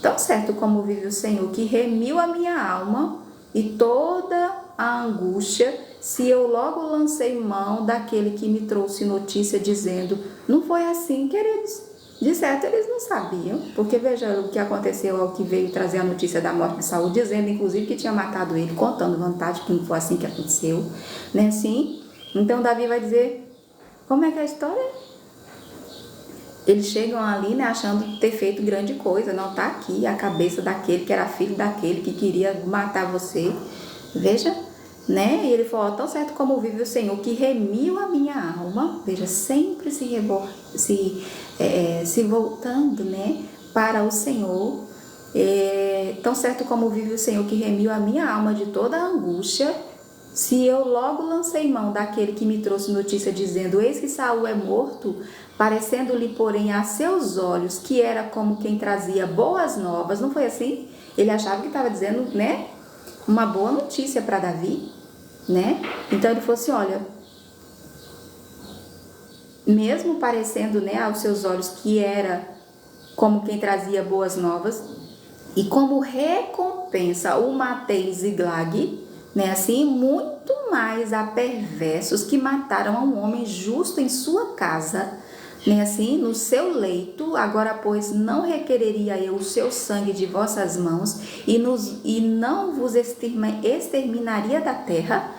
tão certo como vive o Senhor, que remiu a minha alma e toda a angústia, se eu logo lancei mão daquele que me trouxe notícia, dizendo: não foi assim, queridos. De certo eles não sabiam, porque veja o que aconteceu ao que veio trazer a notícia da morte de Saul, dizendo inclusive que tinha matado ele, contando vantagem, que não foi assim que aconteceu, né? Assim, então Davi vai dizer: como é que é a história? Eles chegam ali, né, achando ter feito grande coisa. Não, tá aqui a cabeça daquele que era filho daquele que queria matar você. Veja, né? E ele falou: tão certo como vive o Senhor, que remiu a minha alma. Veja, sempre se voltando, né, para o Senhor. Tão certo como vive o Senhor, que remiu a minha alma de toda a angústia, se eu logo lancei mão daquele que me trouxe notícia, dizendo: eis que Saul é morto, parecendo-lhe, porém, a seus olhos que era como quem trazia boas novas. Não foi assim? Ele achava que estava dizendo, né, uma boa notícia para Davi, né? Então ele falou assim: olha, mesmo parecendo, né, aos seus olhos que era como quem trazia boas novas, e como recompensa o matei Ziglag, né, assim, muito mais a perversos que mataram a um homem justo em sua casa, né, assim, no seu leito. Agora, pois, não requereria eu o seu sangue de vossas mãos, e não vos exterminaria da terra?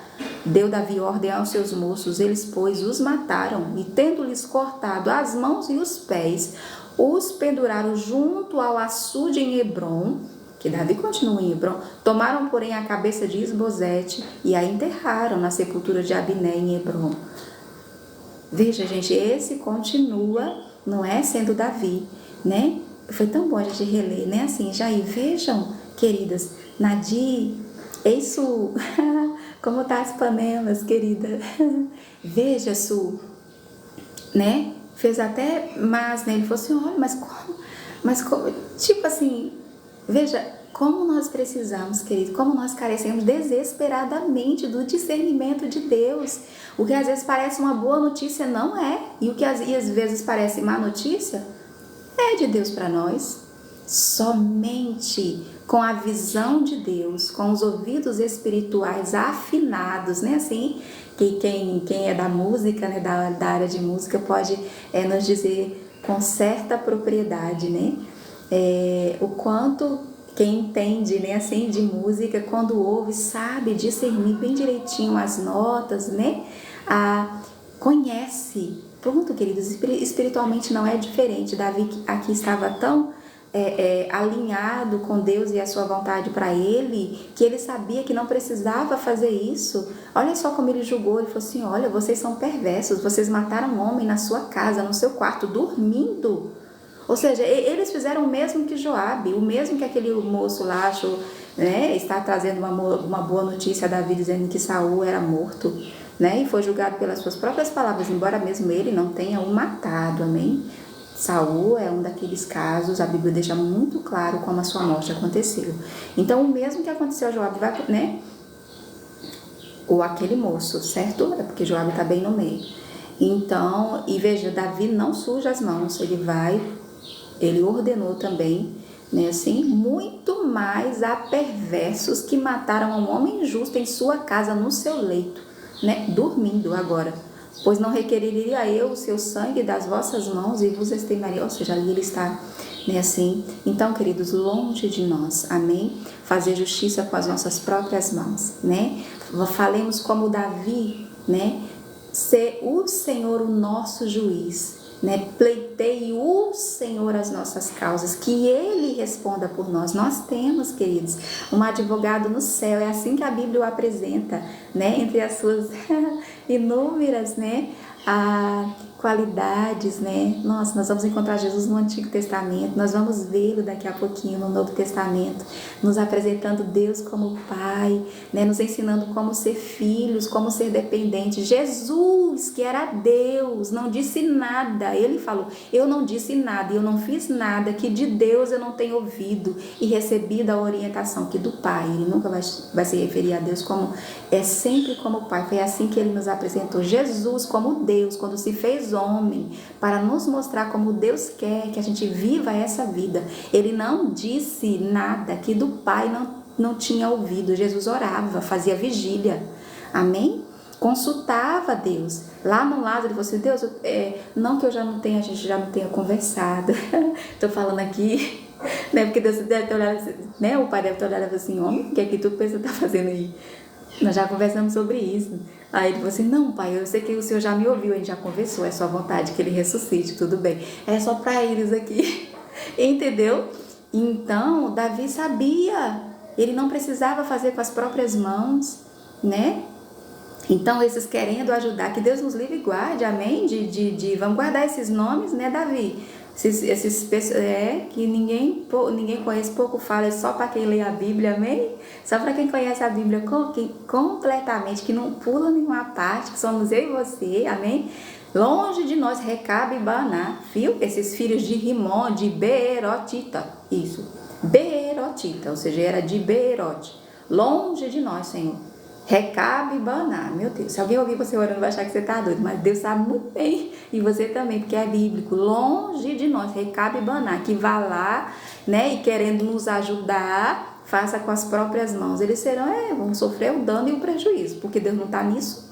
Deu Davi ordem aos seus moços, eles, pois, os mataram, e tendo-lhes cortado as mãos e os pés, os penduraram junto ao açude em Hebrom, que Davi continua em Hebrom. Tomaram, porém, a cabeça de Isbosete e a enterraram na sepultura de Abiné em Hebrom. Veja, gente, esse continua, não é, sendo Davi, né? Foi tão bom a gente reler, né? Assim, já aí, vejam, queridas, Nadir, isso, como tá as panelas, querida? Veja, Su, né? Fez até mais, né? Ele falou assim: olha, mas como, tipo assim, veja como nós precisamos, querido, como nós carecemos desesperadamente do discernimento de Deus. O que às vezes parece uma boa notícia não é, e o que às vezes parece má notícia é de Deus para nós. Somente com a visão de Deus, com os ouvidos espirituais afinados, né? Assim, que quem é da música, né, da área de música, pode nos dizer com certa propriedade, né? O quanto quem entende, né, assim, de música, quando ouve, sabe discernir bem direitinho as notas, né? Conhece. Pronto, queridos, espiritualmente não é diferente. Davi aqui estava tão alinhado com Deus e a sua vontade para ele, que ele sabia que não precisava fazer isso. Olha só como ele julgou. Ele falou assim: olha, vocês são perversos, vocês mataram um homem na sua casa, no seu quarto, dormindo. Ou seja, eles fizeram o mesmo que Joabe, o mesmo que aquele moço lá achou, né, está trazendo uma boa notícia a Davi, dizendo que Saul era morto, né, e foi julgado pelas suas próprias palavras, embora mesmo ele não tenha o matado, amém? Saul é um daqueles casos, a Bíblia deixa muito claro como a sua morte aconteceu. Então, o mesmo que aconteceu a Joabe, né, ou aquele moço, certo? É porque Joabe está bem no meio. Então, e veja, Davi não suja as mãos, ele ordenou também, né, assim, muito mais a perversos que mataram um homem justo em sua casa, no seu leito, né, dormindo agora. Pois não requereria eu o seu sangue das vossas mãos e vos exterminaria. Ou seja, ali ele está, né, assim. Então, queridos, longe de nós, amém? Fazer justiça com as nossas próprias mãos, né? Falemos como Davi, né? Ser o Senhor o nosso juiz, né? Pleiteie o Senhor as nossas causas, que Ele responda por nós. Nós temos, queridos, um advogado no céu. É assim que a Bíblia o apresenta, né? Entre as suas inúmeras, né, qualidades, né? Nossa, nós vamos encontrar Jesus no Antigo Testamento, nós vamos vê-lo daqui a pouquinho no Novo Testamento, nos apresentando Deus como Pai, né? Nos ensinando como ser filhos, como ser dependentes. Jesus, que era Deus, não disse nada. Ele falou, eu não disse nada, eu não fiz nada que de Deus eu não tenho ouvido e recebido a orientação que do Pai. Ele nunca vai se referir a Deus como, sempre como Pai. Foi assim que ele nos apresentou. Jesus como Deus, quando se fez homem, para nos mostrar como Deus quer que a gente viva essa vida. Ele não disse nada que do Pai não tinha ouvido. Jesus orava, fazia vigília, amém? Consultava Deus. Lá no Lázaro, ele falou assim, Deus, não que a gente já não tenha conversado. Estou falando aqui, né? Porque Deus deve ter olhado, né? O Pai deve ter olhado assim, homem, o que é que tu pensa tá fazendo aí? Nós já conversamos sobre isso. Aí ele falou assim, não, Pai, eu sei que o Senhor já me ouviu, a gente já conversou, é sua vontade que ele ressuscite, tudo bem. É só para eles aqui, entendeu? Então, Davi sabia, ele não precisava fazer com as próprias mãos, né? Então, esses querendo ajudar, que Deus nos livre e guarde, amém? Vamos guardar esses nomes, né, Davi? Que ninguém conhece, pouco fala, é só para quem lê a Bíblia, amém? Só para quem conhece a Bíblia completamente, que não pula nenhuma parte, que somos eu e você, amém? Longe de nós, Recabe e Baná, viu? Esses filhos de Rimon, de Beerotita, isso, Beerotita, ou seja, era de Beerote, longe de nós, Senhor. Recabe e Baná, meu Deus, se alguém ouvir você orando vai achar que você está doido, mas Deus sabe muito bem, e você também, porque é bíblico, longe de nós, Recabe e Baná, que vá lá, né, e querendo nos ajudar, faça com as próprias mãos, eles vão sofrer o dano e o prejuízo, porque Deus não está nisso,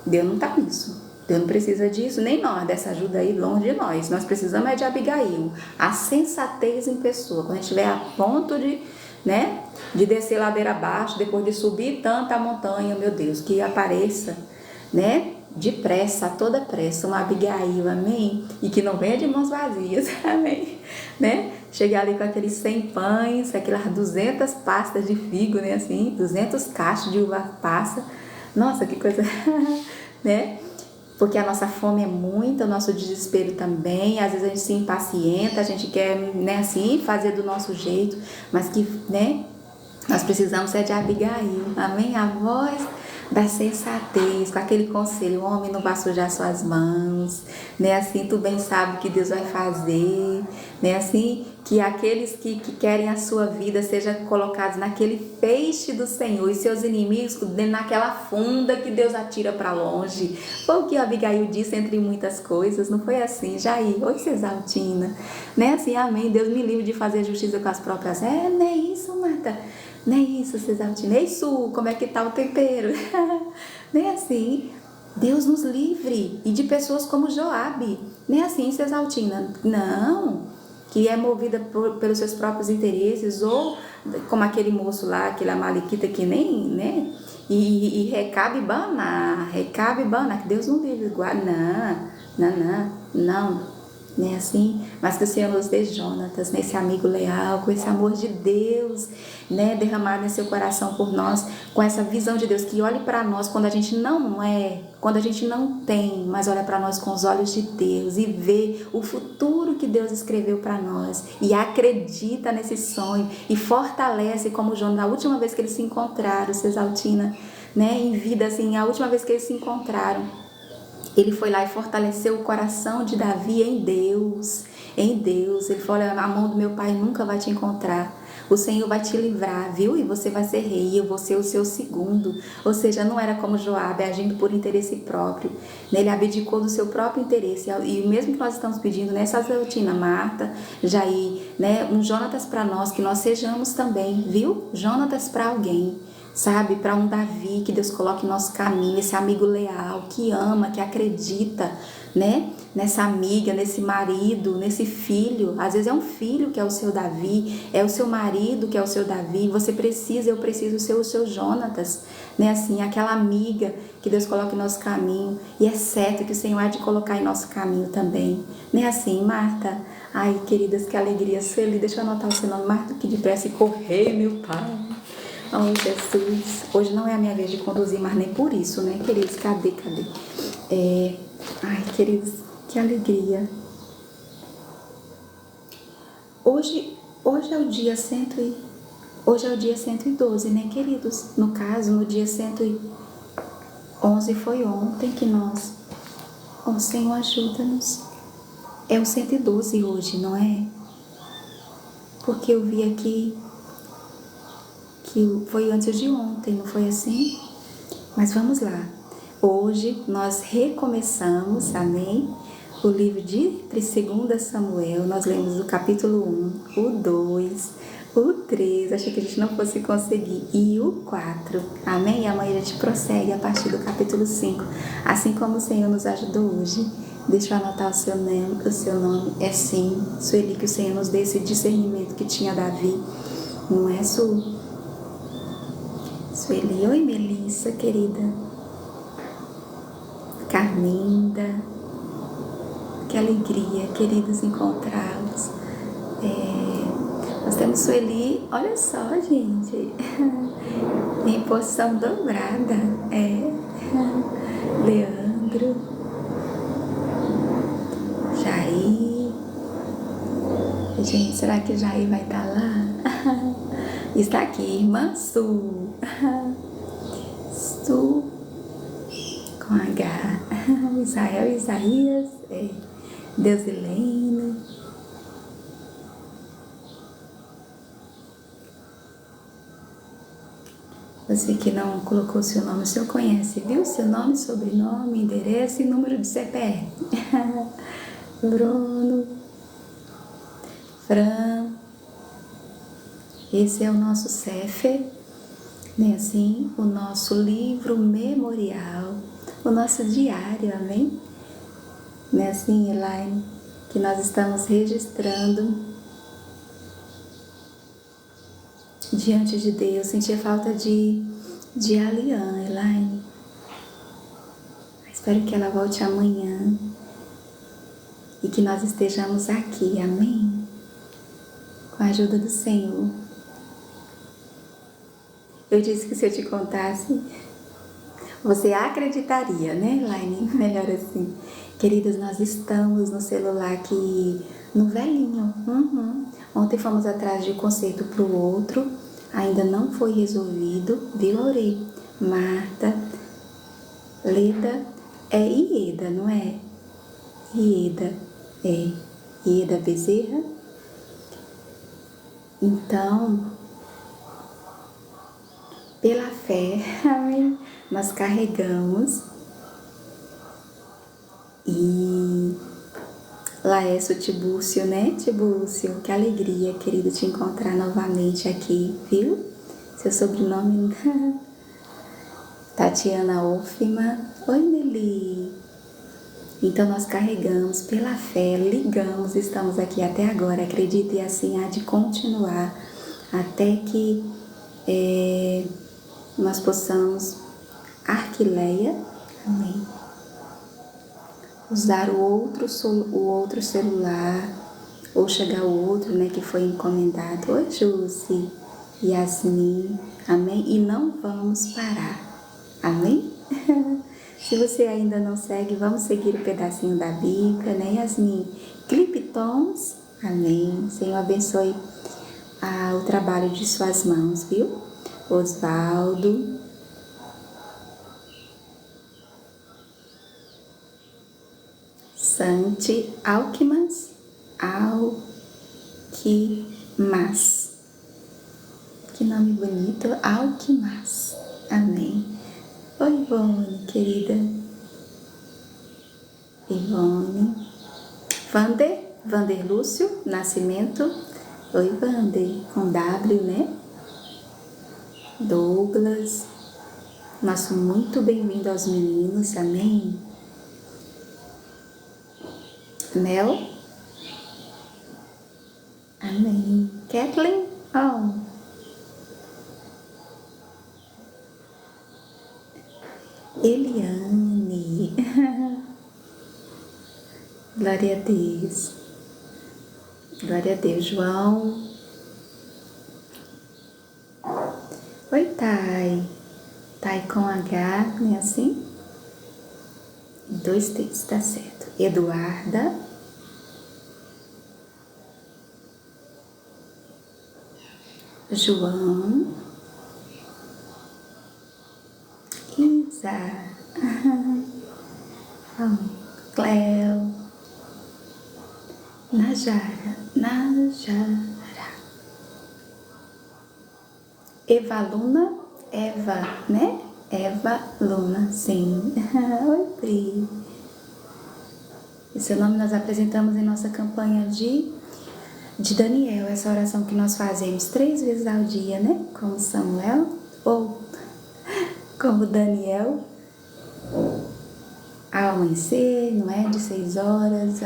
Deus não está nisso, Deus não precisa disso, nem nós, dessa ajuda aí longe de nós precisamos de Abigail, a sensatez em pessoa, quando a gente estiver a ponto de, né, de descer ladeira abaixo, depois de subir tanta montanha, meu Deus, que apareça, né, depressa, a toda pressa, uma Abigail, amém? E que não venha de mãos vazias, amém? Né? Chegar ali com aqueles 100 pães, aquelas 200 pastas de figo, né, assim, 200 cachos de uva passa, nossa, que coisa, né? Porque a nossa fome é muita, o nosso desespero também, às vezes a gente se impacienta, a gente quer, né, assim, fazer do nosso jeito, mas que, né, nós precisamos de Abigail, amém? A voz da sensatez, com aquele conselho, o homem não vai sujar suas mãos, né, assim, tu bem sabe o que Deus vai fazer, né, assim, que aqueles que querem a sua vida sejam colocados naquele feixe do Senhor e seus inimigos naquela funda que Deus atira para longe. Foi o que a Abigail disse entre muitas coisas, não foi assim? Jair, oi Cesaltina, né, assim, amém, Deus me livre de fazer justiça com as próprias, não é isso, Marta, não é isso, Cesaltina, é isso, como é que tá o tempero, não é assim, Deus nos livre, e de pessoas como Joabe, não é assim, Cesaltina, não, que é movida pelos seus próprios interesses, ou como aquele moço lá, aquele amalequita que nem, né, e Recabe e Baná, que Deus não livre, guarda, não, né, assim, mas que o Senhor nos dê Jonatas, né, esse amigo leal, com esse amor de Deus, né, derramado em seu coração por nós, com essa visão de Deus, que olhe para nós quando a gente não quando a gente não tem, mas olha para nós com os olhos de Deus e vê o futuro que Deus escreveu para nós e acredita nesse sonho e fortalece, como Jonas, na última vez que eles se encontraram, Cesaltina, né, em vida, assim, a última vez que eles se encontraram, ele foi lá e fortaleceu o coração de Davi em Deus. Ele falou, olha, a mão do meu pai nunca vai te encontrar. O Senhor vai te livrar, viu? E você vai ser rei, eu vou ser o seu segundo. Ou seja, não era como Joabe, agindo por interesse próprio. Ele abdicou do seu próprio interesse. E mesmo que nós estamos pedindo nessa rotina, Marta, Jair, né, um Jonatas para nós, que nós sejamos também, viu? Jonatas para alguém. Sabe, para um Davi, que Deus coloque em nosso caminho, esse amigo leal, que ama, que acredita, né, nessa amiga, nesse marido, nesse filho. Às vezes é um filho que é o seu Davi, é o seu marido que é o seu Davi. Você precisa, eu preciso ser o seu Jonatas, né, assim, aquela amiga que Deus coloca em nosso caminho. E é certo que o Senhor há de colocar em nosso caminho também, né, assim, Marta. Ai, queridas, que alegria ser ali. Deixa eu anotar o seu nome, Marta, que depressa e correr, meu Pai. Oh, Jesus, hoje não é a minha vez de conduzir, mas nem por isso, né, queridos? Cadê? Ai, queridos, que alegria. Hoje é o dia hoje é o dia 112, né, queridos? No caso, no dia 111 foi ontem que nós... Oh, Senhor, ajuda-nos. É o 112 hoje, não é? Porque eu vi aqui que foi antes de ontem, não foi assim? Mas vamos lá. Hoje nós recomeçamos, amém? O livro de 2 Samuel. Nós lemos o capítulo 1, o 2, o 3. Achei que a gente não fosse conseguir. E o 4. Amém? E amanhã a gente prossegue a partir do capítulo 5. Assim como o Senhor nos ajudou hoje. Deixa eu anotar o seu nome. O seu nome é sim. Sueli, que o Senhor nos dê esse discernimento que tinha Davi. Não é, Su? Sueli. Oi, Melissa, querida. Carminda. Que alegria, queridos, encontrá-los. Nós temos Sueli, olha só, gente, em posição dobrada. Leandro, Jair. Gente, será que Jair vai estar lá? Está aqui, irmã Su. Su com H. Israel, Isaías, Deusilene. Você que não colocou seu nome, o senhor conhece, viu? Seu nome, sobrenome, endereço e número de CPF. Bruno, Fran, esse é o nosso Sefer, né? Assim, o nosso livro memorial, o nosso diário, amém? Né? Assim, Elaine, que nós estamos registrando diante de Deus. Sentia falta de Alian, Elaine. Espero que ela volte amanhã e que nós estejamos aqui, amém? Com a ajuda do Senhor. Eu disse que se eu te contasse, você acreditaria, né, Elaine? Melhor assim. Queridas, nós estamos no celular aqui, no velhinho. Ontem fomos atrás de conserto para o outro, ainda não foi resolvido, viu, Auri? Marta, Leda, é Ieda, não é? Ieda, Ieda Bezerra. Então, pela fé, amém, nós carregamos. E Laércio Tibúrcio, né, Tibúrcio? Que alegria, querido, te encontrar novamente aqui, viu? Seu sobrenome... Tatiana Ofima. Oi, Nelly. Então, nós carregamos pela fé, ligamos, estamos aqui até agora. Acredite, e assim há de continuar até que nós possamos, Arquileia, amém, usar o outro celular, ou chegar o outro, né, que foi encomendado. Oi, Jússi, Yasmin, amém? E não vamos parar, amém? Se você ainda não segue, vamos seguir o pedacinho da Bíblia, né, Yasmin? Cliptons, amém? Senhor abençoe o trabalho de suas mãos, viu? Osvaldo, Santi, Alquimas, que nome bonito, Alquimas, amém. Oi, Ivone, querida. Ivone. Vander Lúcio, Nascimento. Oi, Vander, com W, né? Douglas. Nosso muito bem-vindo aos meninos, amém? Mel. Amém. Kathleen. Oh. Eliane. Glória a Deus. Glória a Deus, João. Oi, Thay. Thay com H, não é assim? 2 T's, tá certo. Eduarda. João. Isa. Cleo. Najara. Eva Luna. Eva, né? Eva Luna, sim. Oi, Pri. Esse nome nós apresentamos em nossa campanha de Daniel, essa oração que nós fazemos 3 vezes ao dia, né? Como Samuel ou como Daniel, ao amanhecer, não é? De 6 horas,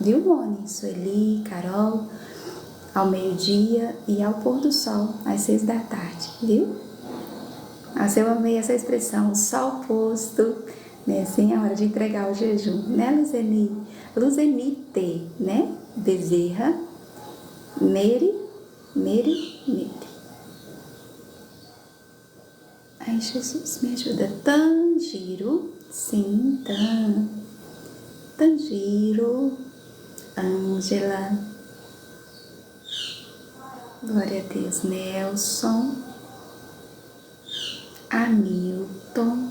viu, Mone, Sueli, Carol, ao meio-dia e ao pôr do sol, às 6 da tarde, viu? Nossa, eu amei essa expressão, o sol posto, né? Assim, a hora de entregar o jejum, né, Luzeni? Luzenite, né? Bezerra, Mary. Ai, Jesus, me ajuda. Tangiro, sim, Tangiro, Ângela, glória a Deus, Nelson, Hamilton,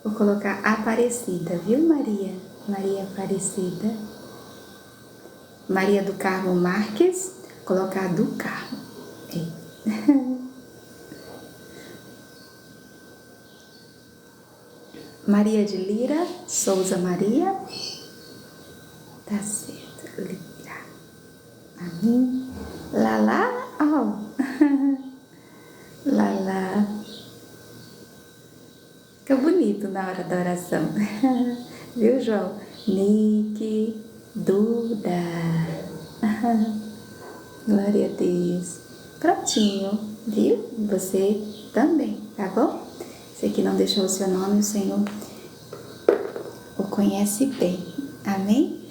vou colocar Aparecida, viu, Maria? Maria Aparecida. Maria do Carmo Marques, colocar do Carmo. Maria de Lira, Souza Maria. Tá certo, Lira. Amém. Lala, Lala. Fica bonito na hora da oração. Viu, João? Nick, Duda. Glória a Deus. Prontinho, viu? Você também, tá bom? Você que não deixou o seu nome, o Senhor o conhece bem. Amém?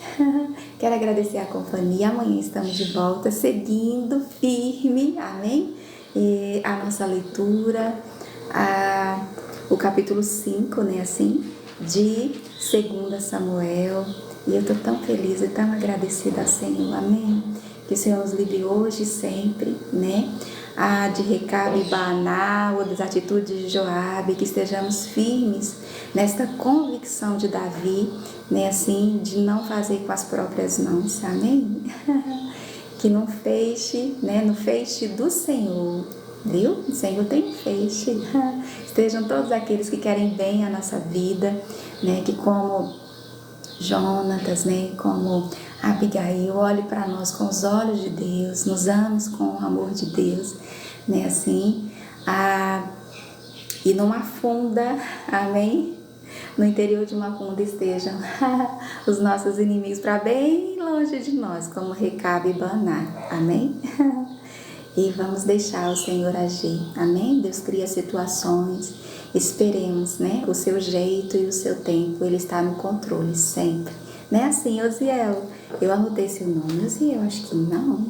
Quero agradecer a companhia. Amanhã estamos de volta, seguindo firme. Amém? E a nossa leitura, o capítulo 5, né? Assim, de 2 Samuel. E eu tô tão feliz e tão agradecida ao Senhor. Amém? Que o Senhor nos livre hoje e sempre, né? De Recabe e Baaná, ou das atitudes de Joabe, que estejamos firmes nesta convicção de Davi, né? Assim, de não fazer com as próprias mãos. Amém? Que no feixe, né? No feixe do Senhor, viu? O Senhor tem feixe. Estejam todos aqueles que querem bem a nossa vida, né? Que como Jonatas, né? Como Abigail, olhe para nós com os olhos de Deus, nos ame com o amor de Deus, né? Assim, e numa funda, amém? No interior de uma funda estejam os nossos inimigos para bem longe de nós, como Recabe e Baaná, amém? E vamos deixar o Senhor agir, amém? Deus cria situações, esperemos, né? O seu jeito e o seu tempo, Ele está no controle sempre. Não é assim, Osiel? Eu anotei seu nome, Osiel, acho que não.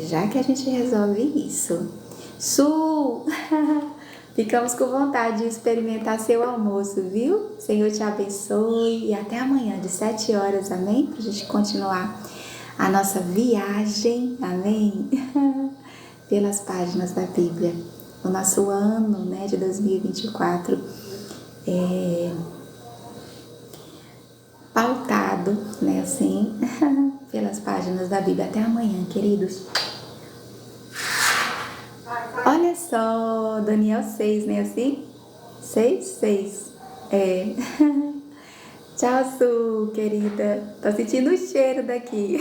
Já que a gente resolve isso. Sul! Ficamos com vontade de experimentar seu almoço, viu? Senhor te abençoe e até amanhã, de 7 horas, amém? Pra gente continuar a nossa viagem, amém? Pelas páginas da Bíblia. O nosso ano, né, de 2024 pautado, né, assim, pelas páginas da Bíblia. Até amanhã, queridos. Olha só, Daniel 6, né, assim? 6. Tchau, Su, querida. Tô sentindo o cheiro daqui.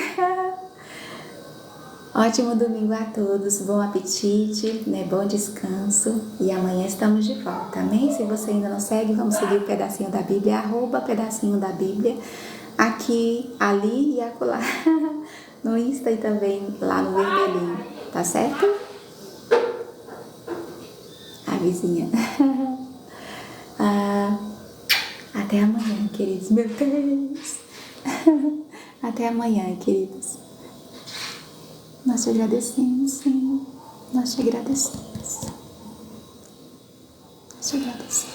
Ótimo domingo a todos, bom apetite, né? Bom descanso e amanhã estamos de volta, amém? Se você ainda não segue, vamos seguir o Pedacinho da Bíblia, @Pedacinho da Bíblia, aqui, ali e acolá, no Insta e também lá no vermelhinho, tá certo? A vizinha. Até amanhã, queridos, meu Deus. Até amanhã, queridos. Nós te agradecemos, Senhor. Nós te agradecemos. te agradecer.